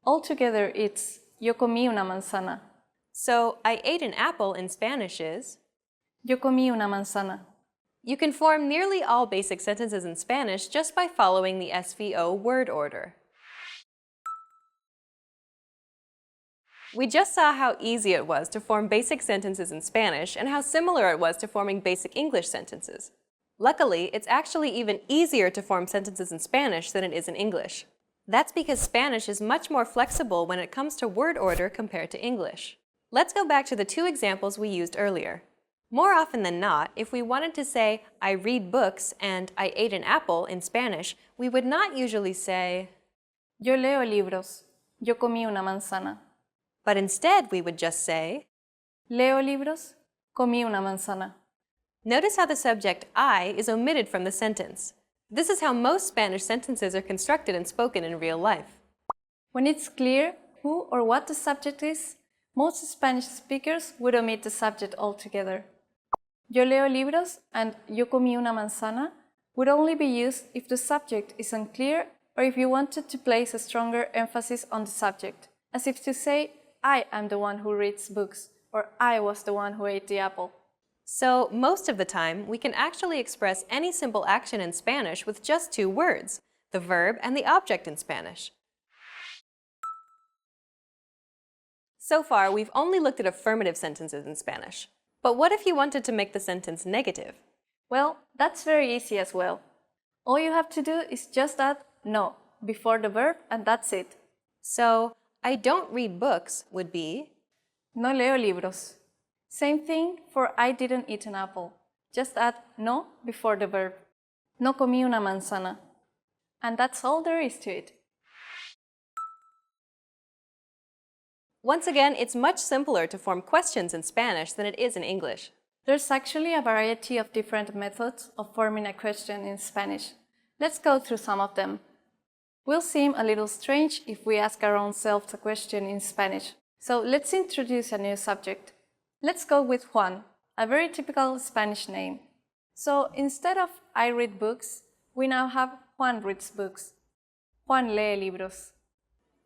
Altogether, it's yo comí una manzana. So, I ate an apple in Spanish is... Yo comí una manzana. You can form nearly all basic sentences in Spanish just by following the SVO word order. We just saw how easy it was to form basic sentences in Spanish and how similar it was to forming basic English sentences. Luckily, it's actually even easier to form sentences in Spanish than it is in English. That's because Spanish is much more flexible when it comes to word order compared to English. Let's go back to the two examples we used earlier. More often than not, if we wanted to say, I read books and I ate an apple in Spanish, we would not usually say, Yo leo libros. Yo comí una manzana. But instead we would just say, Leo libros. Comí una manzana. Notice how the subject I is omitted from the sentence. This is how most Spanish sentences are constructed and spoken in real life. When it's clear who or what the subject is, most Spanish speakers would omit the subject altogether. Yo leo libros and yo comí una manzana would only be used if the subject is unclear or if you wanted to place a stronger emphasis on the subject, as if to say, I am the one who reads books, or I was the one who ate the apple. So, most of the time, we can actually express any simple action in Spanish with just two words, the verb and the object in Spanish. So far, we've only looked at affirmative sentences in Spanish. But what if you wanted to make the sentence negative? Well, that's very easy as well. All you have to do is just add no before the verb and that's it. So, I don't read books would be No leo libros. Same thing for I didn't eat an apple. Just add no before the verb. No comí una manzana. And that's all there is to it. Once again, it's much simpler to form questions in Spanish than it is in English. There's actually a variety of different methods of forming a question in Spanish. Let's go through some of them. Will seem a little strange if we ask our own selves a question in Spanish. So let's introduce a new subject. Let's go with Juan, a very typical Spanish name. So instead of I read books, we now have Juan reads books. Juan lee libros.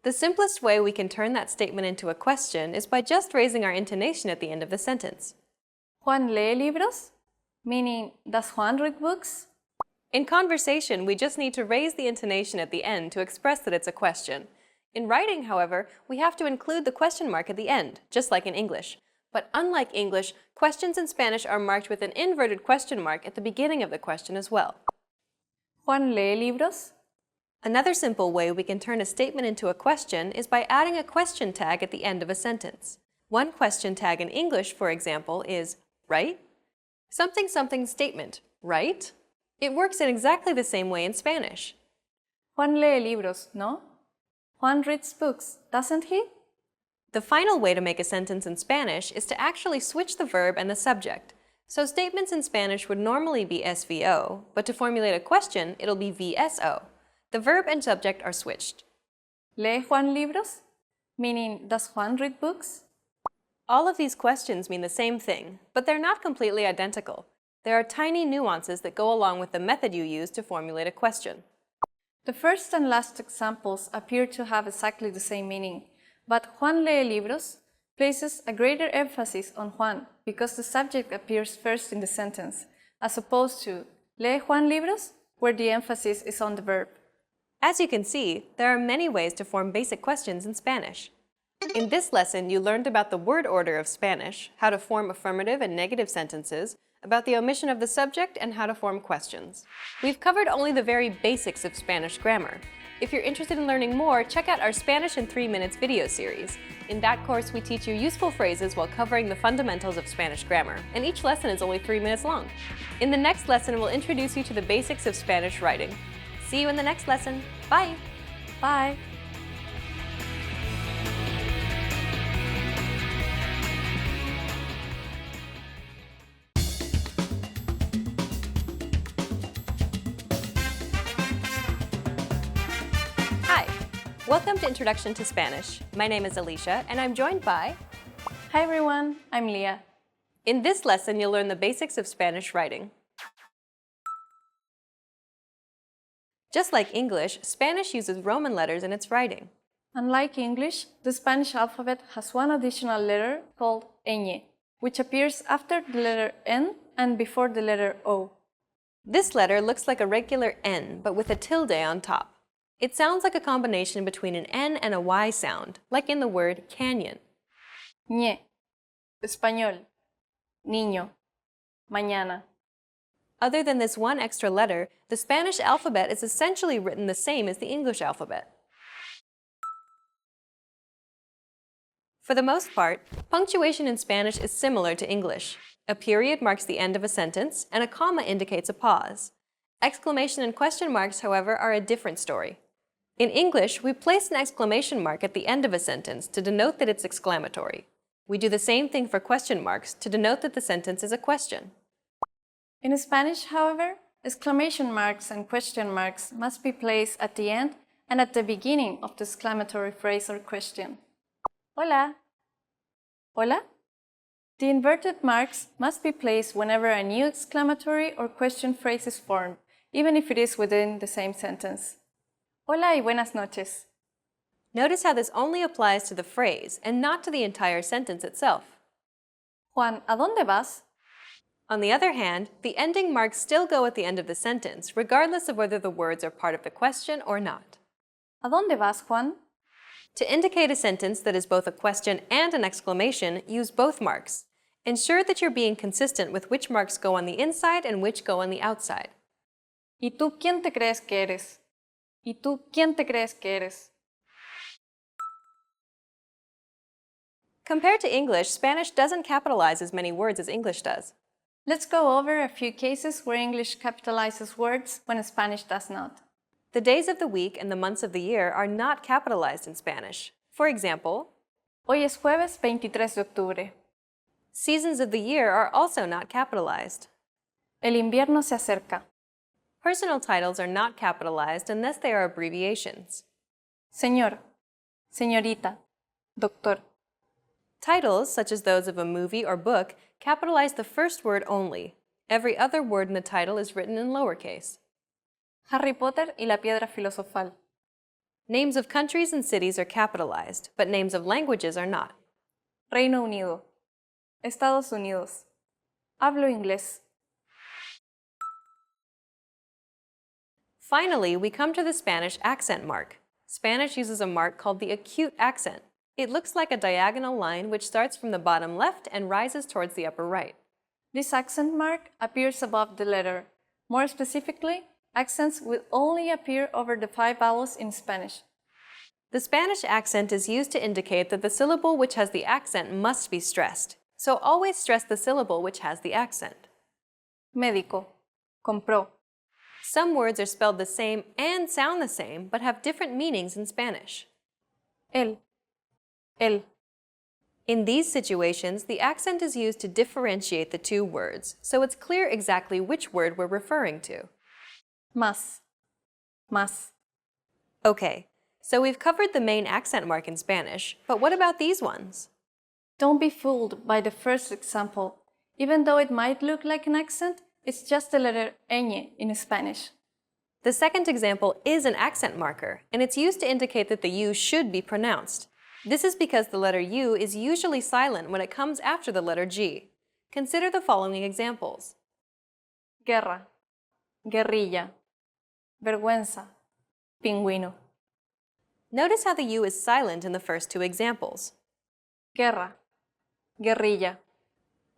The simplest way we can turn that statement into a question is by just raising our intonation at the end of the sentence. Juan lee libros? Meaning, does Juan read books? In conversation, we just need to raise the intonation at the end to express that it's a question. In writing, however, we have to include the question mark at the end, just like in English. But unlike English, questions in Spanish are marked with an inverted question mark at the beginning of the question as well. Juan lee libros? Another simple way we can turn a statement into a question is by adding a question tag at the end of a sentence. One question tag in English, for example, is right? Something something statement, right? It works in exactly the same way in Spanish. Juan lee libros, no? Juan reads books, doesn't he? The final way to make a sentence in Spanish is to actually switch the verb and the subject. So statements in Spanish would normally be SVO, but to formulate a question, it'll be VSO. The verb and subject are switched. ¿Lee Juan libros? Meaning, does Juan read books? All of these questions mean the same thing, but they're not completely identical. There are tiny nuances that go along with the method you use to formulate a question. The first and last examples appear to have exactly the same meaning, but Juan lee libros places a greater emphasis on Juan because the subject appears first in the sentence, as opposed to lee Juan libros, where the emphasis is on the verb. As you can see, there are many ways to form basic questions in Spanish. In this lesson, you learned about the word order of Spanish, how to form affirmative and negative sentences, about the omission of the subject, and how to form questions. We've covered only the very basics of Spanish grammar. If you're interested in learning more, check out our Spanish in 3 Minutes video series. In that course, we teach you useful phrases while covering the fundamentals of Spanish grammar, and each lesson is only 3 minutes long. In the next lesson, we'll introduce you to the basics of Spanish writing. See you in the next lesson. Bye! Bye! Hi! Welcome to Introduction to Spanish. My name is Alicia, and I'm joined by... Hi everyone, I'm Leah. In this lesson, you'll learn the basics of Spanish writing. Just like English, Spanish uses Roman letters in its writing. Unlike English, the Spanish alphabet has one additional letter called ñ, which appears after the letter N and before the letter O. This letter looks like a regular N, but with a tilde on top. It sounds like a combination between an N and a Y sound, like in the word canyon. Ñe. Español. Niño. Mañana. Other than this one extra letter, the Spanish alphabet is essentially written the same as the English alphabet. For the most part, punctuation in Spanish is similar to English. A period marks the end of a sentence, and a comma indicates a pause. Exclamation and question marks, however, are a different story. In English, we place an exclamation mark at the end of a sentence to denote that it's exclamatory. We do the same thing for question marks to denote that the sentence is a question. In Spanish, however, exclamation marks and question marks must be placed at the end and at the beginning of the exclamatory phrase or question. Hola. Hola? The inverted marks must be placed whenever a new exclamatory or question phrase is formed, even if it is within the same sentence. Hola y buenas noches. Notice how this only applies to the phrase and not to the entire sentence itself. Juan, ¿a dónde vas? On the other hand, the ending marks still go at the end of the sentence, regardless of whether the words are part of the question or not. ¿A dónde vas, Juan? To indicate a sentence that is both a question and an exclamation, use both marks. Ensure that you're being consistent with which marks go on the inside and which go on the outside. ¿Y tú quién te crees que eres? ¿Y tú quién te crees que eres? Compared to English, Spanish doesn't capitalize as many words as English does. Let's go over a few cases where English capitalizes words when Spanish does not. The days of the week and the months of the year are not capitalized in Spanish. For example, Hoy es jueves 23 de octubre. Seasons of the year are also not capitalized. El invierno se acerca. Personal titles are not capitalized unless they are abbreviations. Señor, señorita, doctor. Titles, such as those of a movie or book, capitalize the first word only. Every other word in the title is written in lowercase. Harry Potter y la piedra filosofal. Names of countries and cities are capitalized, but names of languages are not. Reino Unido. Estados Unidos. Hablo inglés. Finally, we come to the Spanish accent mark. Spanish uses a mark called the acute accent. It looks like a diagonal line which starts from the bottom left and rises towards the upper right. This accent mark appears above the letter. More specifically, accents will only appear over the 5 vowels in Spanish. The Spanish accent is used to indicate that the syllable which has the accent must be stressed. So always stress the syllable which has the accent. Médico. Compró. Some words are spelled the same and sound the same, but have different meanings in Spanish. El. El. In these situations, the accent is used to differentiate the two words, so it's clear exactly which word we're referring to. Más. Más. Okay, so we've covered the main accent mark in Spanish, but what about these ones? Don't be fooled by the first example. Even though it might look like an accent, it's just the letter ñ in Spanish. The second example is an accent marker, and it's used to indicate that the U should be pronounced. This is because the letter U is usually silent when it comes after the letter G. Consider the following examples. Guerra. Guerrilla. Vergüenza. Pingüino. Notice how the U is silent in the first two examples. Guerra. Guerrilla.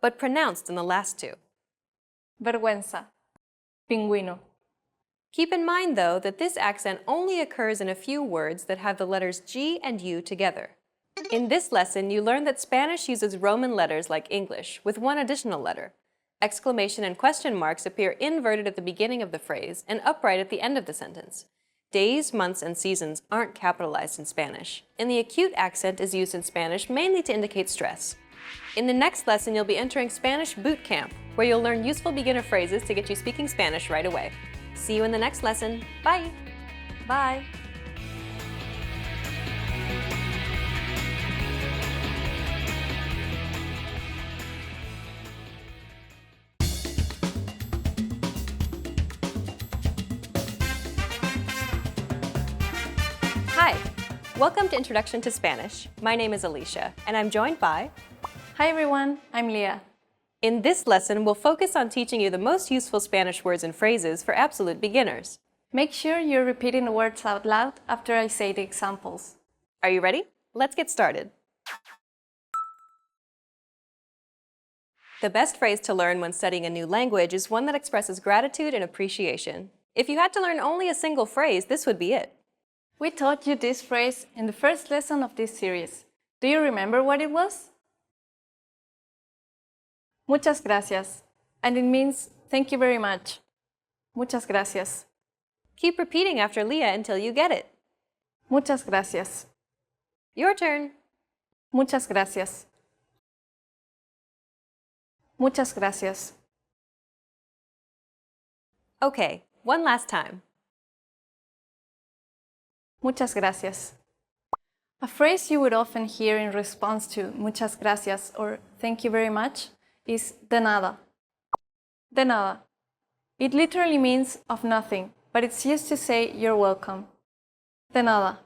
But pronounced in the last two. Vergüenza. Pingüino. Keep in mind, though, that this accent only occurs in a few words that have the letters G and U together. In this lesson, you learned that Spanish uses Roman letters like English, with one additional letter. Exclamation and question marks appear inverted at the beginning of the phrase and upright at the end of the sentence. Days, months, and seasons aren't capitalized in Spanish, and the acute accent is used in Spanish mainly to indicate stress. In the next lesson, you'll be entering Spanish Boot Camp, where you'll learn useful beginner phrases to get you speaking Spanish right away. See you in the next lesson. Bye! Bye! Hi! Welcome to Introduction to Spanish. My name is Alicia, and I'm joined by... Hi everyone, I'm Leah. In this lesson, we'll focus on teaching you the most useful Spanish words and phrases for absolute beginners. Make sure you're repeating the words out loud after I say the examples. Are you ready? Let's get started. The best phrase to learn when studying a new language is one that expresses gratitude and appreciation. If you had to learn only a single phrase, this would be it. We taught you this phrase in the first lesson of this series. Do you remember what it was? Muchas gracias. And it means thank you very much. Muchas gracias. Keep repeating after Leah until you get it. Muchas gracias. Your turn. Muchas gracias. Muchas gracias. Okay, one last time. Muchas gracias. A phrase you would often hear in response to muchas gracias or thank you very much is de nada. De nada. It literally means of nothing, but it's used to say you're welcome. De nada.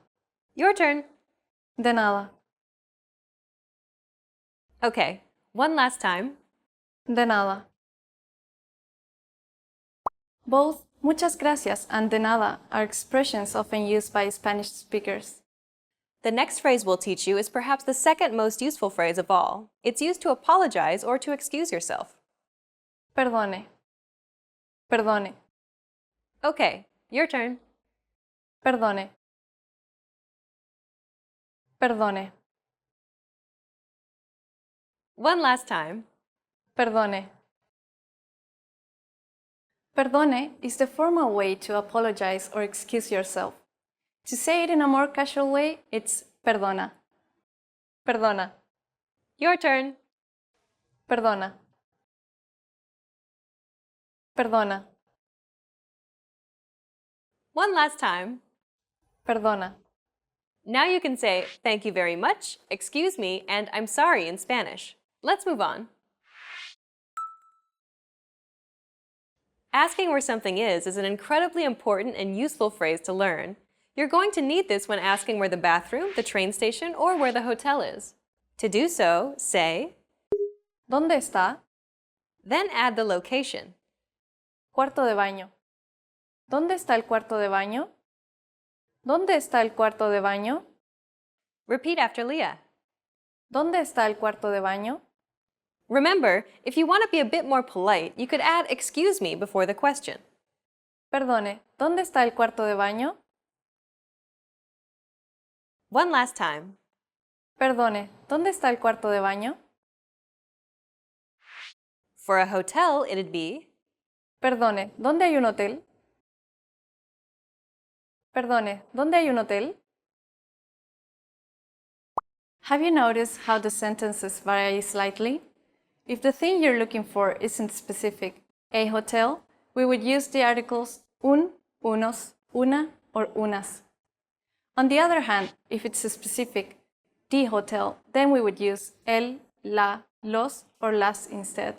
Your turn. De nada. Okay, one last time. De nada. Both muchas gracias and de nada are expressions often used by Spanish speakers. The next phrase we'll teach you is perhaps the second most useful phrase of all. It's used to apologize or to excuse yourself. Perdone. Perdone. Okay, your turn. Perdone. Perdone. One last time. Perdone. Perdone is the formal way to apologize or excuse yourself. To say it in a more casual way, it's perdona. Perdona. Your turn. Perdona. Perdona. One last time. Perdona. Now you can say thank you very much, excuse me, and I'm sorry in Spanish. Let's move on. Asking where something is an incredibly important and useful phrase to learn. You're going to need this when asking where the bathroom, the train station, or where the hotel is. To do so, say, ¿Dónde está? Then add the location. Cuarto de baño. ¿Dónde está el cuarto de baño? ¿Dónde está el cuarto de baño? Repeat after Leah. ¿Dónde está el cuarto de baño? Remember, if you want to be a bit more polite, you could add excuse me before the question. Perdone, ¿dónde está el cuarto de baño? One last time. Perdone, ¿dónde está el cuarto de baño? For a hotel, it'd be, Perdone, ¿dónde hay un hotel? Perdone, ¿dónde hay un hotel? Have you noticed how the sentences vary slightly? If the thing you're looking for isn't specific, a hotel, we would use the articles un, unos, una, or unas. On the other hand, if it's specific, the hotel, then we would use el, la, los, or las instead.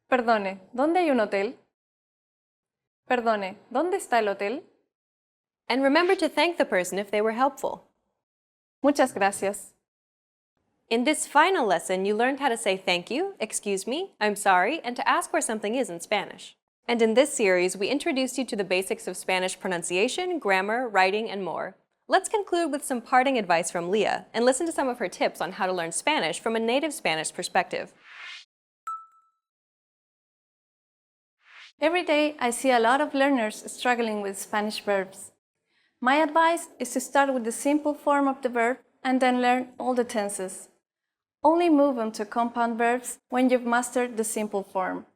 Perdone, ¿dónde hay un hotel? Perdone, ¿dónde está el hotel? And remember to thank the person if they were helpful. Muchas gracias. In this final lesson, you learned how to say thank you, excuse me, I'm sorry, and to ask where something is in Spanish. And in this series, we introduced you to the basics of Spanish pronunciation, grammar, writing, and more. Let's conclude with some parting advice from Leah and listen to some of her tips on how to learn Spanish from a native Spanish perspective. Every day, I see a lot of learners struggling with Spanish verbs. My advice is to start with the simple form of the verb and then learn all the tenses. Only move on to compound verbs when you've mastered the simple form.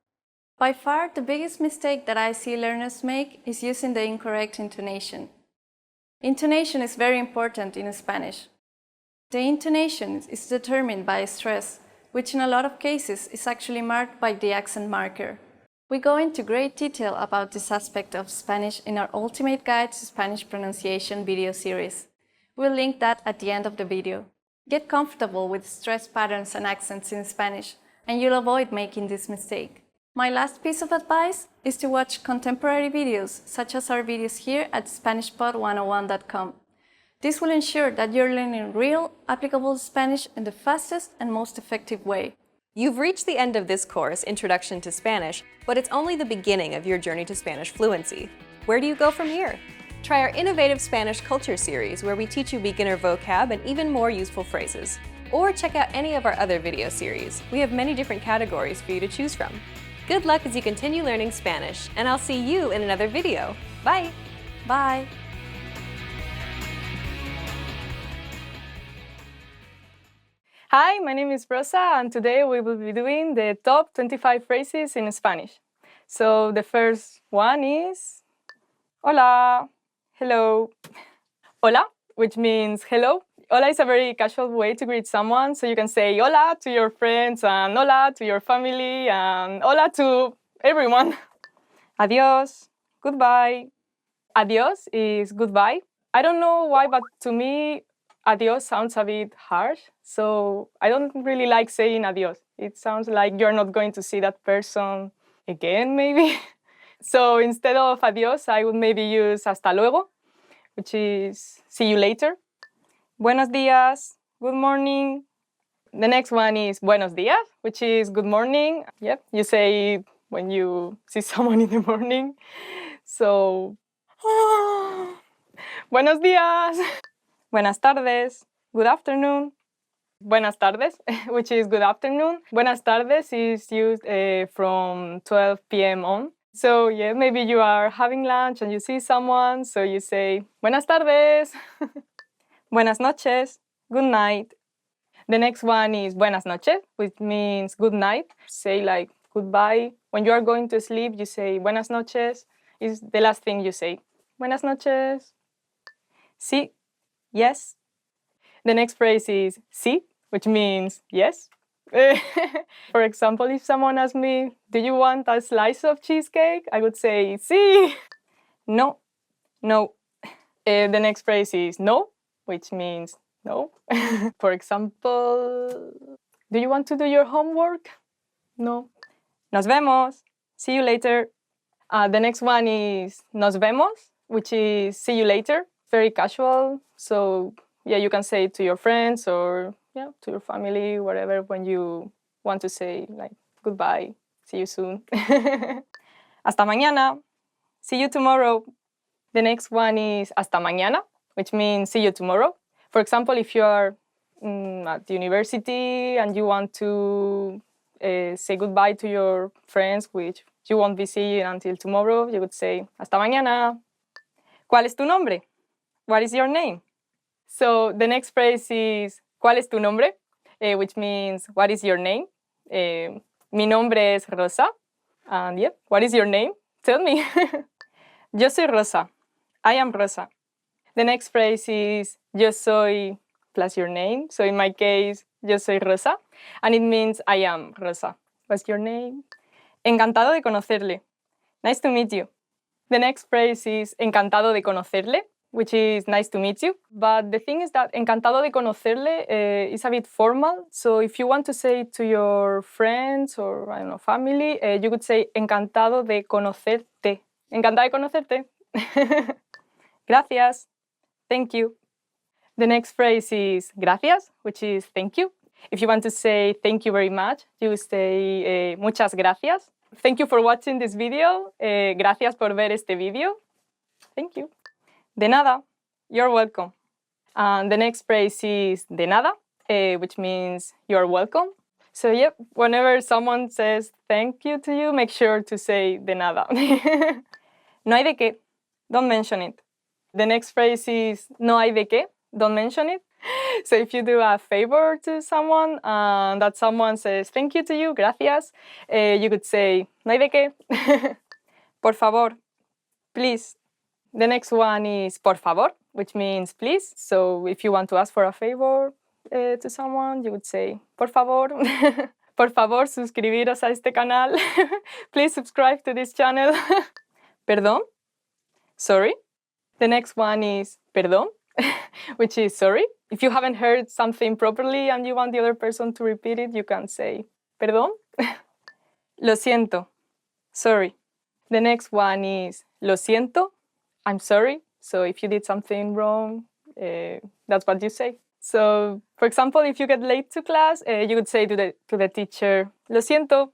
By far, the biggest mistake that I see learners make is using the incorrect intonation. Intonation is very important in Spanish. The intonation is determined by stress, which in a lot of cases is actually marked by the accent marker. We go into great detail about this aspect of Spanish in our Ultimate Guide to Spanish Pronunciation video series. We'll link that at the end of the video. Get comfortable with stress patterns and accents in Spanish, and you'll avoid making this mistake. My last piece of advice is to watch contemporary videos, such as our videos here at SpanishPod101.com. This will ensure that you're learning real, applicable Spanish in the fastest and most effective way. You've reached the end of this course, Introduction to Spanish, but it's only the beginning of your journey to Spanish fluency. Where do you go from here? Try our innovative Spanish culture series, where we teach you beginner vocab and even more useful phrases. Or check out any of our other video series. We have many different categories for you to choose from. Good luck as you continue learning Spanish, and I'll see you in another video. Bye! Bye! Hi, my name is Rosa, and today we will be doing the top 25 phrases in Spanish. So the first one is hola, hello. Hola, which means hello. Hola is a very casual way to greet someone, so you can say hola to your friends, and hola to your family, and hola to everyone. Adios, goodbye. Adios is goodbye. I don't know why, but to me, adios sounds a bit harsh, so I don't really like saying adios. It sounds like you're not going to see that person again, maybe. So instead of adios, I would maybe use hasta luego, which is see you later. Buenos días, good morning. The next one is buenos días, which is good morning. Yep, you say it when you see someone in the morning. So, buenos días. Buenas tardes, good afternoon. Buenas tardes, which is good afternoon. Buenas tardes is used from 12 p.m. on. So yeah, maybe you are having lunch and you see someone, so you say, buenas tardes. Buenas noches, good night. The next one is buenas noches, which means good night. Say like goodbye. When you are going to sleep, you say buenas noches. Is the last thing you say. Buenas noches. Sí, yes. The next phrase is sí, which means yes. For example, if someone asks me, do you want a slice of cheesecake? I would say sí. No, no. The next phrase is no, which means no. For example, do you want to do your homework? No. Nos vemos. See you later. The next one is nos vemos, which is see you later. Very casual. So yeah, you can say it to your friends or yeah, to your family, whatever, when you want to say like goodbye, see you soon. Hasta mañana. See you tomorrow. The next one is hasta mañana, which means see you tomorrow. For example, if you are at university and you want to say goodbye to your friends, which you won't be seeing until tomorrow, you would say hasta mañana. ¿Cuál es tu nombre? What is your name? So the next phrase is ¿cuál es tu nombre? Which means what is your name? Mi nombre es Rosa. And yeah, what is your name? Tell me. Yo soy Rosa. I am Rosa. The next phrase is yo soy plus your name. So in my case, yo soy Rosa. And it means I am Rosa. What's your name? Encantado de conocerle. Nice to meet you. The next phrase is encantado de conocerle, which is nice to meet you. But the thing is that encantado de conocerle is a bit formal. So if you want to say it to your friends or, I don't know, family, you could say encantado de conocerte. Encantada de conocerte. Gracias. Thank you. The next phrase is gracias, which is thank you. If you want to say thank you very much, you say muchas gracias. Thank you for watching this video. Gracias por ver este video. Thank you. De nada. You're welcome. And the next phrase is de nada, which means you're welcome. So yep, whenever someone says thank you to you, make sure to say de nada. No hay de qué. Don't mention it. The next phrase is no hay de qué. Don't mention it. So if you do a favor to someone and that someone says thank you to you, gracias, you could say no hay de qué. Por favor, please. The next one is por favor, which means please. So if you want to ask for a favor to someone, you would say por favor. Por favor, suscribiros a este canal. Please subscribe to this channel. Perdón. Sorry. The next one is perdón, which is sorry. If you haven't heard something properly and you want the other person to repeat it, you can say perdón. Lo siento. Sorry. The next one is lo siento. I'm sorry. So if you did something wrong, that's what you say. So, for example, if you get late to class, you could say to the teacher, "Lo siento."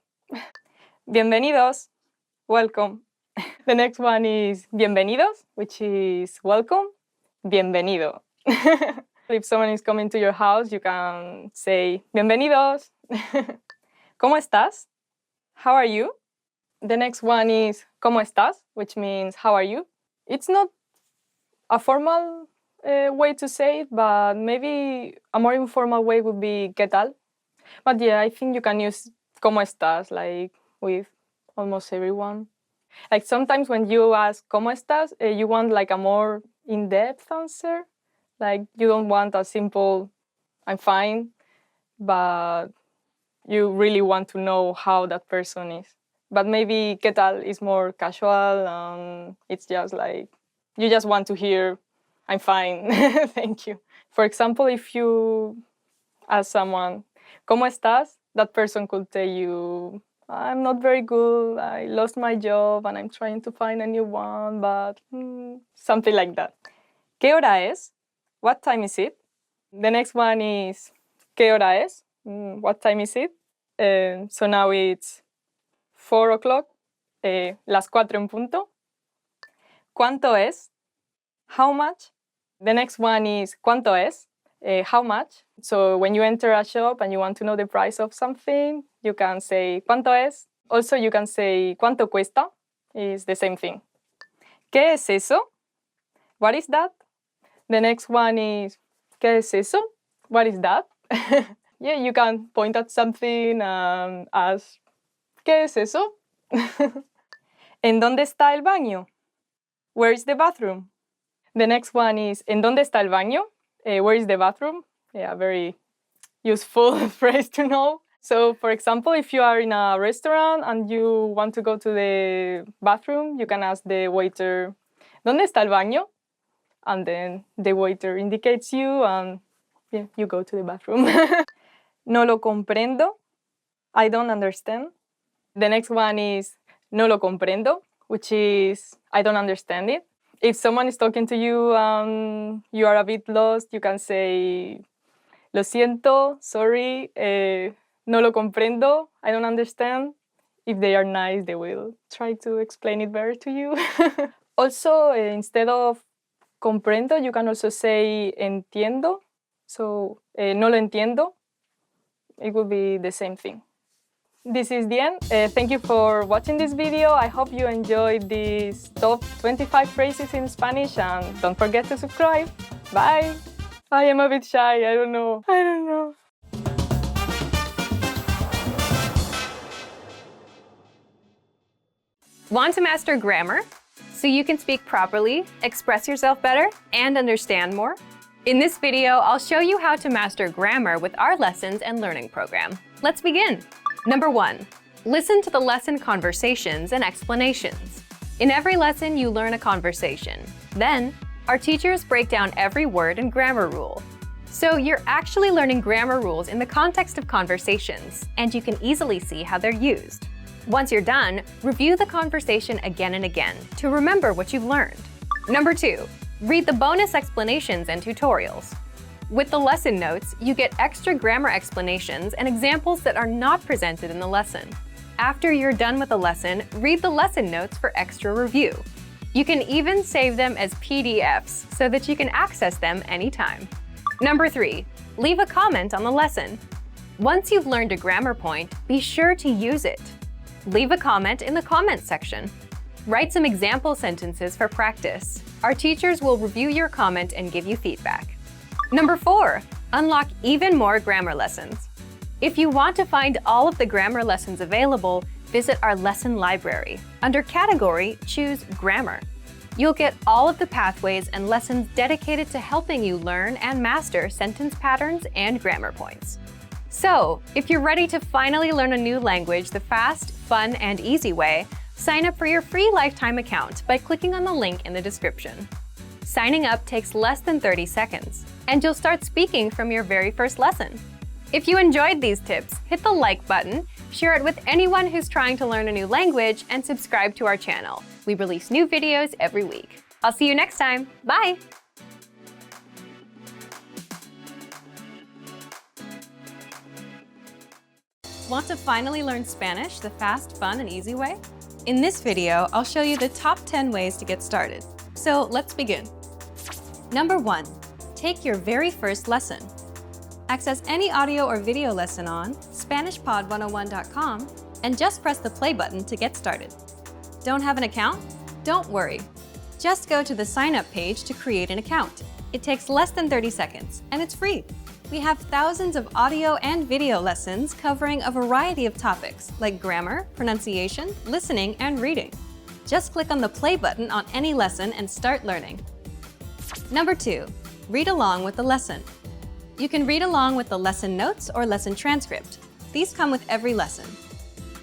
Bienvenidos, welcome. The next one is bienvenidos, which is welcome. Bienvenido. If someone is coming to your house, you can say bienvenidos. ¿Cómo estás? How are you? The next one is ¿Cómo estás?, which means how are you? It's not a formal way to say it, but maybe a more informal way would be ¿Qué tal? But yeah, I think you can use ¿Cómo estás?, like with almost everyone. Like sometimes when you ask ¿Cómo estás?, you want like a more in-depth answer. Like you don't want a simple I'm fine, but you really want to know how that person is. But maybe ¿Qué tal? Is more casual, and it's just like, you just want to hear, I'm fine, thank you. For example, if you ask someone, ¿Cómo estás?, that person could tell you, I'm not very good, I lost my job and I'm trying to find a new one, but something like that. ¿Qué hora es? What time is it? The next one is ¿Qué hora es? What time is it? So now it's 4 o'clock, las 4 en punto. ¿Cuánto es? How much? The next one is ¿Cuánto es? How much? So when you enter a shop and you want to know the price of something, you can say ¿Cuánto es? Also, you can say ¿Cuánto cuesta? It's the same thing. ¿Qué es eso? What is that? The next one is ¿Qué es eso? What is that? Yeah, you can point at something and ask ¿Qué es eso? ¿En dónde está el baño? Where is the bathroom? The next one is ¿En dónde está el baño? Where is the bathroom? Yeah, very useful phrase to know. So, for example, if you are in a restaurant and you want to go to the bathroom, you can ask the waiter, ¿Dónde está el baño? And then the waiter indicates you and yeah, you go to the bathroom. No lo comprendo. I don't understand. The next one is no lo comprendo, which is I don't understand it. If someone is talking to you and you are a bit lost, you can say lo siento, sorry, no lo comprendo, I don't understand. If they are nice, they will try to explain it better to you. Also, instead of comprendo, you can also say entiendo. So, no lo entiendo. It would be the same thing. This is the end. Thank you for watching this video. I hope you enjoyed these top 25 phrases in Spanish, and don't forget to subscribe. Bye! I am a bit shy, I don't know. Want to master grammar so you can speak properly, express yourself better, and understand more? In this video, I'll show you how to master grammar with our lessons and learning program. Let's begin. Number 1. Listen to the lesson conversations and explanations. In every lesson, you learn a conversation. Then, our teachers break down every word and grammar rule. So you're actually learning grammar rules in the context of conversations, and you can easily see how they're used. Once you're done, review the conversation again and again to remember what you've learned. Number 2. Read the bonus explanations and tutorials. With the lesson notes, you get extra grammar explanations and examples that are not presented in the lesson. After you're done with the lesson, read the lesson notes for extra review. You can even save them as PDFs so that you can access them anytime. Number 3. Leave a comment on the lesson. Once you've learned a grammar point, be sure to use it. Leave a comment in the comments section. Write some example sentences for practice. Our teachers will review your comment and give you feedback. Number 4. Unlock even more grammar lessons. If you want to find all of the grammar lessons available, visit our lesson library. Under Category, choose Grammar. You'll get all of the pathways and lessons dedicated to helping you learn and master sentence patterns and grammar points. So, if you're ready to finally learn a new language the fast, fun, and easy way, sign up for your free lifetime account by clicking on the link in the description. Signing up takes less than 30 seconds, and you'll start speaking from your very first lesson. If you enjoyed these tips, hit the like button, share it with anyone who's trying to learn a new language, and subscribe to our channel. We release new videos every week. I'll see you next time. Bye! Want to finally learn Spanish the fast, fun, and easy way? In this video, I'll show you the top 10 ways to get started. So let's begin. Number 1. Take your very first lesson. Access any audio or video lesson on SpanishPod101.com and just press the play button to get started. Don't have an account? Don't worry. Just go to the sign up page to create an account. It takes less than 30 seconds and it's free. We have thousands of audio and video lessons covering a variety of topics like grammar, pronunciation, listening, and reading. Just click on the play button on any lesson and start learning. Number 2. Read along with the lesson. You can read along with the lesson notes or lesson transcript. These come with every lesson.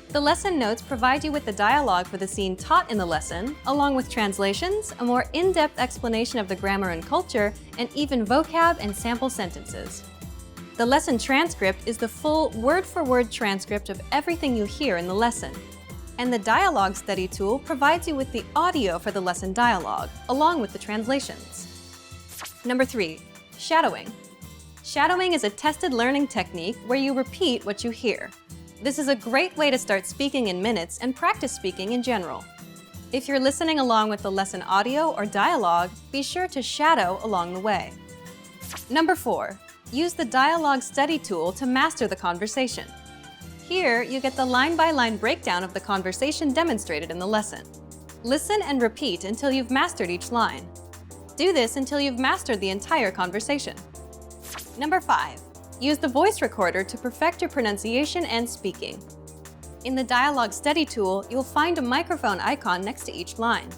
The lesson notes provide you with the dialogue for the scene taught in the lesson, along with translations, a more in-depth explanation of the grammar and culture, and even vocab and sample sentences. The lesson transcript is the full word-for-word transcript of everything you hear in the lesson. And the dialogue study tool provides you with the audio for the lesson dialogue, along with the translations. Number 3. Shadowing. Shadowing is a tested learning technique where you repeat what you hear. This is a great way to start speaking in minutes and practice speaking in general. If you're listening along with the lesson audio or dialogue, be sure to shadow along the way. Number 4. Use the dialogue study tool to master the conversation. Here, you get the line-by-line breakdown of the conversation demonstrated in the lesson. Listen and repeat until you've mastered each line. Do this until you've mastered the entire conversation. Number 5. Use the voice recorder to perfect your pronunciation and speaking. In the dialogue study tool, you'll find a microphone icon next to each line.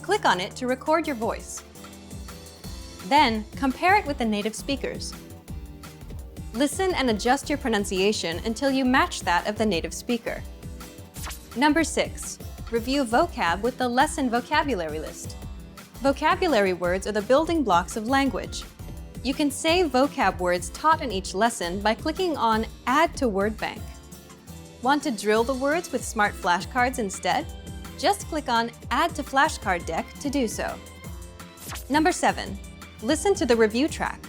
Click on it to record your voice. Then, compare it with the native speakers. Listen and adjust your pronunciation until you match that of the native speaker. Number 6. Review vocab with the lesson vocabulary list. Vocabulary words are the building blocks of language. You can save vocab words taught in each lesson by clicking on Add to Word Bank. Want to drill the words with smart flashcards instead? Just click on Add to Flashcard Deck to do so. Number 7. Listen to the review track.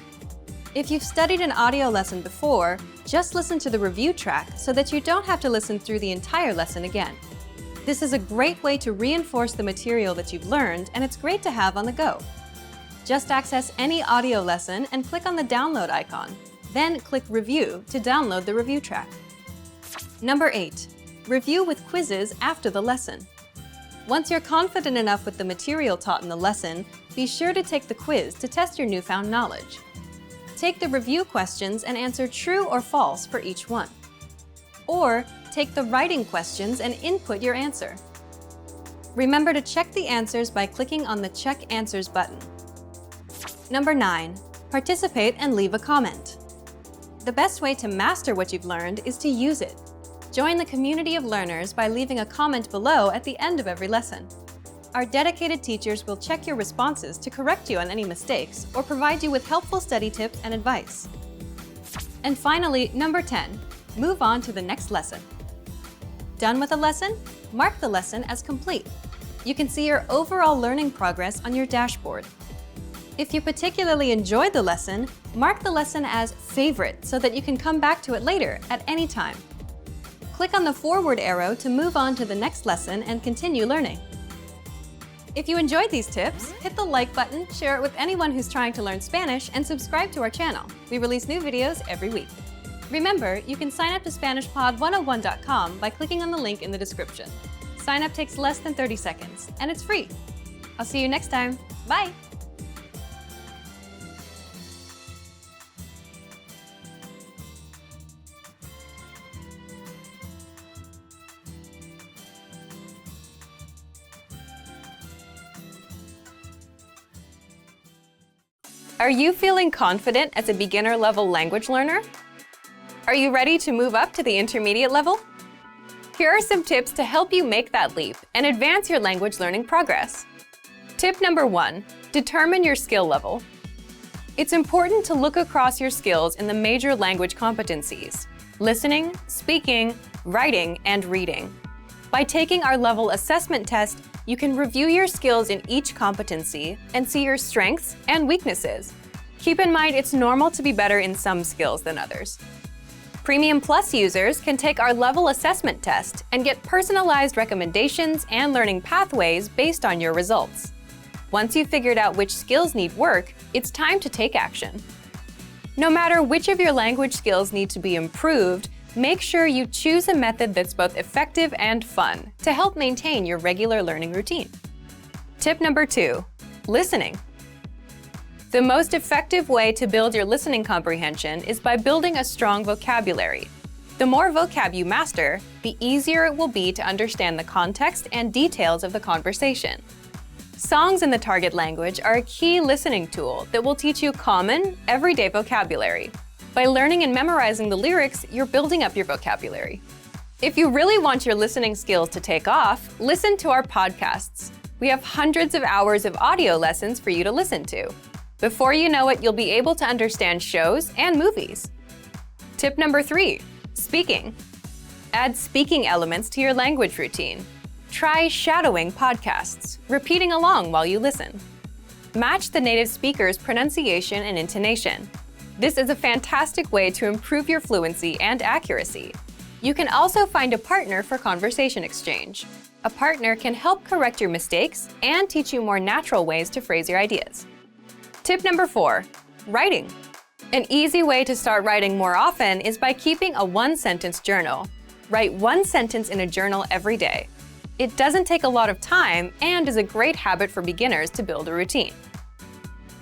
If you've studied an audio lesson before, just listen to the review track so that you don't have to listen through the entire lesson again. This is a great way to reinforce the material that you've learned, and it's great to have on the go. Just access any audio lesson and click on the download icon. Then click Review to download the review track. Number 8. Review with quizzes after the lesson. Once you're confident enough with the material taught in the lesson, be sure to take the quiz to test your newfound knowledge. Take the review questions and answer true or false for each one. Or take the writing questions and input your answer. Remember to check the answers by clicking on the Check Answers button. Number 9. Participate and leave a comment. The best way to master what you've learned is to use it. Join the community of learners by leaving a comment below at the end of every lesson. Our dedicated teachers will check your responses to correct you on any mistakes or provide you with helpful study tips and advice. And finally, number 10. Move on to the next lesson. Done with a lesson? Mark the lesson as complete. You can see your overall learning progress on your dashboard. If you particularly enjoyed the lesson, mark the lesson as Favorite so that you can come back to it later at any time. Click on the forward arrow to move on to the next lesson and continue learning. If you enjoyed these tips, hit the like button, share it with anyone who's trying to learn Spanish, and subscribe to our channel. We release new videos every week. Remember, you can sign up to SpanishPod101.com by clicking on the link in the description. Sign up takes less than 30 seconds, and it's free. I'll see you next time. Bye! Are you feeling confident as a beginner-level language learner? Are you ready to move up to the intermediate level? Here are some tips to help you make that leap and advance your language learning progress. Tip number 1. Determine your skill level. It's important to look across your skills in the major language competencies: listening, speaking, writing, and reading. By taking our level assessment test, you can review your skills in each competency and see your strengths and weaknesses. Keep in mind it's normal to be better in some skills than others. Premium Plus users can take our level assessment test and get personalized recommendations and learning pathways based on your results. Once you've figured out which skills need work, it's time to take action. No matter which of your language skills need to be improved, make sure you choose a method that's both effective and fun to help maintain your regular learning routine. Tip number 2, listening. The most effective way to build your listening comprehension is by building a strong vocabulary. The more vocab you master, the easier it will be to understand the context and details of the conversation. Songs in the target language are a key listening tool that will teach you common, everyday vocabulary. By learning and memorizing the lyrics, you're building up your vocabulary. If you really want your listening skills to take off, listen to our podcasts. We have hundreds of hours of audio lessons for you to listen to. Before you know it, you'll be able to understand shows and movies. Tip number 3, speaking. Add speaking elements to your language routine. Try shadowing podcasts, repeating along while you listen. Match the native speaker's pronunciation and intonation. This is a fantastic way to improve your fluency and accuracy. You can also find a partner for conversation exchange. A partner can help correct your mistakes and teach you more natural ways to phrase your ideas. Tip number 4, writing. An easy way to start writing more often is by keeping a one-sentence journal. Write one sentence in a journal every day. It doesn't take a lot of time and is a great habit for beginners to build a routine.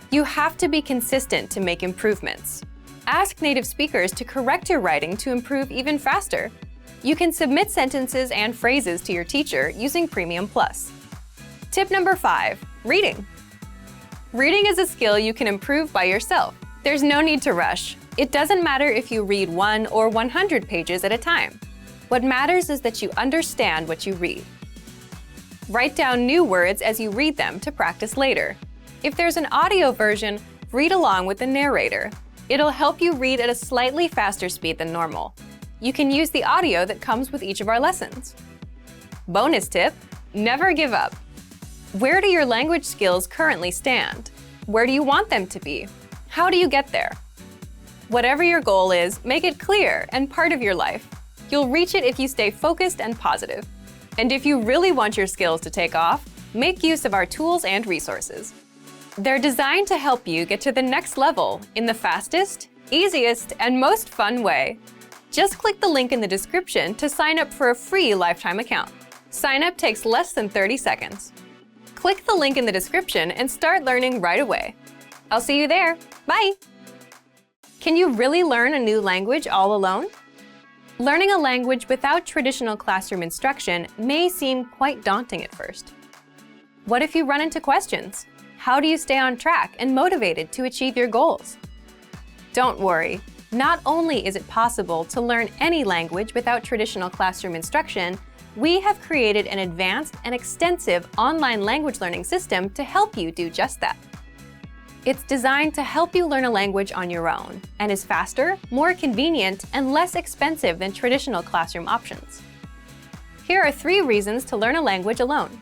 You have to be consistent to make improvements. Ask native speakers to correct your writing to improve even faster. You can submit sentences and phrases to your teacher using Premium Plus. Tip number 5, reading. Reading is a skill you can improve by yourself. There's no need to rush. It doesn't matter if you read 1 or 100 pages at a time. What matters is that you understand what you read. Write down new words as you read them to practice later. If there's an audio version, read along with the narrator. It'll help you read at a slightly faster speed than normal. You can use the audio that comes with each of our lessons. Bonus tip, never give up. Where do your language skills currently stand? Where do you want them to be? How do you get there? Whatever your goal is, make it clear and part of your life. You'll reach it if you stay focused and positive. And if you really want your skills to take off, make use of our tools and resources. They're designed to help you get to the next level in the fastest, easiest, and most fun way. Just click the link in the description to sign up for a free lifetime account. Sign up takes less than 30 seconds. Click the link in the description and start learning right away. I'll see you there. Bye! Can you really learn a new language all alone? Learning a language without traditional classroom instruction may seem quite daunting at first. What if you run into questions? How do you stay on track and motivated to achieve your goals? Don't worry. Not only is it possible to learn any language without traditional classroom instruction, we have created an advanced and extensive online language learning system to help you do just that. It's designed to help you learn a language on your own and is faster, more convenient, and less expensive than traditional classroom options. Here are 3 reasons to learn a language alone.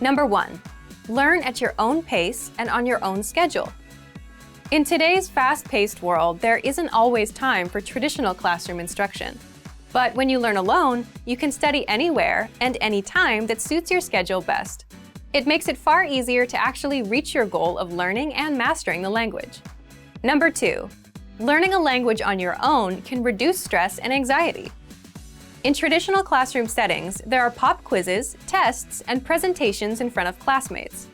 Number 1, learn at your own pace and on your own schedule. In today's fast-paced world, there isn't always time for traditional classroom instruction. But when you learn alone, you can study anywhere and anytime that suits your schedule best. It makes it far easier to actually reach your goal of learning and mastering the language. Number 2, learning a language on your own can reduce stress and anxiety. In traditional classroom settings, there are pop quizzes, tests, and presentations in front of classmates.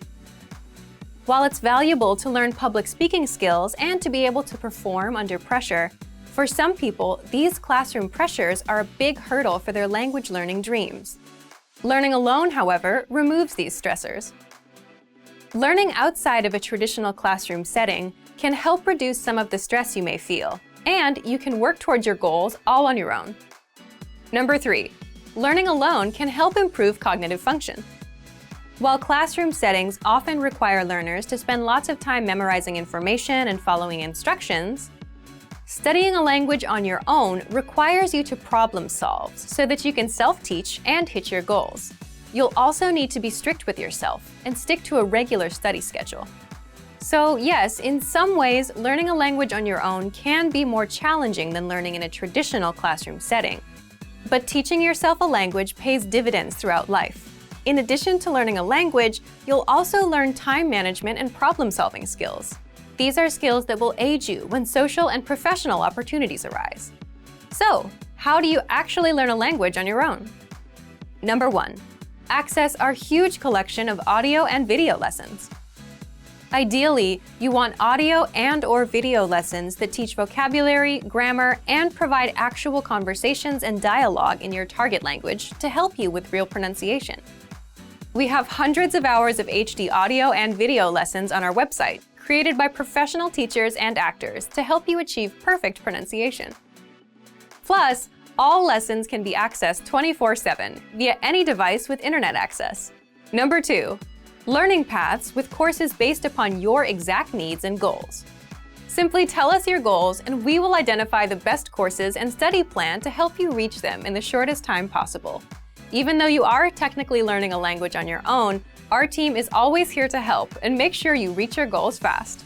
While it's valuable to learn public speaking skills and to be able to perform under pressure, for some people, these classroom pressures are a big hurdle for their language learning dreams. Learning alone, however, removes these stressors. Learning outside of a traditional classroom setting can help reduce some of the stress you may feel, and you can work towards your goals all on your own. Number 3, learning alone can help improve cognitive function. While classroom settings often require learners to spend lots of time memorizing information and following instructions, studying a language on your own requires you to problem solve so that you can self-teach and hit your goals. You'll also need to be strict with yourself and stick to a regular study schedule. So yes, in some ways, learning a language on your own can be more challenging than learning in a traditional classroom setting. But teaching yourself a language pays dividends throughout life. In addition to learning a language, you'll also learn time management and problem-solving skills. These are skills that will aid you when social and professional opportunities arise. So, how do you actually learn a language on your own? Number 1. Access our huge collection of audio and video lessons. Ideally, you want audio and/or video lessons that teach vocabulary, grammar, and provide actual conversations and dialogue in your target language to help you with real pronunciation. We have hundreds of hours of HD audio and video lessons on our website, created by professional teachers and actors to help you achieve perfect pronunciation. Plus, all lessons can be accessed 24/7 via any device with internet access. Number 2. Learning paths with courses based upon your exact needs and goals. Simply tell us your goals and we will identify the best courses and study plan to help you reach them in the shortest time possible. Even though you are technically learning a language on your own, our team is always here to help and make sure you reach your goals fast.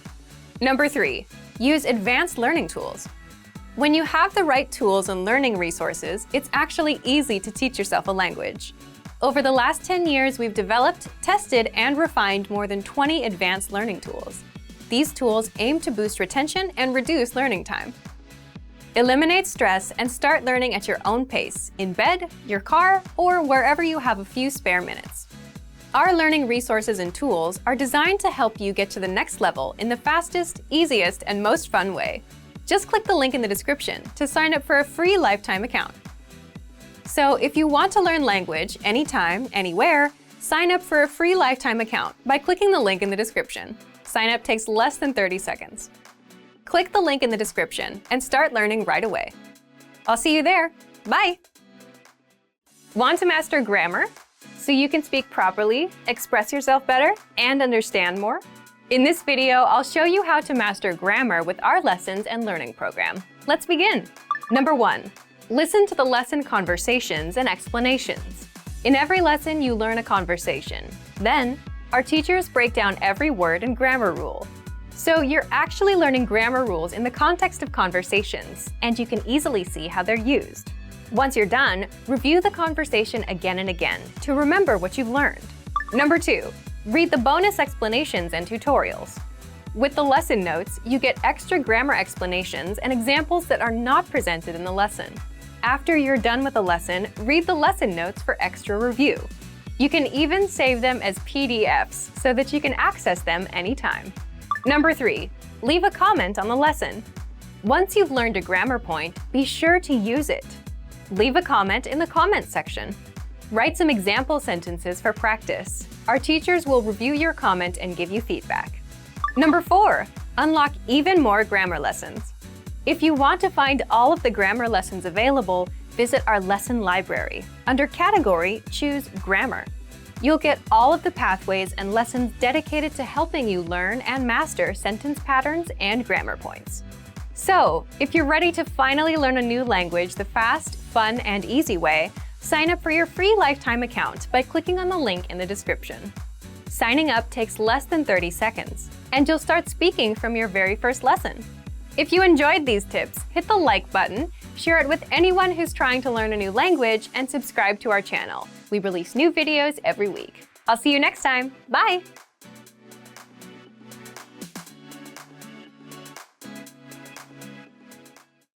Number 3. Use advanced learning tools. When you have the right tools and learning resources, it's actually easy to teach yourself a language. Over the last 10 years, we've developed, tested, and refined more than 20 advanced learning tools. These tools aim to boost retention and reduce learning time. Eliminate stress and start learning at your own pace, in bed, your car, or wherever you have a few spare minutes. Our learning resources and tools are designed to help you get to the next level in the fastest, easiest, and most fun way. Just click the link in the description to sign up for a free lifetime account. So if you want to learn language anytime, anywhere, sign up for a free lifetime account by clicking the link in the description. Sign up takes less than 30 seconds. Click the link in the description and start learning right away. I'll see you there. Bye! Want to master grammar so you can speak properly, express yourself better, and understand more? In this video, I'll show you how to master grammar with our lessons and learning program. Let's begin. Number 1. Listen to the lesson conversations and explanations. In every lesson, you learn a conversation. Then, our teachers break down every word and grammar rule. So you're actually learning grammar rules in the context of conversations, and you can easily see how they're used. Once you're done, review the conversation again and again to remember what you've learned. Number 2. Read the bonus explanations and tutorials. With the lesson notes, you get extra grammar explanations and examples that are not presented in the lesson. After you're done with the lesson, read the lesson notes for extra review. You can even save them as PDFs so that you can access them anytime. Number 3. Leave a comment on the lesson. Once you've learned a grammar point, be sure to use it. Leave a comment in the comments section. Write some example sentences for practice. Our teachers will review your comment and give you feedback. Number 4. Unlock even more grammar lessons. If you want to find all of the grammar lessons available, visit our lesson library. Under Category, choose Grammar. You'll get all of the pathways and lessons dedicated to helping you learn and master sentence patterns and grammar points. So, if you're ready to finally learn a new language the fast, fun, and easy way, sign up for your free lifetime account by clicking on the link in the description. Signing up takes less than 30 seconds, and you'll start speaking from your very first lesson. If you enjoyed these tips, hit the like button, share it with anyone who's trying to learn a new language, and subscribe to our channel. We release new videos every week. I'll see you next time. Bye!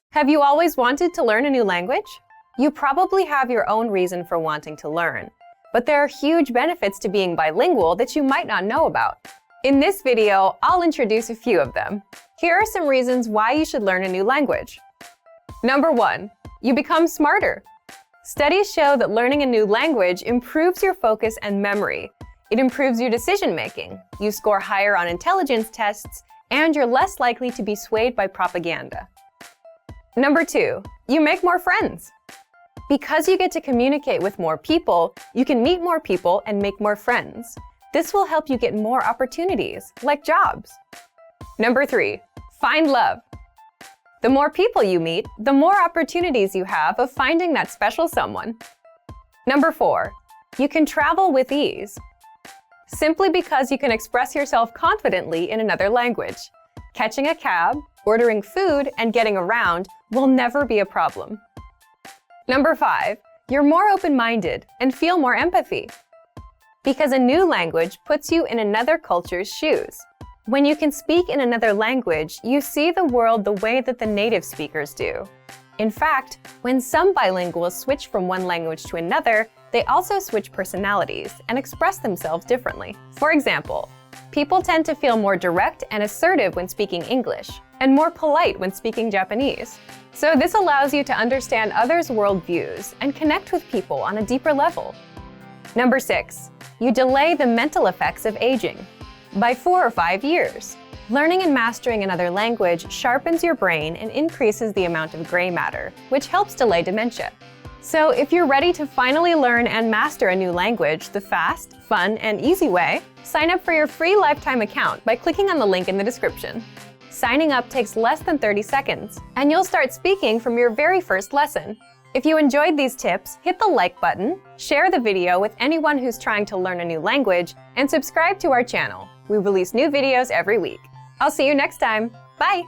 Have you always wanted to learn a new language? You probably have your own reason for wanting to learn, but there are huge benefits to being bilingual that you might not know about. In this video, I'll introduce a few of them. Here are some reasons why you should learn a new language. Number 1. You become smarter. Studies show that learning a new language improves your focus and memory. It improves your decision-making. You score higher on intelligence tests, and you're less likely to be swayed by propaganda. Number 2. You make more friends. Because you get to communicate with more people, you can meet more people and make more friends. This will help you get more opportunities, like jobs. Number 3. Find love. The more people you meet, the more opportunities you have of finding that special someone. Number 4. You can travel with ease. simply because you can express yourself confidently in another language. Catching a cab, ordering food, and getting around will never be a problem. Number 5, you're more open-minded and feel more empathy. Because a new language puts you in another culture's shoes. When you can speak in another language, you see the world the way that the native speakers do. In fact, when some bilinguals switch from one language to another, they also switch personalities and express themselves differently. For example, people tend to feel more direct and assertive when speaking English, and more polite when speaking Japanese. So this allows you to understand others' worldviews and connect with people on a deeper level. Number 6, you delay the mental effects of aging by 4 or 5 years. Learning and mastering another language sharpens your brain and increases the amount of gray matter, which helps delay dementia. So if you're ready to finally learn and master a new language the fast, fun, and easy way, sign up for your free lifetime account by clicking on the link in the description. Signing up takes less than 30 seconds, and you'll start speaking from your very first lesson. If you enjoyed these tips, hit the like button, share the video with anyone who's trying to learn a new language, and subscribe to our channel. We release new videos every week. I'll see you next time. Bye!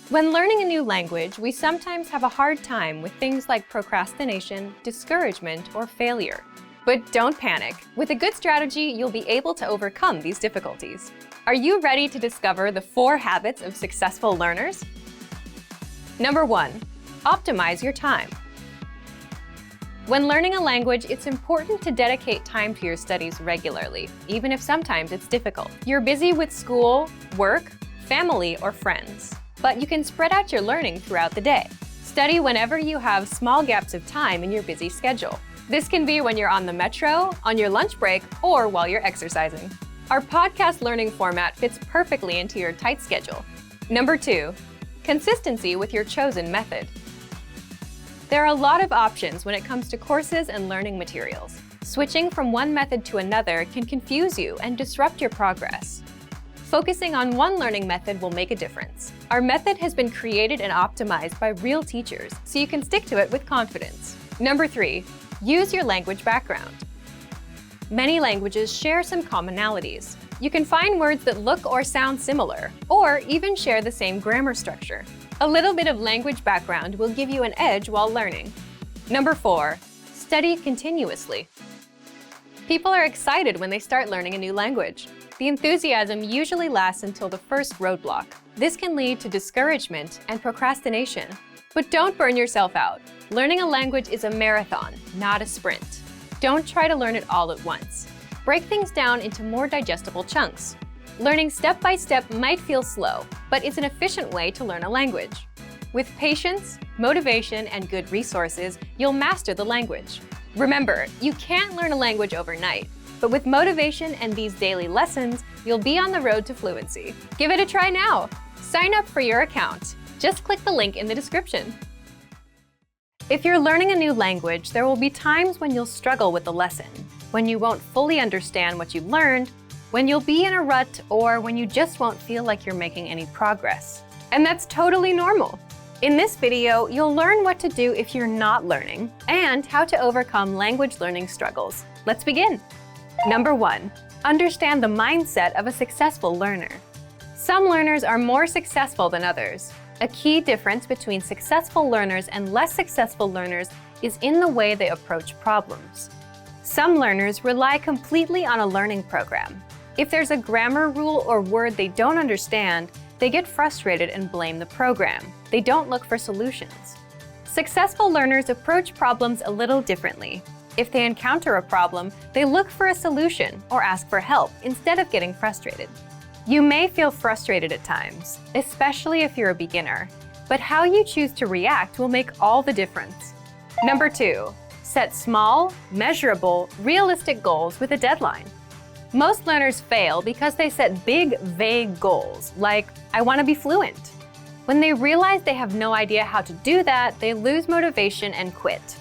When learning a new language, we sometimes have a hard time with things like procrastination, discouragement, or failure. But don't panic. With a good strategy, you'll be able to overcome these difficulties. Are you ready to discover the 4 habits of successful learners? Number 1, optimize your time. When learning a language, it's important to dedicate time to your studies regularly, even if sometimes it's difficult. You're busy with school, work, family, or friends, but you can spread out your learning throughout the day. Study whenever you have small gaps of time in your busy schedule. This can be when you're on the metro, on your lunch break, or while you're exercising. Our podcast learning format fits perfectly into your tight schedule. Number 2, consistency with your chosen method. There are a lot of options when it comes to courses and learning materials. Switching from one method to another can confuse you and disrupt your progress. Focusing on one learning method will make a difference. Our method has been created and optimized by real teachers, so you can stick to it with confidence. Number 3, use your language background. Many languages share some commonalities. You can find words that look or sound similar, or even share the same grammar structure. A little bit of language background will give you an edge while learning. Number 4, study continuously. People are excited when they start learning a new language. The enthusiasm usually lasts until the first roadblock. This can lead to discouragement and procrastination. But don't burn yourself out. Learning a language is a marathon, not a sprint. Don't try to learn it all at once. Break things down into more digestible chunks. Learning step by step might feel slow, but it's an efficient way to learn a language. With patience, motivation, and good resources, you'll master the language. Remember, you can't learn a language overnight, but with motivation and these daily lessons, you'll be on the road to fluency. Give it a try now. Sign up for your account. Just click the link in the description. If you're learning a new language, there will be times when you'll struggle with the lesson, when you won't fully understand what you learned, when you'll be in a rut, or when you just won't feel like you're making any progress. And that's totally normal. In this video, you'll learn what to do if you're not learning and how to overcome language learning struggles. Let's begin. Number 1, understand the mindset of a successful learner. Some learners are more successful than others. A key difference between successful learners and less successful learners is in the way they approach problems. Some learners rely completely on a learning program. If there's a grammar rule or word they don't understand, they get frustrated and blame the program. They don't look for solutions. Successful learners approach problems a little differently. If they encounter a problem, they look for a solution or ask for help instead of getting frustrated. You may feel frustrated at times, especially if you're a beginner, but how you choose to react will make all the difference. Number 2, set small, measurable, realistic goals with a deadline. Most learners fail because they set big, vague goals, like, I want to be fluent. When they realize they have no idea how to do that, they lose motivation and quit.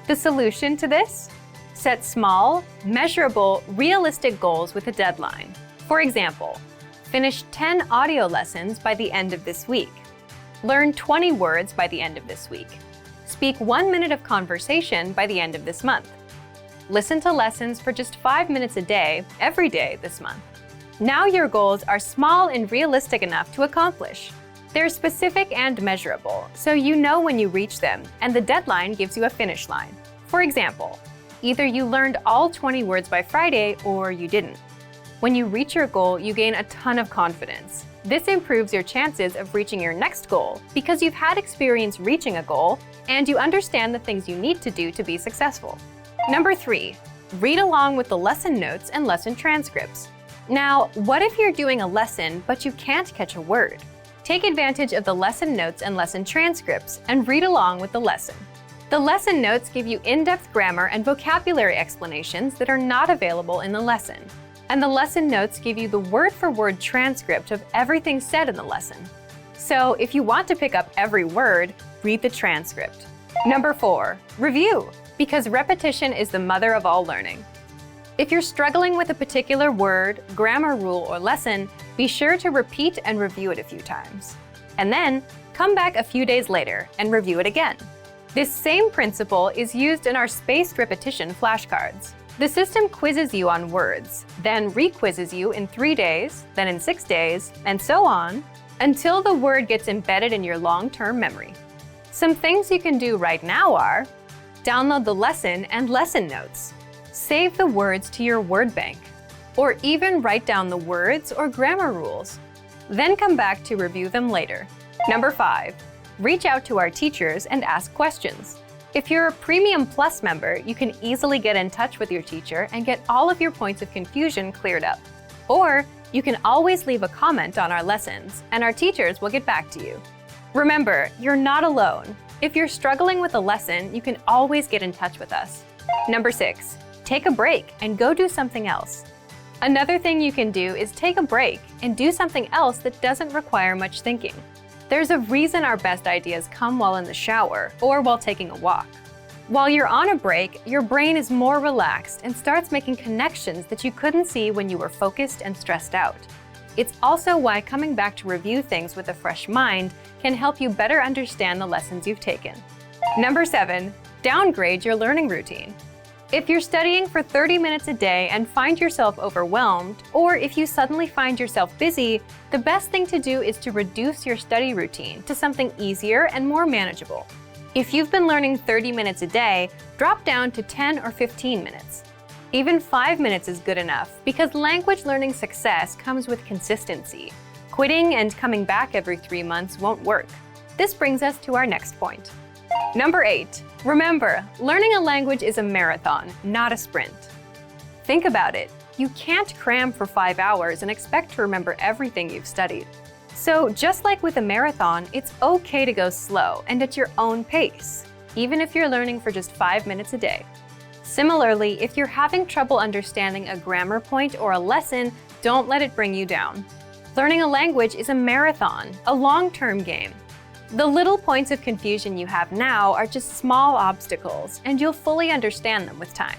The solution to this? Set small, measurable, realistic goals with a deadline. For example, finish 10 audio lessons by the end of this week. Learn 20 words by the end of this week. Speak 1 minute of conversation by the end of this month. listen to lessons for just 5 minutes a day, every day this month. Now your goals are small and realistic enough to accomplish. They're specific and measurable, so you know when you reach them, and the deadline gives you a finish line. For example, either you learned all 20 words by Friday or you didn't. When you reach your goal, you gain a ton of confidence. This improves your chances of reaching your next goal because you've had experience reaching a goal and you understand the things you need to do to be successful. Number 3, read along with the lesson notes and lesson transcripts. Now, what if you're doing a lesson but you can't catch a word? Take advantage of the lesson notes and lesson transcripts and read along with the lesson. The lesson notes give you in-depth grammar and vocabulary explanations that are not available in the lesson. And the lesson notes give you the word-for-word transcript of everything said in the lesson. So if you want to pick up every word, read the transcript. Number 4, review, because repetition is the mother of all learning. If you're struggling with a particular word, grammar rule, or lesson, be sure to repeat and review it a few times. And then, come back a few days later and review it again. This same principle is used in our spaced repetition flashcards. The system quizzes you on words, then re-quizzes you in 3 days, then in 6 days, and so on, until the word gets embedded in your long-term memory. Some things you can do right now are: download the lesson and lesson notes, save the words to your word bank, or even write down the words or grammar rules. Then come back to review them later. Number 5, reach out to our teachers and ask questions. If you're a Premium Plus member, you can easily get in touch with your teacher and get all of your points of confusion cleared up. Or you can always leave a comment on our lessons, and our teachers will get back to you. Remember, you're not alone. If you're struggling with a lesson, you can always get in touch with us. Number 6, take a break and go do something else. Another thing you can do is take a break and do something else that doesn't require much thinking. There's a reason our best ideas come while in the shower or while taking a walk. While you're on a break, your brain is more relaxed and starts making connections that you couldn't see when you were focused and stressed out. It's also why coming back to review things with a fresh mind can help you better understand the lessons you've taken. Number 7, downgrade your learning routine. If you're studying for 30 minutes a day and find yourself overwhelmed, or if you suddenly find yourself busy, the best thing to do is to reduce your study routine to something easier and more manageable. If you've been learning 30 minutes a day, drop down to 10 or 15 minutes. Even 5 minutes is good enough because language learning success comes with consistency. Quitting and coming back every 3 months won't work. This brings us to our next point. Number 8, remember, learning a language is a marathon, not a sprint. Think about it. You can't cram for 5 hours and expect to remember everything you've studied. So just like with a marathon, it's okay to go slow and at your own pace, even if you're learning for just 5 minutes a day. Similarly, if you're having trouble understanding a grammar point or a lesson, don't let it bring you down. Learning a language is a marathon, a long-term game. The little points of confusion you have now are just small obstacles, and you'll fully understand them with time.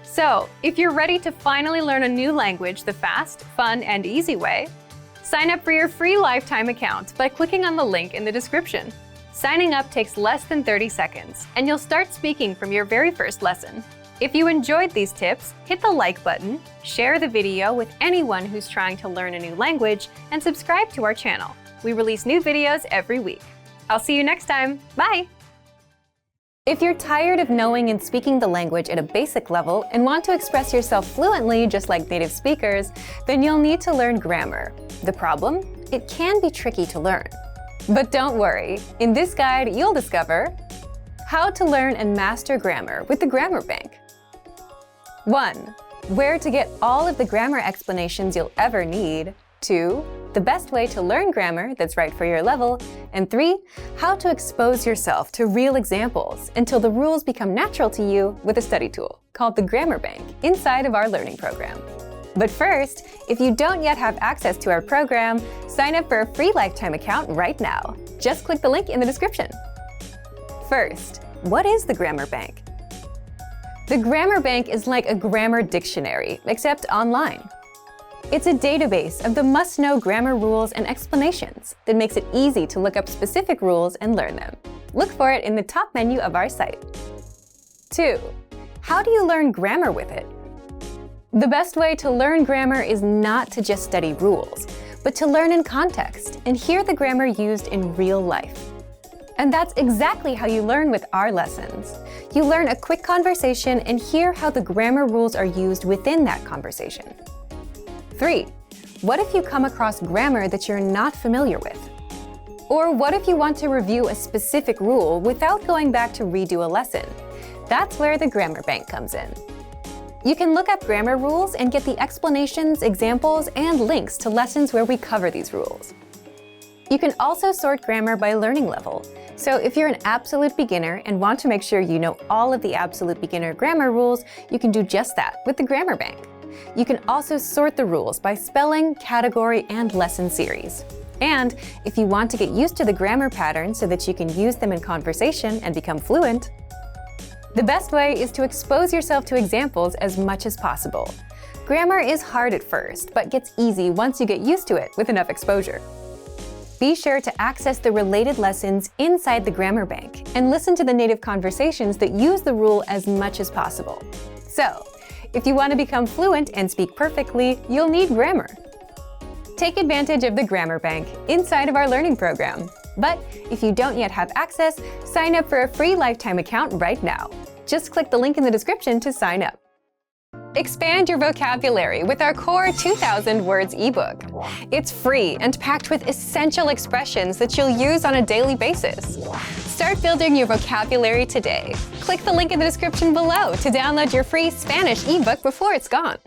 So, if you're ready to finally learn a new language the fast, fun, and easy way, sign up for your free lifetime account by clicking on the link in the description. Signing up takes less than 30 seconds, and you'll start speaking from your very first lesson. If you enjoyed these tips, hit the like button, share the video with anyone who's trying to learn a new language, and subscribe to our channel. We release new videos every week. I'll see you next time. Bye! If you're tired of knowing and speaking the language at a basic level and want to express yourself fluently just like native speakers, then you'll need to learn grammar. The problem? It can be tricky to learn. But don't worry. In this guide, you'll discover how to learn and master grammar with the Grammar Bank. 1. Where to get all of the grammar explanations you'll ever need. 2. The best way to learn grammar that's right for your level. And 3. How to expose yourself to real examples until the rules become natural to you with a study tool called the Grammar Bank inside of our learning program. But first, if you don't yet have access to our program, sign up for a free lifetime account right now. Just click the link in the description. First, what is the Grammar Bank? The Grammar Bank is like a grammar dictionary, except online. It's a database of the must-know grammar rules and explanations that makes it easy to look up specific rules and learn them. Look for it in the top menu of our site. 2. How do you learn grammar with it? The best way to learn grammar is not to just study rules, but to learn in context and hear the grammar used in real life. And that's exactly how you learn with our lessons. You learn a quick conversation and hear how the grammar rules are used within that conversation. 3. What if you come across grammar that you're not familiar with? Or what if you want to review a specific rule without going back to redo a lesson? That's where the grammar bank comes in. You can look up grammar rules and get the explanations, examples, and links to lessons where we cover these rules. You can also sort grammar by learning level. So if you're an absolute beginner and want to make sure you know all of the absolute beginner grammar rules, you can do just that with the grammar bank. You can also sort the rules by spelling, category, and lesson series. And if you want to get used to the grammar patterns so that you can use them in conversation and become fluent, the best way is to expose yourself to examples as much as possible. Grammar is hard at first, but gets easy once you get used to it with enough exposure. Be sure to access the related lessons inside the grammar bank and listen to the native conversations that use the rule as much as possible. So, if you want to become fluent and speak perfectly, you'll need grammar. Take advantage of the grammar bank inside of our learning program. But if you don't yet have access, sign up for a free lifetime account right now. Just click the link in the description to sign up. Expand your vocabulary with our core 2,000 words ebook. It's free and packed with essential expressions that you'll use on a daily basis. Start building your vocabulary today. Click the link in the description below to download your free Spanish ebook before it's gone.